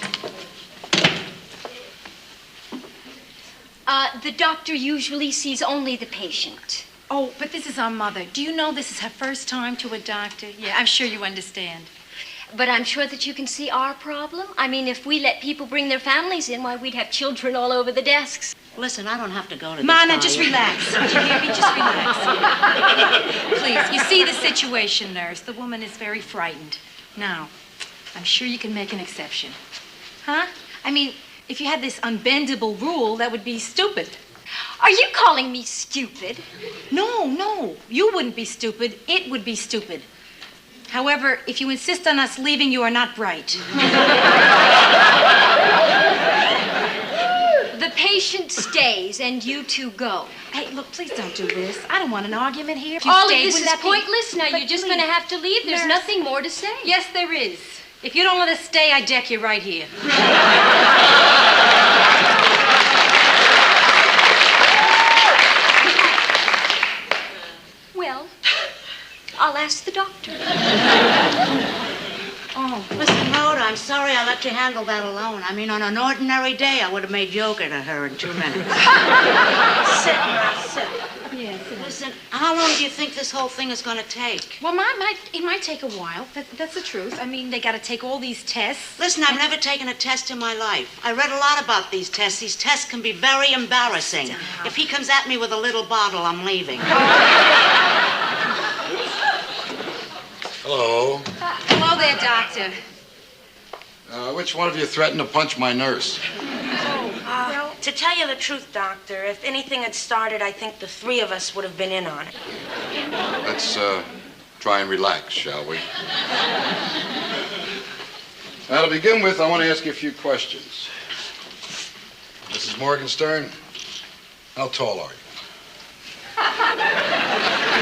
The doctor usually sees only the patient. Oh, but this is our mother. Do you know this is her first time to a doctor? Yeah, I'm sure you understand. But I'm sure that you can see our problem. I mean, if we let people bring their families in, why, we'd have children all over the desks. Listen, I don't have to go to Mana, just relax. Do you hear me? Just relax. Please, you see the situation, nurse. The woman is very frightened. Now, I'm sure you can make an exception. Huh? I mean, if you had this unbendable rule, that would be stupid. Are you calling me stupid? No. You wouldn't be stupid. It would be stupid. However, if you insist on us leaving, you are not bright. The patient stays and you two go. Hey, look, please don't do this. I don't want an argument here. All of this is pointless. Now you're just going to have to leave. There's Nurse. nothing more to say. Yes, there is. If you don't let us stay, I deck you right here. Well, I'll ask the doctor. Oh, listen, Rhoda, I'm sorry I let you handle that alone. I mean, on an ordinary day, I would have made yoga to her in 2 minutes. Sit, Ma, sit. Yes. Listen, how long do you think this whole thing is going to take? Well, it might take a while. That's the truth. I mean, they got to take all these tests. Listen, I've never taken a test in my life. I read a lot about these tests. These tests can be very embarrassing. If he comes at me with a little bottle, I'm leaving. Hello. Hello there, doctor. Which one of you threatened to punch my nurse? Well, to tell you the truth, Doctor, if anything had started, I think the 3 of us would have been in on it. Let's try and relax, shall we? Now, to begin with, I want to ask you a few questions. Mrs. Morgenstern, how tall are you?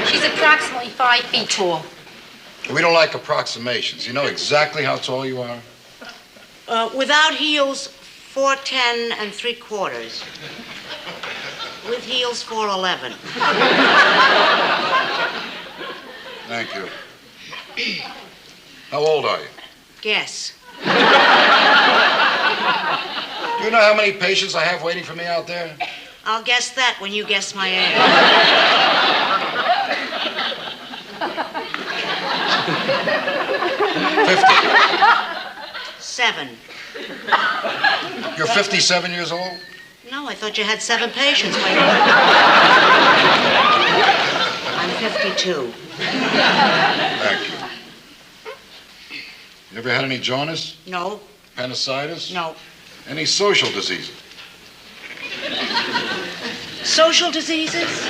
She's approximately 5 feet tall. We don't like approximations. You know exactly how tall you are? Without heels, 4'10" and 3/4. With heels, 4'11". Thank you. How old are you? Guess. Do you know how many patients I have waiting for me out there? I'll guess that when you guess my age. 7. You're 57 years old? No, I thought you had 7 patients waiting. I'm 52. Thank you. You ever had any jaundice? No. Appendicitis? No. Any social diseases? Social diseases?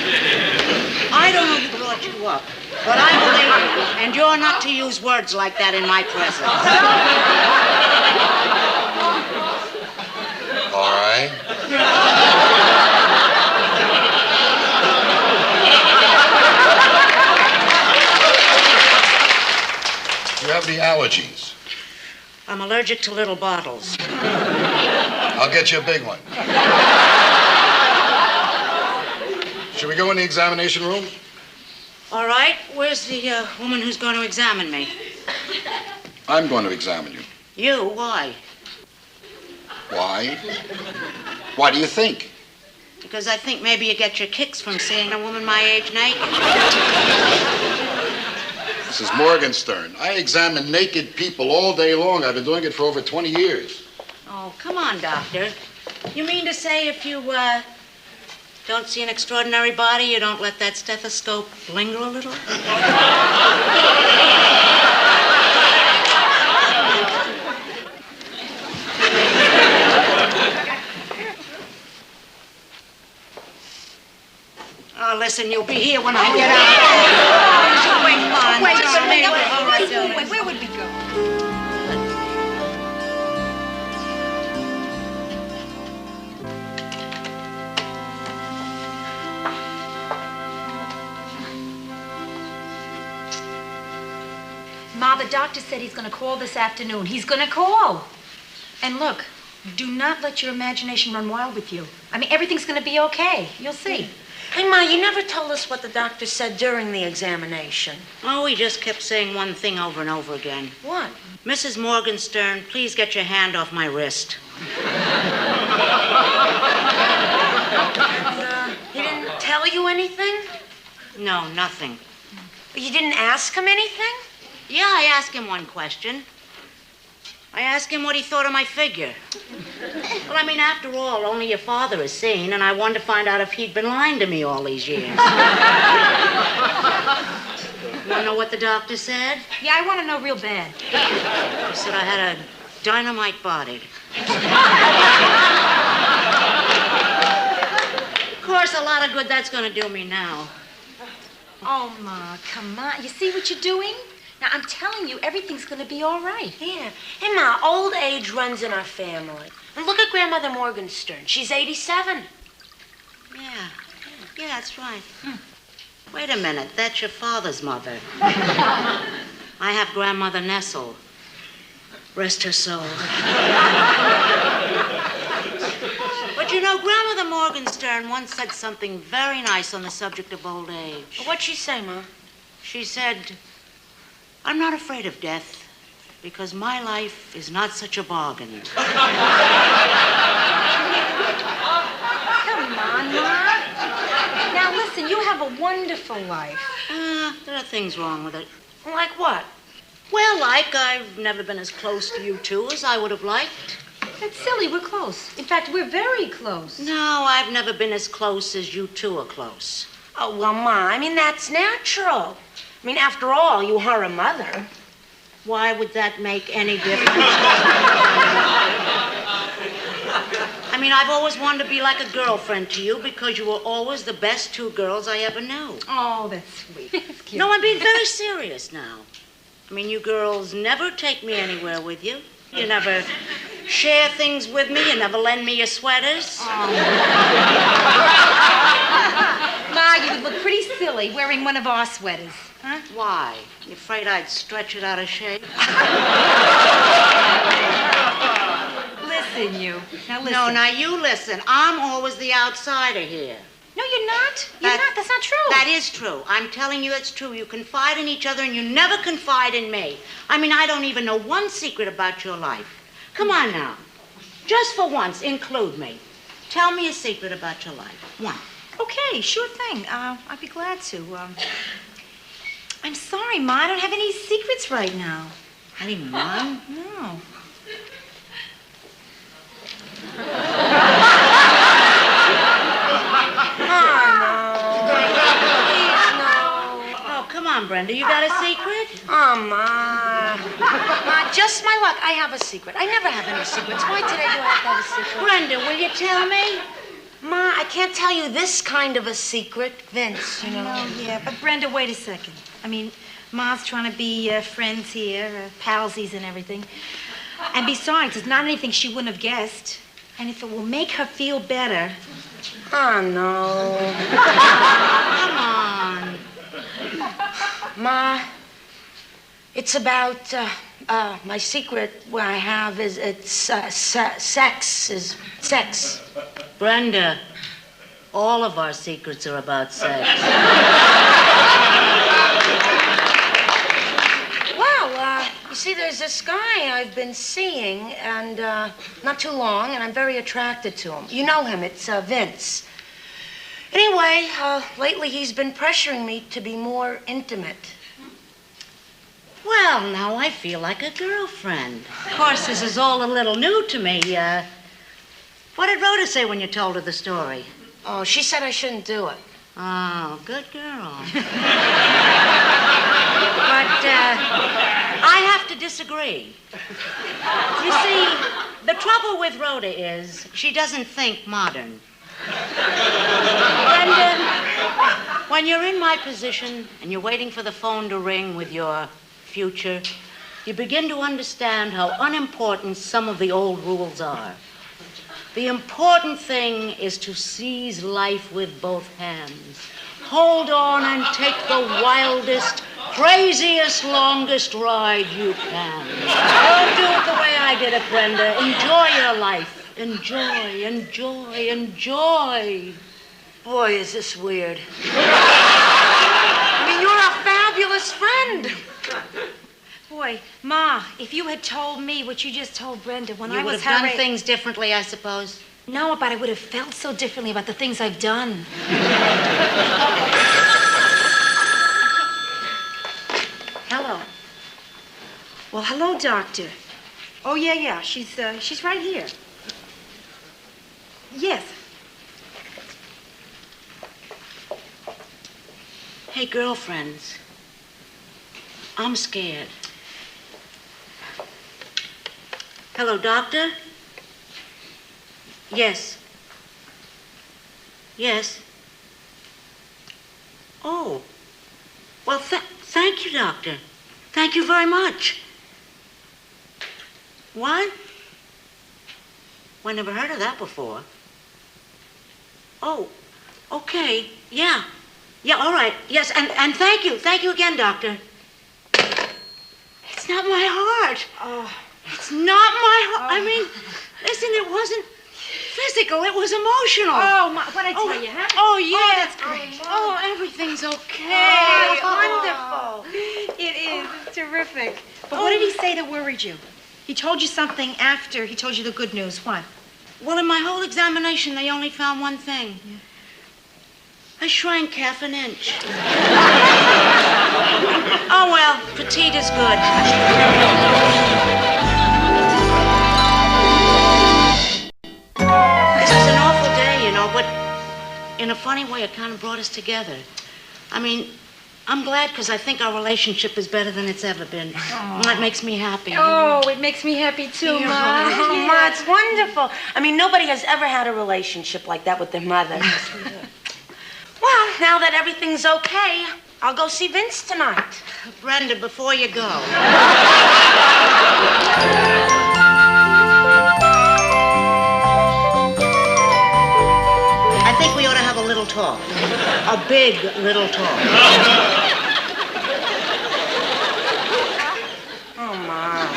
I don't know who brought you up, but I'm a lady, and you're not to use words like that in my presence. All right. Do you have any allergies? I'm allergic to little bottles. I'll get you a big one. Should we go in the examination room? All right, where's the woman who's going to examine me? I'm going to examine you. You? Why? Why? Why do you think? Because I think maybe you get your kicks from seeing a woman my age naked. Mrs. Morgenstern, I examine naked people all day long. I've been doing it for over 20 years. Oh, come on, Doctor. You mean to say if you, don't see an extraordinary body, you don't let that stethoscope linger a little? Oh, listen, you'll be here when I get out. Wait, Darling. where would we go? the doctor said he's going to call this afternoon. He's going to call. And look, do not let your imagination run wild with you. I mean, everything's going to be okay. You'll see. Hey, Ma, you never told us what the doctor said during the examination. Oh, he just kept saying one thing over and over again. What? Mrs. Morgenstern, please get your hand off my wrist. And, he didn't tell you anything? No, nothing. You didn't ask him anything? Yeah, I asked him one question. I asked him what he thought of my figure. Well, I mean, after all, only your father is seen, and I wanted to find out if he'd been lying to me all these years. Want to know what the doctor said? Yeah, I want to know real bad. He said I had a dynamite body. Of course, a lot of good that's going to do me now. Oh, Ma, come on. You see what you're doing? Now, I'm telling you, everything's going to be all right. Yeah. Hey, Ma, old age runs in our family. And look at Grandmother Morgenstern. She's 87. Yeah, that's right. Wait a minute, that's your father's mother. I have Grandmother Nessel. Rest her soul. But you know, Grandmother Morgenstern once said something very nice on the subject of old age. What'd she say, Ma? She said, I'm not afraid of death because my life is not such a bargain. Come on, Ma. Now, listen, you have a wonderful life. There are things wrong with it. Like what? Well, like I've never been as close to you two as I would have liked. That's silly, we're close. In fact, we're very close. No, I've never been as close as you two are close. Oh, well, Ma, I mean, that's natural. I mean, after all, you are a mother. Why would that make any difference? I mean, I've always wanted to be like a girlfriend to you because you were always the best two girls I ever knew. Oh, that's sweet. That's cute. No, I'm being very serious now. I mean, you girls never take me anywhere with you. You never share things with me. You never lend me your sweaters. Oh. Ma, you would look pretty silly wearing one of our sweaters. Huh? Why? You afraid I'd stretch it out of shape? Listen, you. Now listen. No, now you listen. I'm always the outsider here. No, you're not. You're not. That's not true. That is true. I'm telling you it's true. You confide in each other and you never confide in me. I mean, I don't even know one secret about your life. Come on now. Just for once, include me. Tell me a secret about your life. One. Okay, sure thing. I'd be glad to. I'm sorry, Ma. I don't have any secrets right now. Any none? No. Oh, come on, Brenda. You got a secret? Oh, Ma. Ma, just my luck. I have a secret. I never have any secrets. Why today do I have to have a secret? Brenda, will you tell me? Ma, I can't tell you this kind of a secret. Vince, you know. Oh, yeah, but Brenda, wait a second. I mean, Ma's trying to be friends here, palsies and everything. And besides, it's not anything she wouldn't have guessed. And if it will make her feel better... Oh, no. Come on. Ma, it's about, my secret what I have is, it's, sex. Brenda, all of our secrets are about sex. Well, you see, there's this guy I've been seeing, and, not too long, and I'm very attracted to him. You know him, it's, Vince. Anyway, lately he's been pressuring me to be more intimate. Well, now I feel like a girlfriend. Of course, this is all a little new to me. What did Rhoda say when you told her the story? Oh, she said I shouldn't do it. Oh, good girl. But, I have to disagree. You see, the trouble with Rhoda is she doesn't think modern. Brenda, when you're in my position and you're waiting for the phone to ring with your future, you begin to understand how unimportant some of the old rules are. The important thing is to seize life with both hands. Hold on and take the wildest, craziest, longest ride you can. Don't do it the way I did it, Brenda. Enjoy your life. Enjoy, enjoy, enjoy. Boy, is this weird. I mean, you're a fabulous friend. Boy, Ma, if you had told me what you just told Brenda when I You would was have her done things differently, I suppose. No, but I would have felt so differently about the things I've done. Hello. Well, hello, Doctor. Oh, yeah, she's right here. Yes. Hey, girlfriends. I'm scared. Hello, doctor? Yes. Yes. Oh. Well, thank you, doctor. Thank you very much. What? Well, I never heard of that before. Oh, okay. Yeah. Yeah, all right. Yes, and thank you. Thank you again, doctor. It's not my heart. Oh. It's not my heart. I mean, listen, it wasn't physical. It was emotional. Oh, Ma, what'd I tell you, huh? Oh, yeah. Oh, that's great. Oh, everything's okay. Oh, wonderful. It is. It's terrific. But what did he say that worried you? He told you something after he told you the good news. What? Well, in my whole examination, they only found one thing. Yeah. I shrank half an inch. Oh, well, petite is good. This is an awful day, you know, but in a funny way, it kind of brought us together. I mean, I'm glad because I think our relationship is better than it's ever been. And that makes me happy. Oh, it makes me happy too, Ma. Oh, Ma, it's wonderful. I mean, nobody has ever had a relationship like that with their mother. Well, now that everything's okay, I'll go see Vince tonight. Brenda, before you go. I think we ought to have a little talk. A big little talk. Oh, Ma.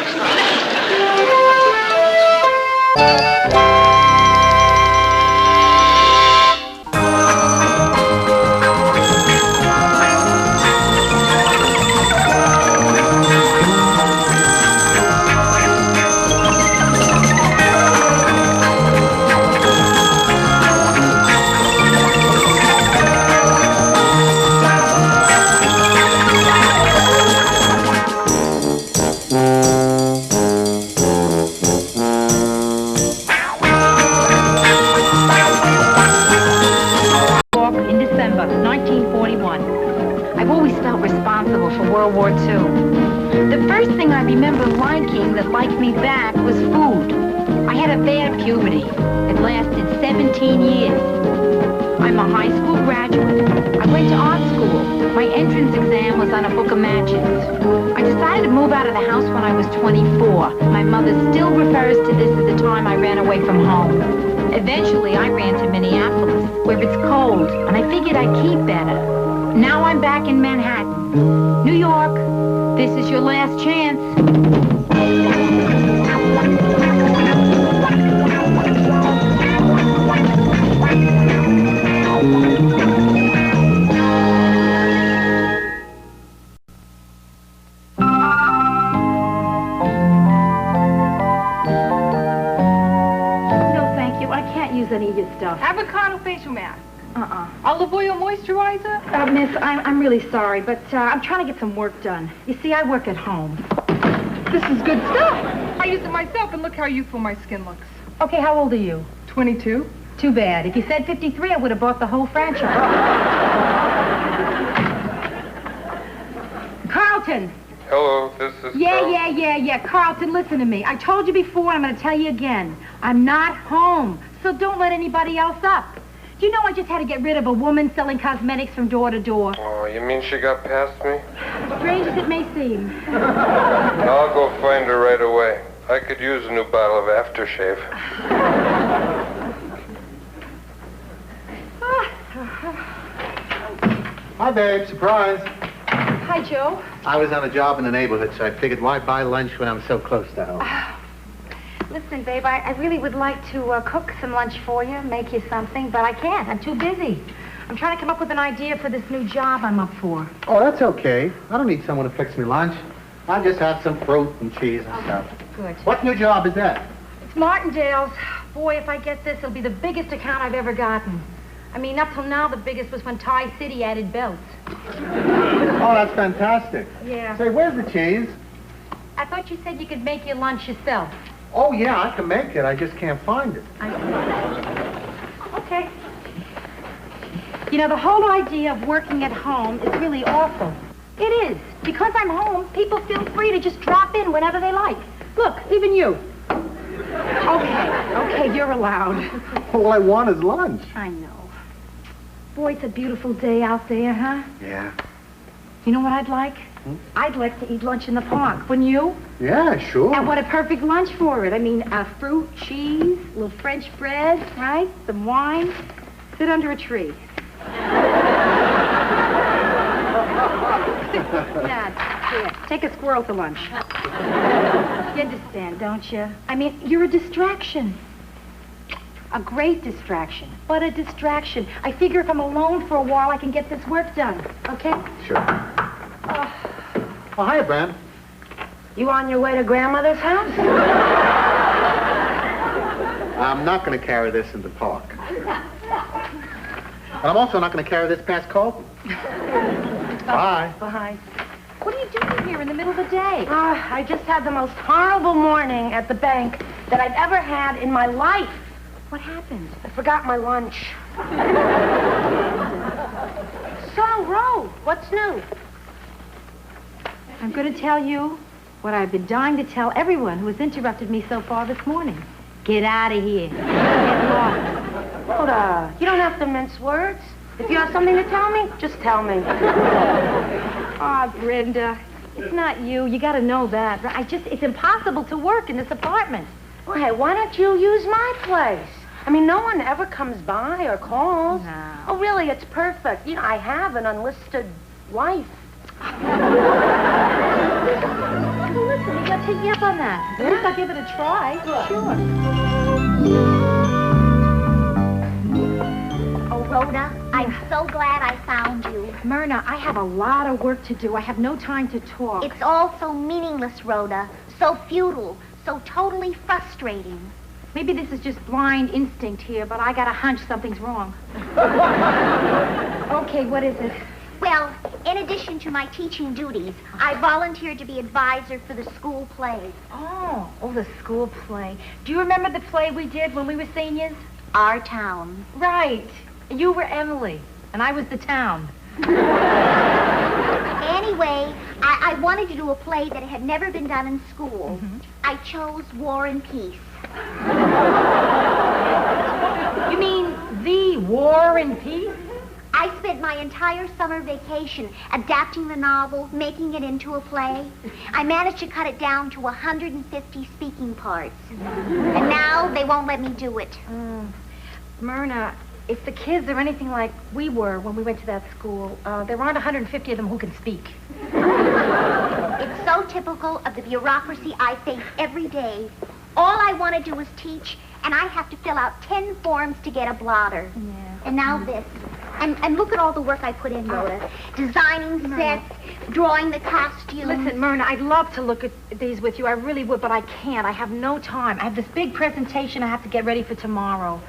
In December 1941. I've always felt responsible for World War II. The first thing I remember liking that liked me back was food. I had a bad puberty. It lasted 17 years. I'm a high school graduate. I went to art school. My entrance exam was on a book of matches. I decided to move out of the house when I was 24. My mother still refers to this as the time I ran away from home. Eventually, I ran to Minneapolis, where it's cold, and I figured I'd keep better. Now I'm back in Manhattan. New York, this is your last chance. Any of your stuff. Avocado facial mask. Olive oil moisturizer? Miss, I'm really sorry, but I'm trying to get some work done. You see, I work at home. This is good stuff. I use it myself, and look how youthful my skin looks. Okay, how old are you? 22. Too bad. If you said 53, I would have bought the whole franchise. Carlton! Hello, this is Yeah. Carlton, listen to me. I told you before, I'm going to tell you again. I'm not home. So don't let anybody else up. You know I just had to get rid of a woman selling cosmetics from door to door. Oh, you mean she got past me? Strange as it may seem. I'll go find her right away. I could use a new bottle of aftershave. Hi, babe. Surprise. Hi, Joe. I was on a job in the neighborhood, so I figured why buy lunch when I'm so close to home? Listen, babe, I really would like to cook some lunch for you, make you something, but I can't. I'm too busy. I'm trying to come up with an idea for this new job I'm up for. Oh, that's okay. I don't need someone to fix me lunch. I'll just have some fruit and cheese and stuff. Good. What new job is that? It's Martindale's. Boy, if I get this, it'll be the biggest account I've ever gotten. I mean, up till now, the biggest was when Tie City added belts. Oh, that's fantastic. Yeah. Say, where's the cheese? I thought you said you could make your lunch yourself. Oh, yeah, I can make it. I just can't find it. Okay. You know, the whole idea of working at home is really awful. It is. Because I'm home, people feel free to just drop in whenever they like. Look, even you. Okay, you're allowed. All I want is lunch. I know. Boy, it's a beautiful day out there, huh? Yeah. You know what I'd like? I'd like to eat lunch in the park, wouldn't you? Yeah, sure. And what a perfect lunch for it. I mean, fruit, cheese, a little French bread, right? Some wine. Sit under a tree. Yeah, here, take a squirrel to lunch. You understand, don't you? I mean, you're a distraction. A great distraction, but a distraction. I figure if I'm alone for a while, I can get this work done, okay? Sure. Oh, hi, Bran. You on your way to Grandmother's house? I'm not going to carry this in the park. And I'm also not going to carry this past Colton. Bye. Bye. What are you doing here in the middle of the day? I just had the most horrible morning at the bank that I've ever had in my life. What happened? I forgot my lunch. So, Ro, what's new? I'm going to tell you what I've been dying to tell everyone who has interrupted me so far this morning. Get out of here. Get lost. Rhoda, you don't have to mince words. If you have something to tell me, just tell me. Oh, Brenda, it's not you. You got to know that. It's impossible to work in this apartment. Well, hey, why don't you use my place? I mean, no one ever comes by or calls. No. Oh, really, it's perfect. You know, I have an unlisted wife. Listen, you got to take me up on that. At least I'll give it a try. Sure. Oh, Rhoda, I'm so glad I found you. Myrna, I have a lot of work to do. I have no time to talk. It's all so meaningless, Rhoda. So futile. So totally frustrating. Maybe this is just blind instinct here, but I got a hunch something's wrong. Okay, what is it? Well, in addition to my teaching duties, I volunteered to be advisor for the school play. Oh, the school play. Do you remember the play we did when we were seniors? Our Town. Right. You were Emily, and I was the town. Anyway, I wanted to do a play that had never been done in school. Mm-hmm. I chose War and Peace. You mean the War and Peace? I spent my entire summer vacation adapting the novel, making it into a play. I managed to cut it down to 150 speaking parts. And now they won't let me do it. Myrna, if the kids are anything like we were when we went to that school, there aren't 150 of them who can speak. It's so typical of the bureaucracy I face every day. All I want to do is teach, and I have to fill out 10 forms to get a blotter. Yeah. And now this. And look at all the work I put in, Rhoda. Designing sets, drawing the costumes. Listen, Myrna, I'd love to look at these with you. I really would, but I can't. I have no time. I have this big presentation I have to get ready for tomorrow.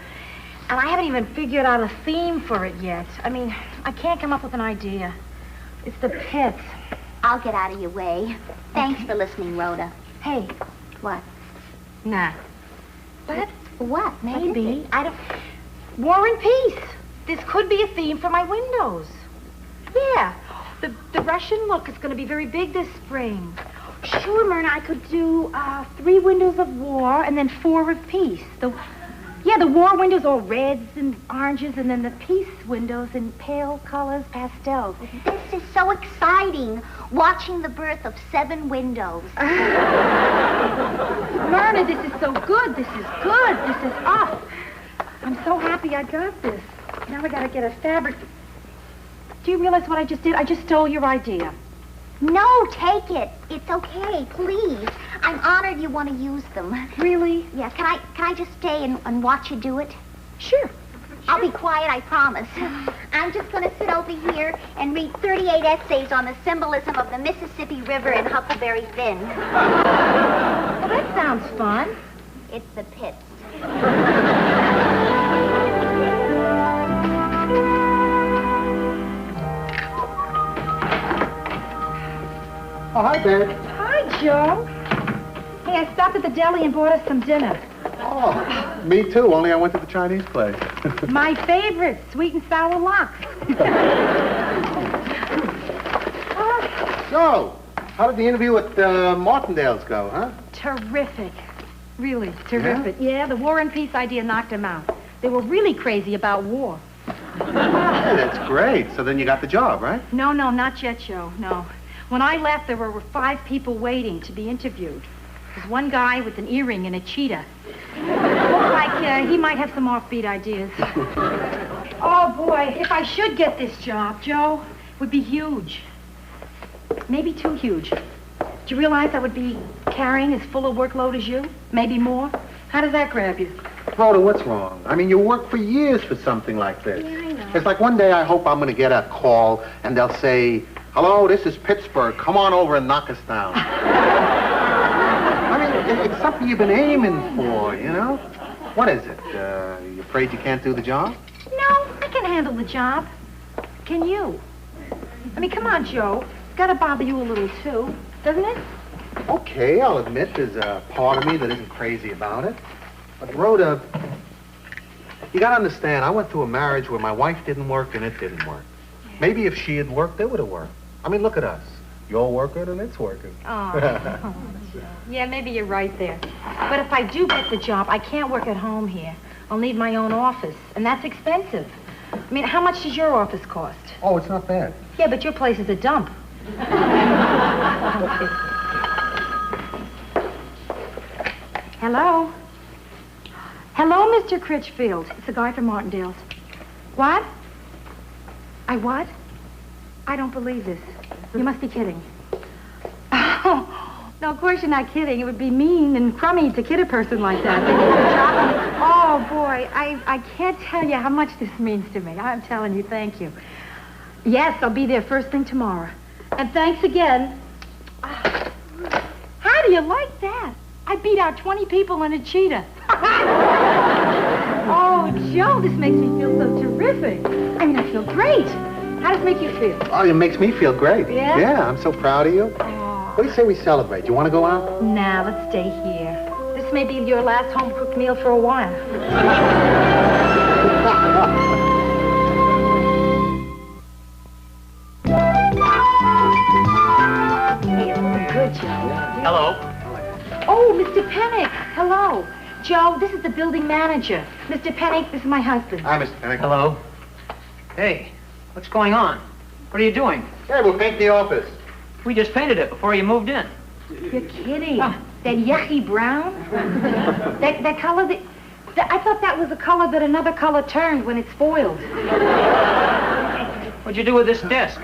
And I haven't even figured out a theme for it yet. I mean, I can't come up with an idea. It's the pits. I'll get out of your way. Thanks for listening, Rhoda. Hey. What? Nah. What? What? Maybe. I don't... War and Peace. This could be a theme for my windows. Yeah. The Russian look is going to be very big this spring. Sure, Myrna, I could do 3 windows of war and then 4 of peace. The war windows all reds and oranges, and then the peace windows in pale colors, pastels. This is so exciting, watching the birth of 7 windows. Myrna, this is so good. This is good. This is up. I'm so happy I got this. Now I gotta get a fabric. Do you realize what I just did? I just stole your idea. No, take it. It's okay, please. I'm honored you want to use them. Really? Yeah, can I just stay and watch you do it? Sure. I'll be quiet, I promise. I'm just going to sit over here and read 38 essays on the symbolism of the Mississippi River and Huckleberry Finn. Well, that sounds fun. It's the pits. Oh, hi, babe. Hi, Joe. Hey, I stopped at the deli and bought us some dinner. Oh, me too, only I went to the Chinese place. My favorite, sweet and sour lox. So, how did the interview at Martindale's go, huh? Terrific. Really, terrific. Yeah, the War and Peace idea knocked them out. They were really crazy about war. Hey, that's great. So then you got the job, right? No, not yet, Joe, no. When I left, there were 5 people waiting to be interviewed. There's one guy with an earring and a cheetah. Looks like he might have some offbeat ideas. Oh, boy, if I should get this job, Joe, it would be huge. Maybe too huge. Do you realize I would be carrying as full a workload as you? Maybe more? How does that grab you? Rhoda, what's wrong? I mean, you worked for years for something like this. Yeah, I know. It's like one day I hope I'm going to get a call and they'll say, "Hello, this is Pittsburgh. Come on over and knock us down." I mean, it's something you've been aiming for, you know? What is it? You afraid you can't do the job? No, I can handle the job. Can you? I mean, come on, Joe. It's got to bother you a little, too, doesn't it? Okay, I'll admit there's a part of me that isn't crazy about it. But Rhoda, you gotta understand, I went through a marriage where my wife didn't work and it didn't work. Maybe if she had worked, it would have worked. I mean, look at us. You're working and it's working. Oh, yeah, maybe you're right there. But if I do get the job, I can't work at home here. I'll need my own office, and that's expensive. I mean, how much does your office cost? Oh, it's not bad. Yeah, but your place is a dump. Hello? Hello, Mr. Critchfield. It's the guy from Martindale's. What? I what? I don't believe this. You must be kidding. Oh, no, of course you're not kidding. It would be mean and crummy to kid a person like that. Oh, boy, I can't tell you how much this means to me. I'm telling you, thank you. Yes, I'll be there first thing tomorrow. And thanks again. How do you like that? I beat out 20 people in a cheetah. Oh, Joe, this makes me feel so terrific. I mean, I feel great. How does it make you feel? Oh, it makes me feel great. Yeah? Yeah, I'm so proud of you. What do you say we celebrate? You want to go out? Nah, let's stay here. This may be your last home-cooked meal for a while. Hey, it's looking good, Joe. Hello. Oh, Mr. Pennick. Hello. Joe, this is the building manager. Mr. Pennick, this is my husband. Hi, Mr. Pennick. Hello. Hey, what's going on? What are you doing? Hey, we'll paint the office. We just painted it before you moved in. You're kidding. Oh. That yucky brown? that color I thought that was a color that another color turned when it spoiled. What'd you do with this desk?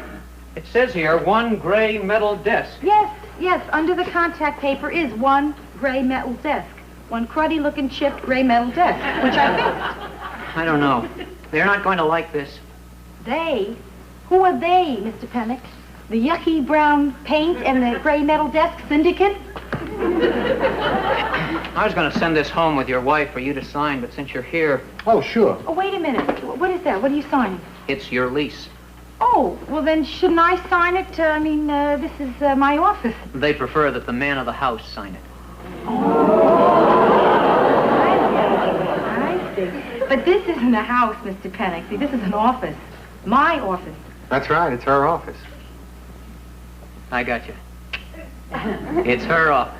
It says here, 1 gray metal desk. Yes, under the contact paper is 1 gray metal desk. 1 cruddy-looking chipped gray metal desk, which I fixed. I don't know. They're not going to like this. They? Who are they, Mr. Pennick? The yucky brown paint and the gray metal desk syndicate? I was going to send this home with your wife for you to sign, but since you're here... Oh, sure. Oh, wait a minute. What is that? What are you signing? It's your lease. Oh, well then shouldn't I sign it? This is my office. They prefer that the man of the house sign it. I see. But this isn't a house, Mr. Pennick. See, this is an office. My office. That's right, it's her office. I got you. It's her office.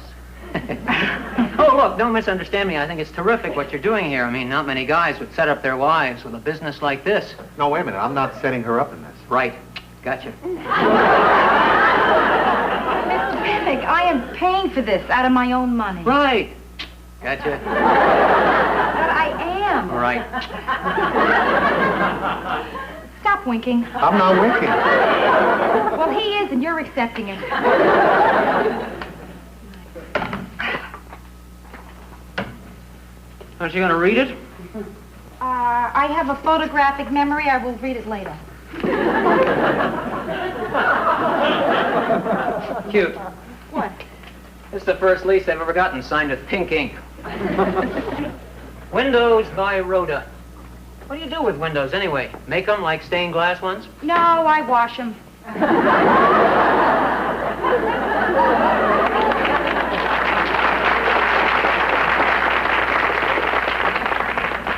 Oh, look, don't misunderstand me. I think it's terrific what you're doing here. I mean, not many guys would set up their wives with a business like this. No, wait a minute. I'm not setting her up in this. Right. Gotcha. Mr. Pennick, I am paying for this out of my own money. Right. Gotcha. But I am. All right. Stop winking. I'm not winking. Well, he is, and you're accepting it. Aren't you going to read it? I have a photographic memory. I will read it later. Cute. What? This is the first lease I've ever gotten signed with pink ink. Windows by Rhoda. What do you do with windows anyway? Make them like stained glass ones? No, I wash them.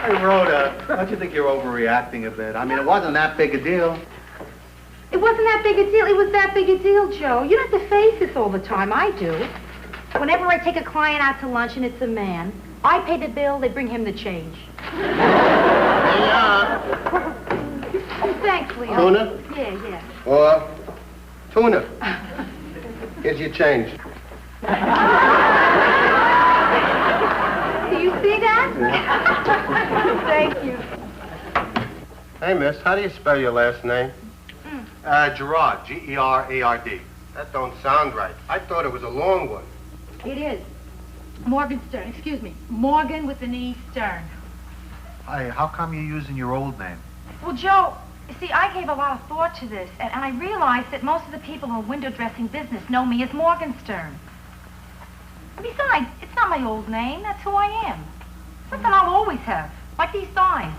Hey, Rhoda, don't you think you're overreacting a bit? I mean, it wasn't that big a deal. It wasn't that big a deal. It was that big a deal, Joe. You don't have to face this all the time. I do. Whenever I take a client out to lunch and it's a man, I pay the bill, they bring him the change. Oh, thanks, Leo. Tuna? Yeah. Or tuna. Here's your change. Do you see that? Thank you. Hey, miss, how do you spell your last name? Gerard, G-E-R-A-R-D. That don't sound right. I thought it was a long one. It is. Morgan Stern. Excuse me. Morgan with an E, Stern. Hey, how come you're using your old name? Well, Joe, you see, I gave a lot of thought to this, and I realized that most of the people in the window dressing business know me as Morgan Stern. Besides, it's not my old name. That's who I am. Something I'll always have, like these thighs.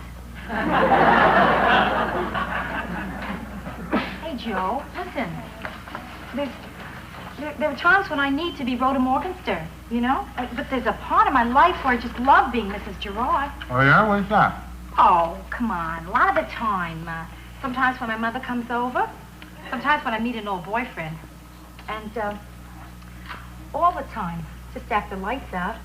Hey, Joe, listen. There are times when I need to be Rhoda Morgenstern, you know? But there's a part of my life where I just love being Mrs. Gerard. Oh, yeah? What's that? Oh, come on. A lot of the time. Sometimes when my mother comes over. Sometimes when I meet an old boyfriend. And, all the time. Just after lights out.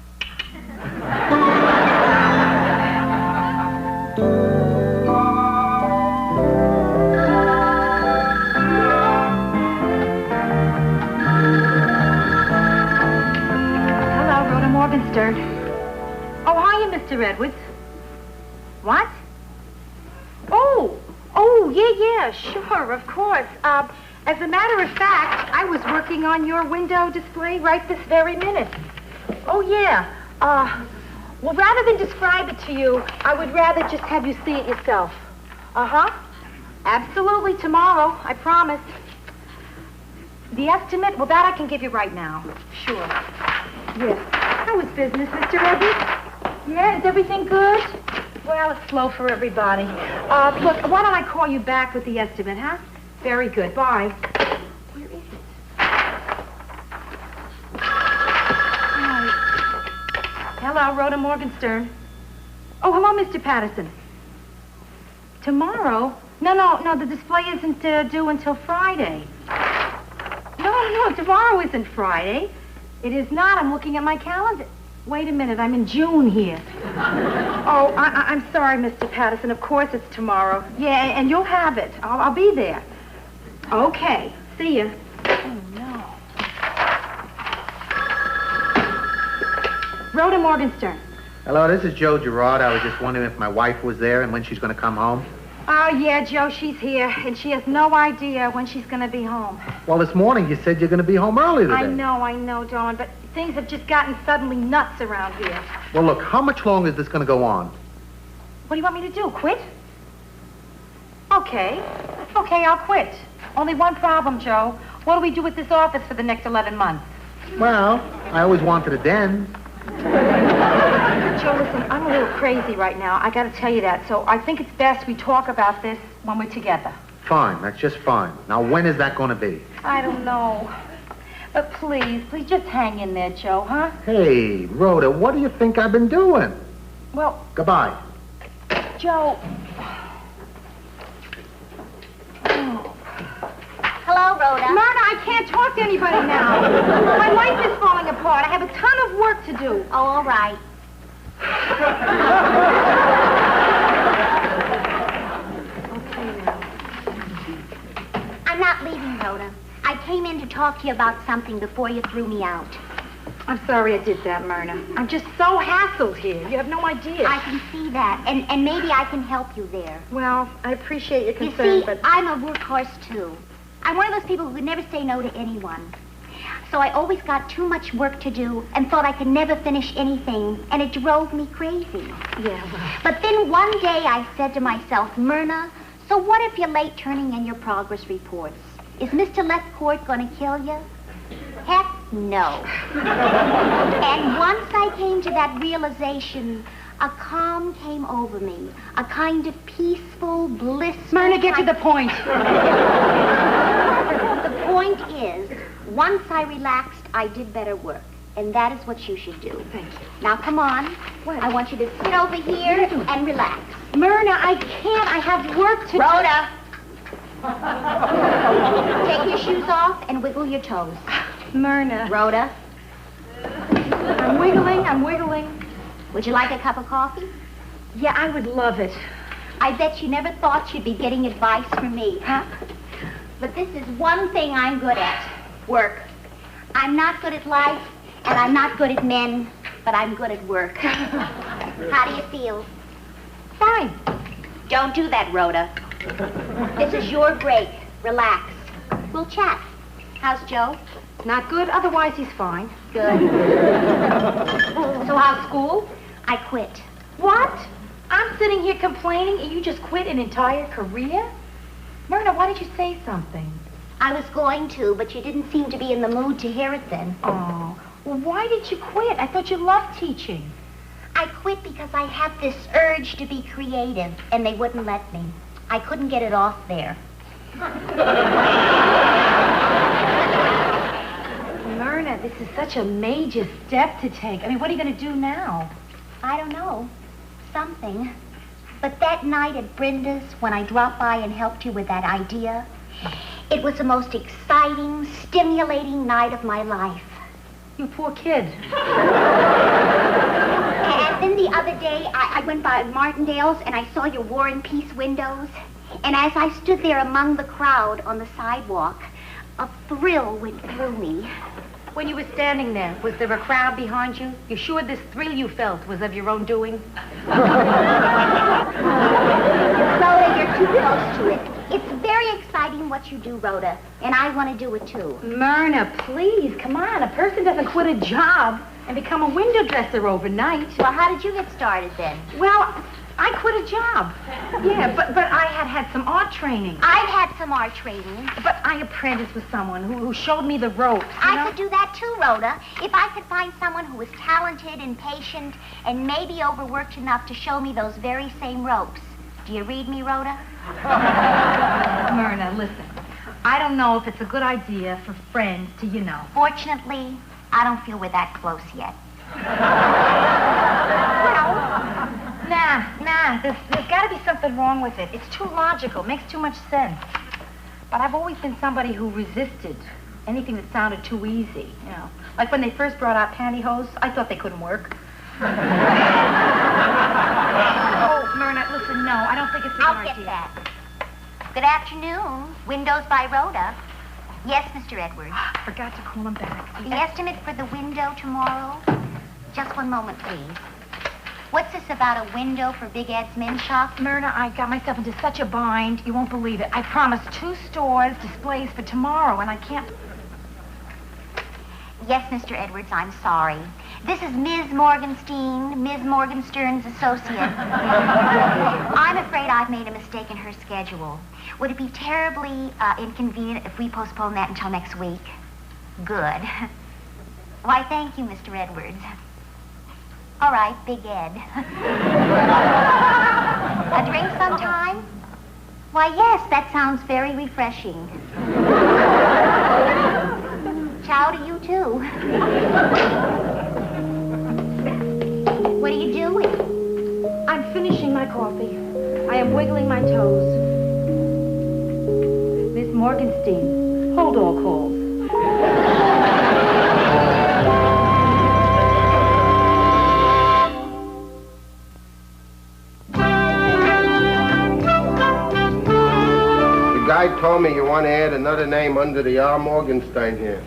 Morgenstern. Oh, hiya, Mr. Edwards. What? Oh, yeah, sure, of course. As a matter of fact, I was working on your window display right this very minute. Oh, yeah. Well, rather than describe it to you, I would rather just have you see it yourself. Uh-huh. Absolutely, tomorrow, I promise. The estimate, well, that I can give you right now. Sure. Yes. How is business, Mr. Edwards? Yeah, is everything good? Well, it's slow for everybody. Look, why don't I call you back with the estimate, huh? Very good. Bye. Where is it? Hello, Rhoda Morgenstern. Oh, hello, Mr. Patterson. Tomorrow? No, the display isn't due until Friday. No, tomorrow isn't Friday. It is not. I'm looking at my calendar. Wait a minute. I'm in June here. Oh, I'm sorry, Mr. Patterson. Of course it's tomorrow. Yeah, and you'll have it. I'll be there. Okay. See ya. Oh, no. Rhoda Morgenstern. Hello, this is Joe Gerard. I was just wondering if my wife was there and when she's going to come home. Oh, yeah, Joe, she's here, and she has no idea when she's going to be home. Well, this morning you said you're going to be home early today. I know, Dawn, but things have just gotten suddenly nuts around here. Well, look, how much longer is this going to go on? What do you want me to do, quit? Okay, I'll quit. Only one problem, Joe. What do we do with this office for the next 11 months? Well, I always wanted a den. Joe, listen, I'm a little crazy right now. I got to tell you that. So I think it's best we talk about this when we're together. Fine, that's just fine. Now, when is that going to be? I don't know. But please just hang in there, Joe, huh? Hey, Rhoda, what do you think I've been doing? Well... Goodbye. Joe... Hello, Rhoda. Myrna, I can't talk to anybody now. My life is falling apart. I have a ton of work to do. Oh, all right. Okay, now. I'm not leaving, Rhoda. I came in to talk to you about something before you threw me out. I'm sorry I did that, Myrna. I'm just so hassled here. You have no idea. I can see that, and maybe I can help you there. Well, I appreciate your You concern, see, but... I'm a workhorse, too. I'm one of those people who could never say no to anyone. So I always got too much work to do and thought I could never finish anything, and it drove me crazy. Yeah, well... But then one day I said to myself, Myrna, so what if you're late turning in your progress reports? Is Mr. Lethcourt going to kill you? Heck no. And once I came to that realization, a calm came over me, a kind of peaceful, blissful... Myrna, get to the point. The point is, once I relaxed, I did better work. And that is what you should do. Thank you. Now, come on. What? I want you to sit over here and relax. Myrna, I can't. I have work to... Rhoda! Take your shoes off and wiggle your toes. Myrna. Rhoda. I'm wiggling. Would you like a cup of coffee? Yeah, I would love it. I bet you never thought you'd be getting advice from me. Huh? But this is one thing I'm good at. Work. I'm not good at life, and I'm not good at men, but I'm good at work. How do you feel? Fine. Don't do that, Rhoda. This is your break. Relax. We'll chat. How's Joe? Not good, otherwise he's fine. Good. So how's school? I quit. What? I'm sitting here complaining and you just quit an entire career? Myrna, why didn't you say something? I was going to, but you didn't seem to be in the mood to hear it then. Oh, well, why did you quit? I thought you loved teaching. I quit because I had this urge to be creative, and they wouldn't let me. I couldn't get it off there. Myrna, this is such a major step to take. I mean, what are you going to do now? I don't know. Something. But that night at Brenda's, when I dropped by and helped you with that idea, it was the most exciting, stimulating night of my life. You poor kid. And then the other day, I went by Martindale's and I saw your War and Peace windows. And as I stood there among the crowd on the sidewalk, a thrill went through me. When you were standing there, was there a crowd behind you? You sure this thrill you felt was of your own doing? Rhoda, you're too close to it. It's very exciting what you do, Rhoda, and I want to do it too. Myrna, please, come on. A person doesn't quit a job and become a window dresser overnight. Well, how did you get started then? Well, I quit a job. Yeah, but I had some art training. I've had some art training. But I apprenticed with someone who showed me the ropes. I could do that too, Rhoda, if I could find someone who was talented and patient and maybe overworked enough to show me those very same ropes. Do you read me, Rhoda? Myrna, listen. I don't know if it's a good idea for friends to, Fortunately, I don't feel we're that close yet. Nah, there's got to be something wrong with it. It's too logical, makes too much sense. But I've always been somebody who resisted anything that sounded too easy, Like when they first brought out pantyhose, I thought they couldn't work. Oh, Myrna, listen, no, I don't think it's a good idea. I'll get that. Good afternoon. Windows by Rhoda. Yes, Mr. Edwards. I forgot to call him back. The estimate for the window tomorrow? Just one moment, please. What's this about a window for Big Ed's men's shop? Myrna, I got myself into such a bind, you won't believe it. I promised 2 stores displays for tomorrow, and I can't... Yes, Mr. Edwards, I'm sorry. This is Ms. Morgenstein, Ms. Morgenstern's associate. I'm afraid I've made a mistake in her schedule. Would it be terribly inconvenient if we postpone that until next week? Good. Why, thank you, Mr. Edwards. All right, Big Ed. A drink sometime? Why, yes, that sounds very refreshing. Ciao to you, too. What are you doing? I'm finishing my coffee. I am wiggling my toes. Miss Morgenstein, hold all calls. The guy told me you want to add another name under the R. Morgenstein here.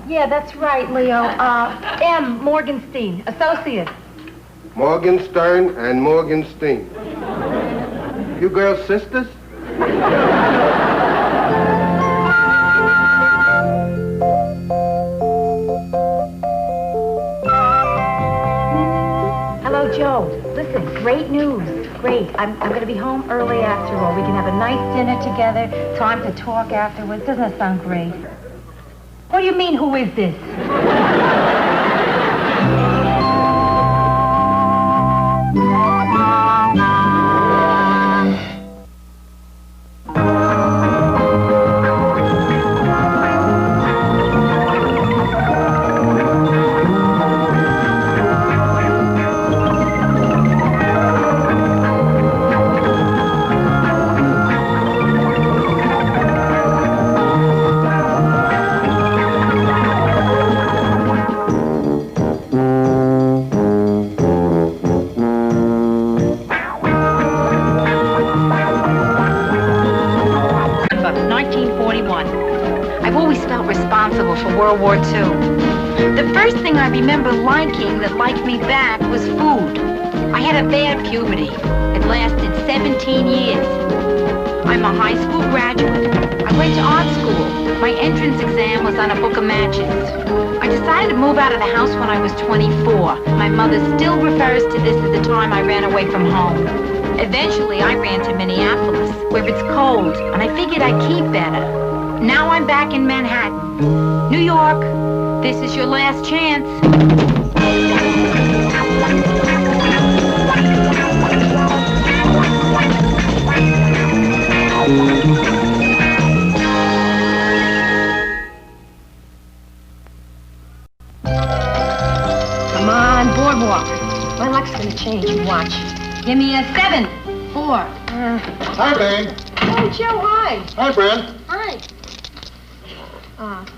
Yeah, that's right, Leo. M. Morgenstein, associate. Morgenstern and Morgenstein. You girls sisters? Listen, great news. Great. I'm going to be home early after all. We can have a nice dinner together, time to talk afterwards. Doesn't that sound great? What do you mean, who is this? For World War II. The first thing I remember liking that liked me back was food. I had a bad puberty. It lasted 17 years. I'm a high school graduate. I went to art school. My entrance exam was on a book of matches. I decided to move out of the house when I was 24. My mother still refers to this as the time I ran away from home. Eventually, I ran to Minneapolis, where it's cold, and I figured I'd keep better. Now I'm back in Manhattan. New York, this is your last chance. Come on, boardwalk. My luck's gonna change, you watch. Give me a 7, 4. Hi, Bang. Oh, Joe, hi. Hi, Brent. Hi.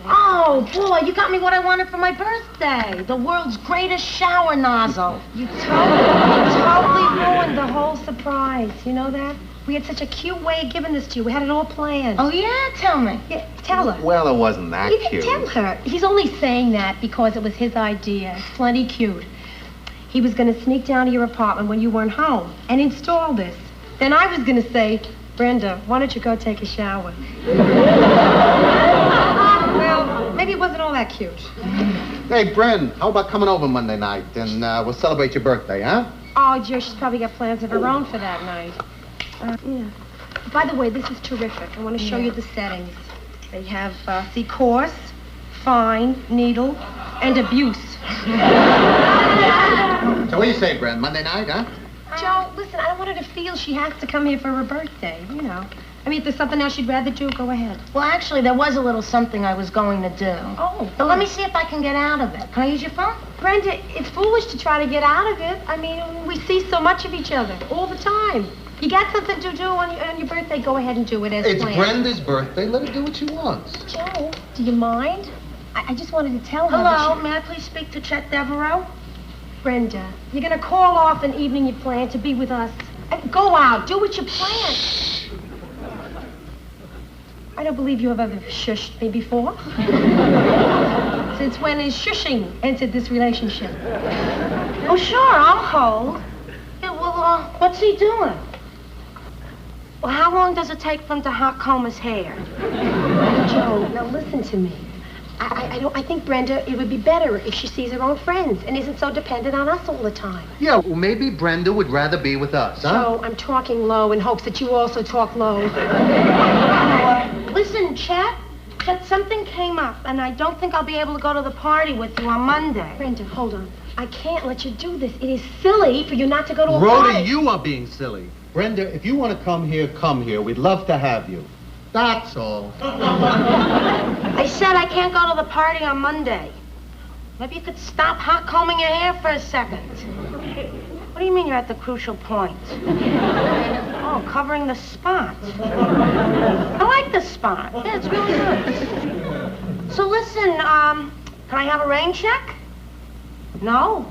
Oh, boy, you got me what I wanted for my birthday. The world's greatest shower nozzle. You totally ruined the whole surprise. You know that? We had such a cute way of giving this to you. We had it all planned. Oh, yeah? Tell me. Yeah, tell her. Well, it wasn't that cute. Tell her. He's only saying that because it was his idea. It's plenty cute. He was going to sneak down to your apartment when you weren't home and install this. Then I was going to say, Brenda, why don't you go take a shower? Well, maybe it wasn't all that cute. Hey, Bren, how about coming over Monday night and we'll celebrate your birthday, huh? Oh, Joe, she's probably got plans of her own for that night. Yeah. By the way, this is terrific. I want to show you the settings. They have, see, coarse, fine, needle, and abuse. So what do you say, Bren? Monday night, huh? Joe, listen, I don't want her to feel she has to come here for her birthday, you know. I mean, if there's something else she'd rather do, go ahead. Well, actually, there was a little something I was going to do. Oh. But let me see if I can get out of it. Can I use your phone? Brenda, it's foolish to try to get out of it. I mean, we see so much of each other all the time. You got something to do on your birthday, go ahead and do it as planned. It's Brenda's birthday. Let her do what she wants. Joe, do you mind? I just wanted to tell her. Hello, may I please speak to Chet Devereaux? Brenda, you're going to call off an evening you planned to be with us. Go out. Do what you planned. I don't believe you have ever shushed me before. Since when is shushing entered this relationship? Oh, sure, I'll hold. Yeah, well, what's he doing? Well, how long does it take for him to hot comb his hair? Joe, now listen to me. I think, Brenda, it would be better if she sees her own friends and isn't so dependent on us all the time. Yeah, well, maybe Brenda would rather be with us, huh? Joe, I'm talking low in hopes that you also talk low. Listen, Chet, something came up, and I don't think I'll be able to go to the party with you on Monday. Brenda, hold on. I can't let you do this. It is silly for you not to go to a party. Rhoda, you are being silly. Brenda, if you want to come here, come here. We'd love to have you. That's all. I said I can't go to the party on Monday. Maybe you could stop hot combing your hair for a second. What do you mean you're at the crucial point? Oh, covering the spot. I like the spot. Yeah, it's really good. So listen, can I have a rain check? No?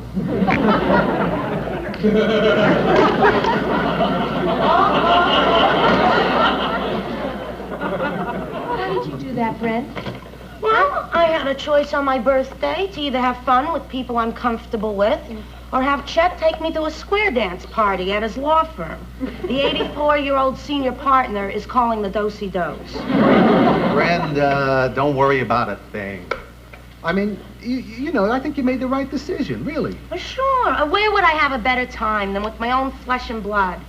Why did you do that, Brent? Well, I had a choice on my birthday to either have fun with people I'm comfortable with or have Chet take me to a square dance party at his law firm. The 84-year-old senior partner is calling the do-si-dos. Brenda, don't worry about a thing. I mean, you know, I think you made the right decision, really. Well, sure. Where would I have a better time than with my own flesh and blood?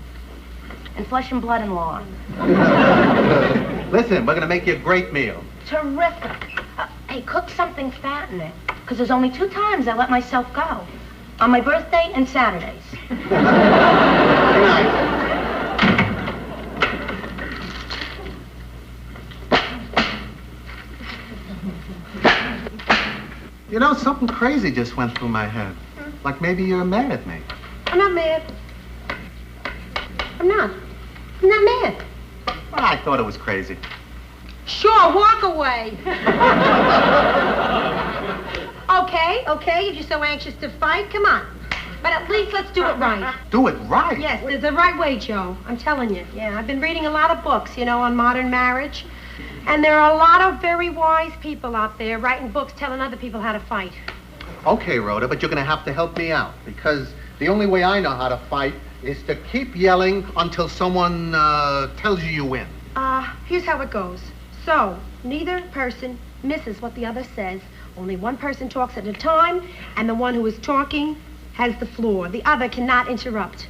And flesh and blood-in-law. Listen, we're gonna make you a great meal. Terrific. Hey, cook something fat in it. Because there's only 2 times I let myself go. On my birthday and Saturdays. Good night. You know, something crazy just went through my head. Like maybe you're mad at me. I'm not mad. I'm not mad. Well, I thought it was crazy. Sure, walk away. Okay, if you're so anxious to fight, come on. But at least let's do it right. Do it right? Yes, there's the right way, Joe. I'm telling you. Yeah, I've been reading a lot of books, you know, on modern marriage. And there are a lot of very wise people out there writing books telling other people how to fight. Okay, Rhoda, but you're gonna have to help me out. Because the only way I know how to fight is to keep yelling until someone tells you win. Here's how it goes. So, neither person misses what the other says. Only one person talks at a time, and the one who is talking has the floor. The other cannot interrupt.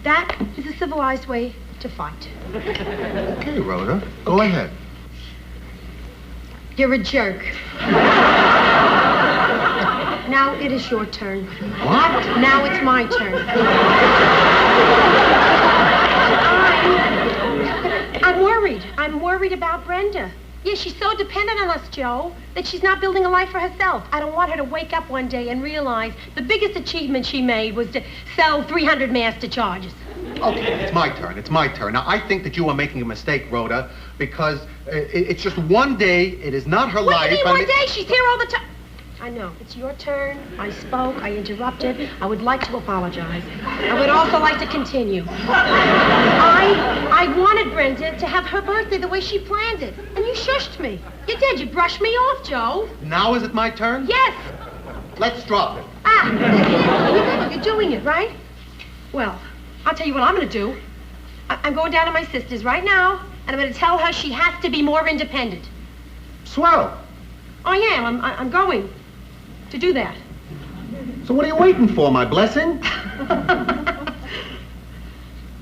That is a civilized way to fight. Okay, Rhoda, go ahead. You're a jerk. Now it is your turn. What? Now it's my turn. I'm worried. I'm worried about Brenda. Yeah, she's so dependent on us, Joe, that she's not building a life for herself. I don't want her to wake up one day and realize the biggest achievement she made was to sell 300 master charges. Okay, it's my turn. It's my turn. Now, I think that you are making a mistake, Rhoda, because it's just one day. It is not her life. What do you mean one day? She's here all the time. I know. It's your turn. I spoke. I interrupted. I would like to apologize. I would also like to continue. I wanted Brenda to have her birthday the way she planned it. And you shushed me. You did. You brushed me off, Joe. Now is it my turn? Yes. Let's drop it. You're doing it, right? Well, I'll tell you what I'm going to do. I'm going down to my sister's right now, and I'm going to tell her she has to be more independent. Swell. I am. I'm going to do that. So what are you waiting for, my blessing?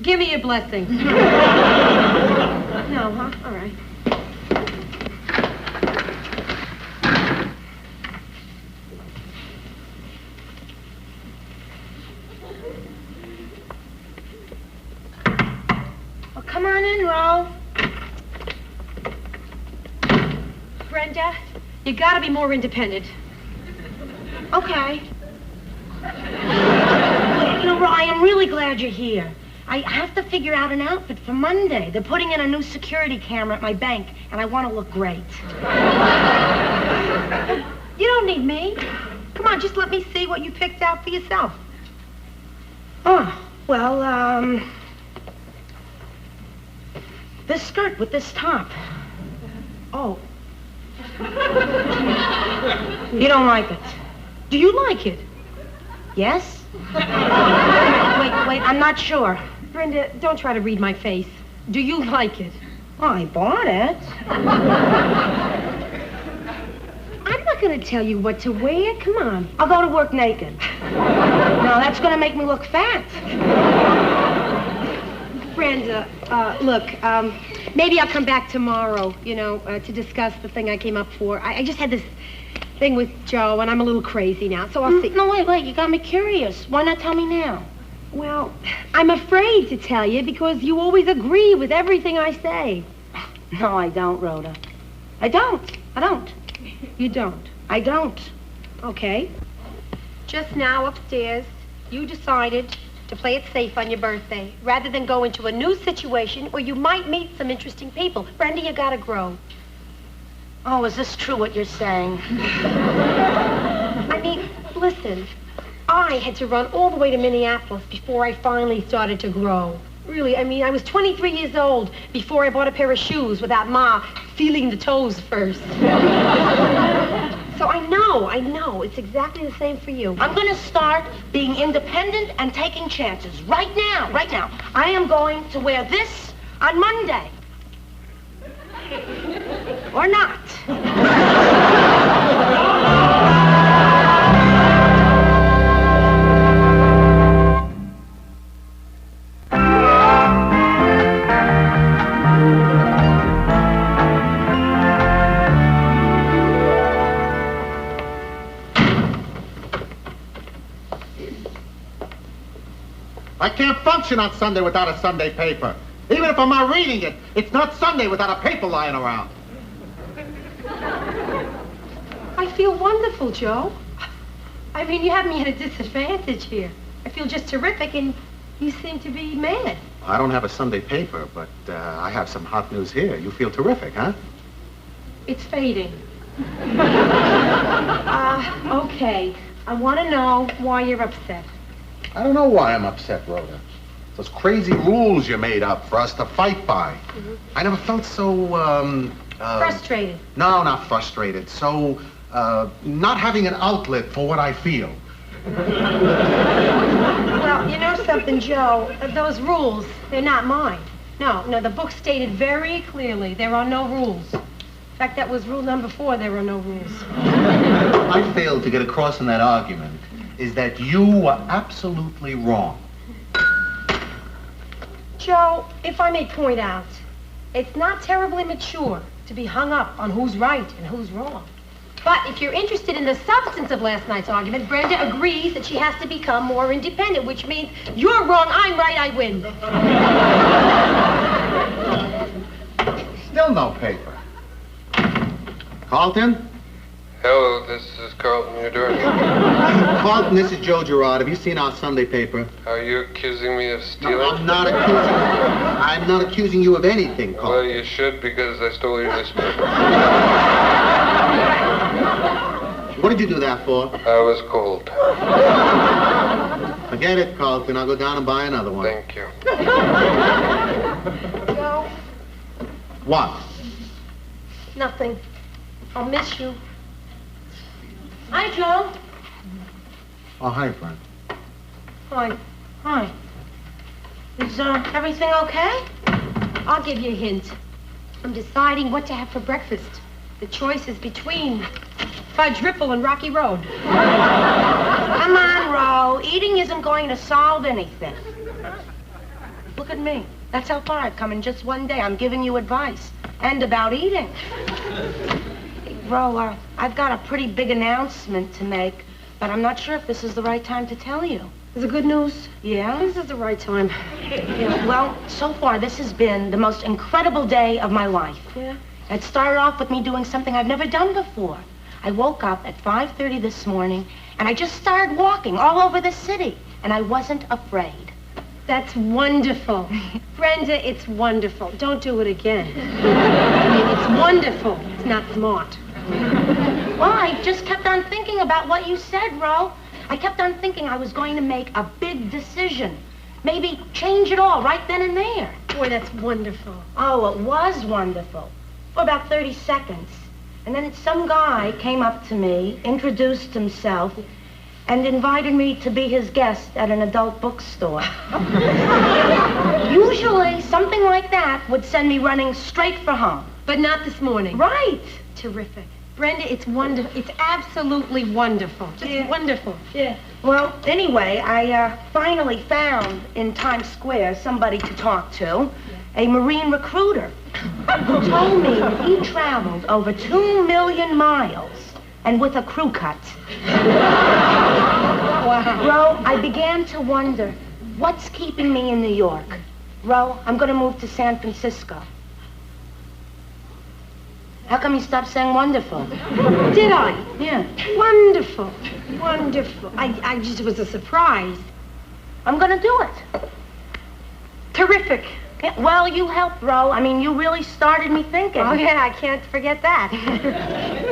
Give me your blessing. No, huh? All right. Well, come on in, Ro. Brenda, you gotta be more independent. Okay. You know, Ro, I am really glad you're here. I have to figure out an outfit for Monday. They're putting in a new security camera at my bank, and I want to look great. You don't need me. Come on, just let me see what you picked out for yourself. Oh, well, this skirt with this top. Oh. You don't like it. Do you like it? Yes? Wait, I'm not sure. Brenda, don't try to read my face. Do you like it? Oh, I bought it. I'm not going to tell you what to wear. Come on. I'll go to work naked. No, that's going to make me look fat. Brenda, look, maybe I'll come back tomorrow, you know, to discuss the thing I came up for. I just had this thing with Joe, and I'm a little crazy now, so I'll see. No, wait, you got me curious. Why not tell me now? Well, I'm afraid to tell you because you always agree with everything I say. No, I don't, Rhoda. I don't. You don't. I don't. Okay. Just now upstairs, you decided to play it safe on your birthday rather than go into a new situation where you might meet some interesting people. Brenda, you gotta grow. Oh, is this true what you're saying? I mean, listen, I had to run all the way to Minneapolis before I finally started to grow. Really, I mean, I was 23 years old before I bought a pair of shoes without Ma feeling the toes first. So I know, it's exactly the same for you. I'm gonna start being independent and taking chances right now. I am going to wear this on Monday. Or not. can't function on Sunday without a Sunday paper. Even if I'm not reading it, it's not Sunday without a paper lying around. I feel wonderful, Joe. I mean, you have me at a disadvantage here. I feel just terrific, and you seem to be mad. I don't have a Sunday paper, but I have some hot news here. You feel terrific, huh? It's fading. Okay. I want to know why you're upset. I don't know why I'm upset, Rhoda. Those crazy rules you made up for us to fight by. I never felt so, Frustrated. No, not frustrated. So, not having an outlet for what I feel. Well, you know something, Joe? Those rules, they're not mine. No, the book stated very clearly there are no rules. In fact, that was rule number 4, there are no rules. I failed to get across in that argument is that you were absolutely wrong. Joe, if I may point out, it's not terribly mature to be hung up on who's right and who's wrong. But if you're interested in the substance of last night's argument, Brenda agrees that she has to become more independent, which means you're wrong, I'm right, I win. Still no paper. Carlton? Hello, this is Carlton, your door. Carlton, this is Joe Gerard. Have you seen our Sunday paper? Are you accusing me of stealing? No, I'm not accusing you of anything, Carlton. Well, you should, because I stole your newspaper. What did you do that for? I was cold. Forget it, Carlton. I'll go down and buy another one. Thank you. Joe? What? Nothing. I'll miss you. Hi, Joe. Oh, hi, Brent. Hi. Is everything okay? I'll give you a hint. I'm deciding what to have for breakfast. The choice is between Fudge Ripple and Rocky Road. Come on, Ro. Eating isn't going to solve anything. Look at me. That's how far I've come in just one day. I'm giving you advice. And about eating. Ro, I've got a pretty big announcement to make, but I'm not sure if this is the right time to tell you. Is it good news? Yeah? This is the right time. Yeah, well, so far this has been the most incredible day of my life. Yeah? It started off with me doing something I've never done before. I woke up at 5:30 this morning, and I just started walking all over the city, and I wasn't afraid. That's wonderful. Brenda, it's wonderful. Don't do it again. I mean, it's wonderful. It's not smart. Well, I just kept on thinking about what you said, Ro. I kept on thinking I was going to make a big decision. Maybe change it all right then and there. Boy, that's wonderful. Oh, it was wonderful. For about 30 seconds. And then some guy came up to me, introduced himself, and invited me to be his guest at an adult bookstore. Usually, something like that would send me running straight for home. But not this morning. Right. Terrific. Brenda, it's wonderful. It's absolutely wonderful. Just wonderful. Yeah. Well, anyway, I finally found in Times Square somebody to talk to, a Marine recruiter, who told me that he traveled over 2 million miles and with a crew cut. Wow. Ro, I began to wonder, what's keeping me in New York? Ro, I'm going to move to San Francisco. How come you stopped saying wonderful? Did I? Yeah. Wonderful. Wonderful. I just was a surprise. I'm going to do it. Terrific. Yeah, well, you helped, Ro. I mean, you really started me thinking. Oh, yeah, I can't forget that.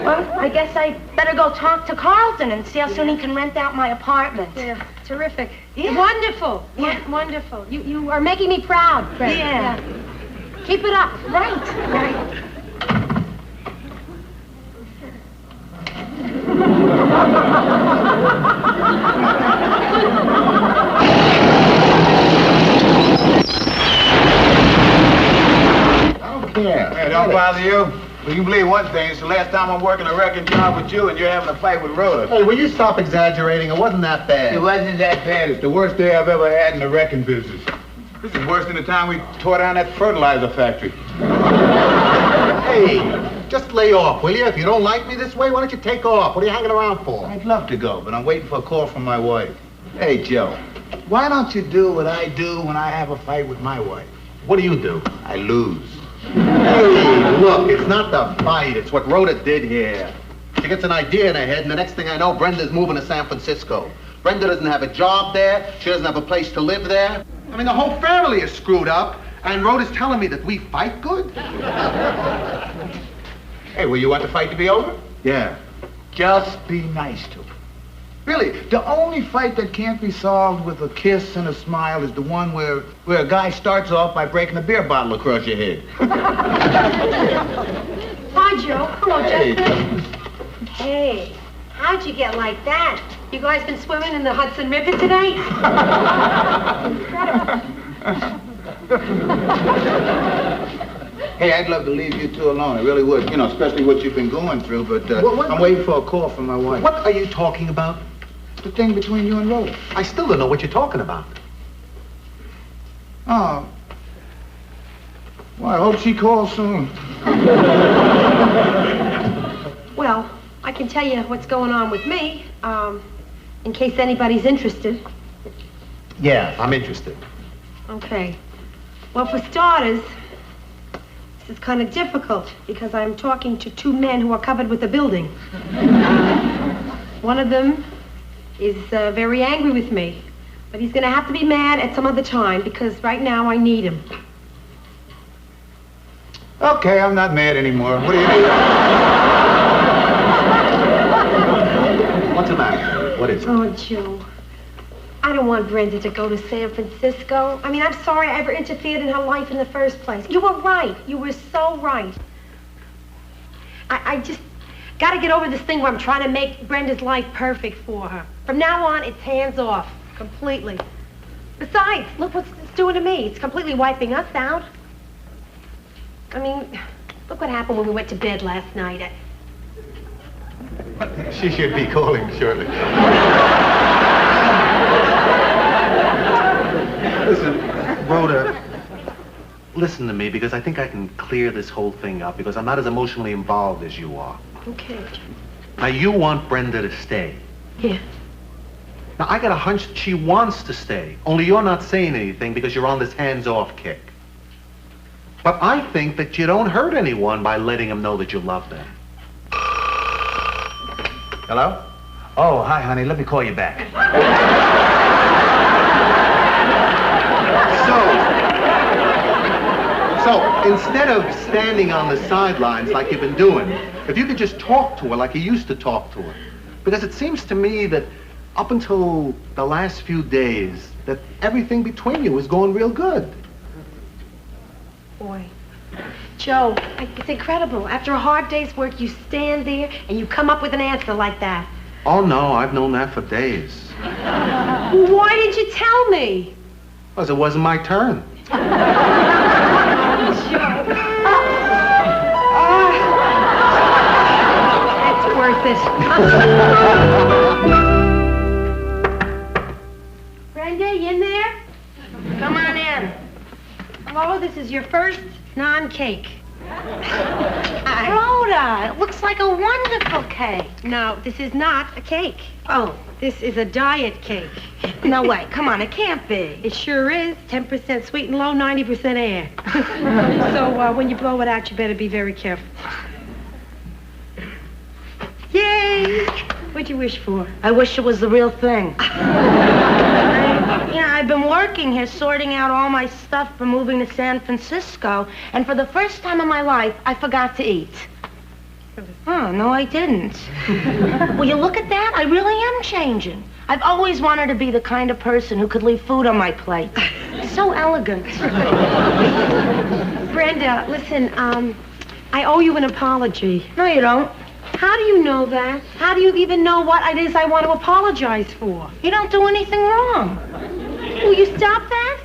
Well, I guess I better go talk to Carlton and see how soon he can rent out my apartment. Yeah, terrific. Yeah. Wonderful. Yeah. Wonderful. You are making me proud, Brenda. Yeah. Keep it up. Right. Yeah. Hey, don't bother you. Well, you believe one thing. It's the last time I'm working a wrecking job with you, and you're having a fight with Rhoda. Hey, will you stop exaggerating? It wasn't that bad. It wasn't that bad. It's the worst day I've ever had in the wrecking business. This is worse than the time we tore down that fertilizer factory. Hey, just lay off, will you? If you don't like me this way, why don't you take off? What are you hanging around for? I'd love to go, but I'm waiting for a call from my wife. Hey, Joe, Why don't you do what I do when I have a fight with my wife? What do you do? I lose. Hey, look, it's not the fight. It's what Rhoda did here. She gets an idea in her head, and the next thing I know, Brenda's moving to San Francisco. Brenda doesn't have a job there. She doesn't have a place to live there. I mean, the whole family is screwed up, and Rhoda's telling me that we fight good? Hey, well, you want the fight to be over? Yeah. Just be nice to her. Really, the only fight that can't be solved with a kiss and a smile is the one where a guy starts off by breaking a beer bottle across your head. Hi, Joe. Hello, Hey, Justin. Hey, how'd you get like that? You guys been swimming in the Hudson River today? Hey, I'd love to leave you two alone. I really would. You know, especially what you've been going through, but I'm waiting for a call from my wife. What are you talking about? The thing between you and Rhoda. I still don't know what you're talking about. Oh. Well, I hope she calls soon. Well, I can tell you what's going on with me, in case anybody's interested. Yeah, I'm interested. Okay. Well, for starters, this is kind of difficult because I'm talking to two men who are covered with a building. One of them is very angry with me, but he's going to have to be mad at some other time because right now I need him. Okay, I'm not mad anymore. What do you do? What's the matter? What is it? Oh, Joe. I don't want Brenda to go to San Francisco. I mean, I'm sorry I ever interfered in her life in the first place. You were right. You were so right. I just got to get over this thing where I'm trying to make Brenda's life perfect for her. From now on, it's hands off. Completely. Besides, look what it's doing to me. It's completely wiping us out. I mean, look what happened when we went to bed last night. She should be calling shortly. Listen, Rhoda, listen to me because I think I can clear this whole thing up because I'm not as emotionally involved as you are. Okay. Now, you want Brenda to stay. Yeah. Now, I got a hunch that she wants to stay, only you're not saying anything because you're on this hands-off kick. But I think that you don't hurt anyone by letting them know that you love them. Hello? Oh, hi, honey. Let me call you back. So instead of standing on the sidelines like you've been doing, if you could just talk to her like you used to talk to her. Because it seems to me that up until the last few days, that everything between you is going real good. Boy. Joe, it's incredible. After a hard day's work, you stand there and you come up with an answer like that. Oh, no, I've known that for days. Why did you tell me? Because it wasn't my turn. That's worth it. Brenda, you in there? Come on in. Hello, this is your first non-cake. Rhoda, it looks like a wonderful cake. No, this is not a cake. Oh, this is a diet cake. No way. Come on, it can't be. It sure is. 10% sweet and low, 90% air. So when you blow it out, you better be very careful. Yay! What'd you wish for? I wish it was the real thing. I've been working here sorting out all my stuff for moving to San Francisco, and for the first time in my life, I forgot to eat. Oh, no, I didn't. Well, you look at that, I really am changing. I've always wanted to be the kind of person who could leave food on my plate. So elegant. Brenda, listen, I owe you an apology. No, you don't. How do you know that? How do you even know what it is I want to apologize for? You don't do anything wrong. Will you stop that?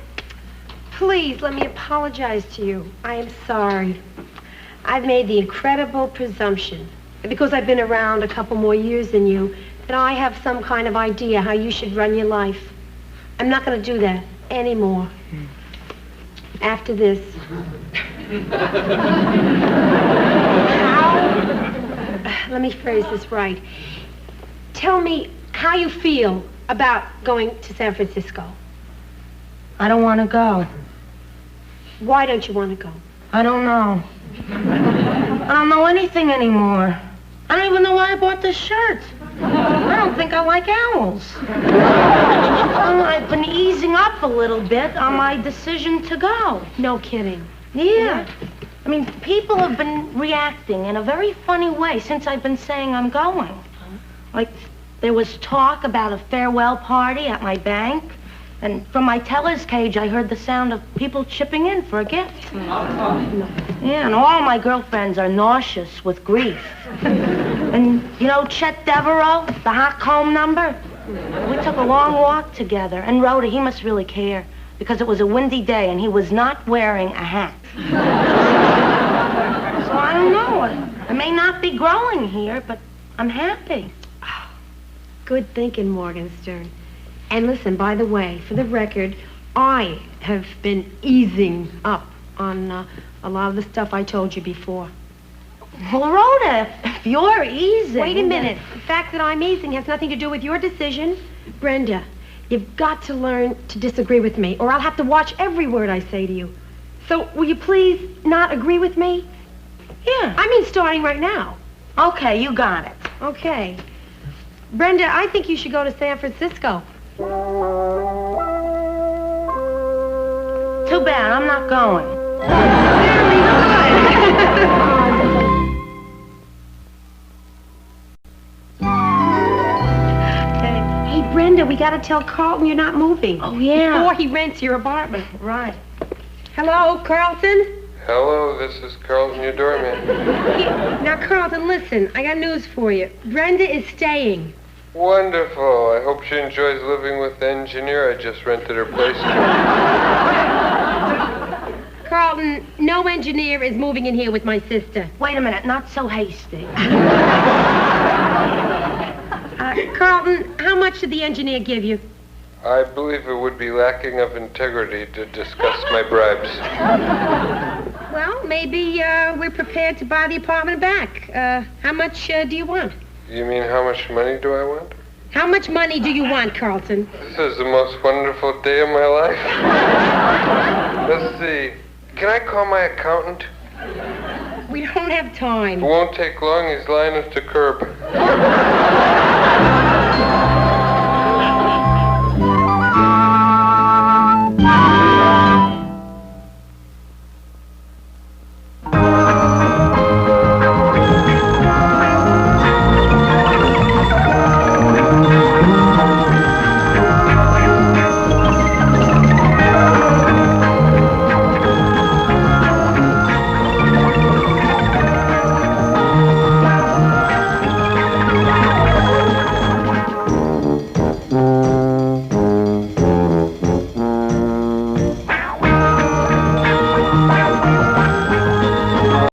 Please, let me apologize to you. I am sorry. I've made the incredible presumption that because I've been around a couple more years than you, that I have some kind of idea how you should run your life. I'm not going to do that anymore. After this. Let me phrase this right. Tell me how you feel about going to San Francisco. I don't want to go. Why don't you want to go? I don't know. I don't know anything anymore. I don't even know why I bought this shirt. I don't think I like owls. I've been easing up a little bit on my decision to go. No kidding. Yeah. I mean, people have been reacting in a very funny way since I've been saying I'm going. Like, there was talk about a farewell party at my bank, and from my teller's cage, I heard the sound of people chipping in for a gift. Yeah, and all my girlfriends are nauseous with grief. And, you know, Chet Devereaux, the hot comb number? We took a long walk together, and Rhoda, he must really care, because it was a windy day, and he was not wearing a hat. So I don't know. I may not be growing here, but I'm happy. Good thinking, Morgenstern. And listen, by the way, for the record, I have been easing up on a lot of the stuff I told you before. Well, Rhoda, if you're easing... Wait a minute. The fact that I'm easing has nothing to do with your decision. Brenda, you've got to learn to disagree with me, or I'll have to watch every word I say to you. So, will you please not agree with me? Yeah. I mean, starting right now. Okay, you got it. Okay. Brenda, I think you should go to San Francisco. Too bad, I'm not going. Hey, Brenda, we gotta tell Carlton you're not moving. Oh, yeah. Before he rents your apartment. Right. Hello, Carlton? Hello, this is Carlton, your doorman. Now, Carlton, listen, I got news for you. Brenda is staying. Wonderful. I hope she enjoys living with the engineer I just rented her place to. Carlton, no engineer is moving in here with my sister. Wait a minute, not so hasty. Carlton, how much did the engineer give you? I believe it would be lacking of integrity to discuss my bribes. Well, maybe we're prepared to buy the apartment back. How much do you want? You mean how much money do I want? How much money do you want, Carlton? This is the most wonderful day of my life. Let's see. Can I call my accountant? We don't have time. It won't take long. He's lying at the curb.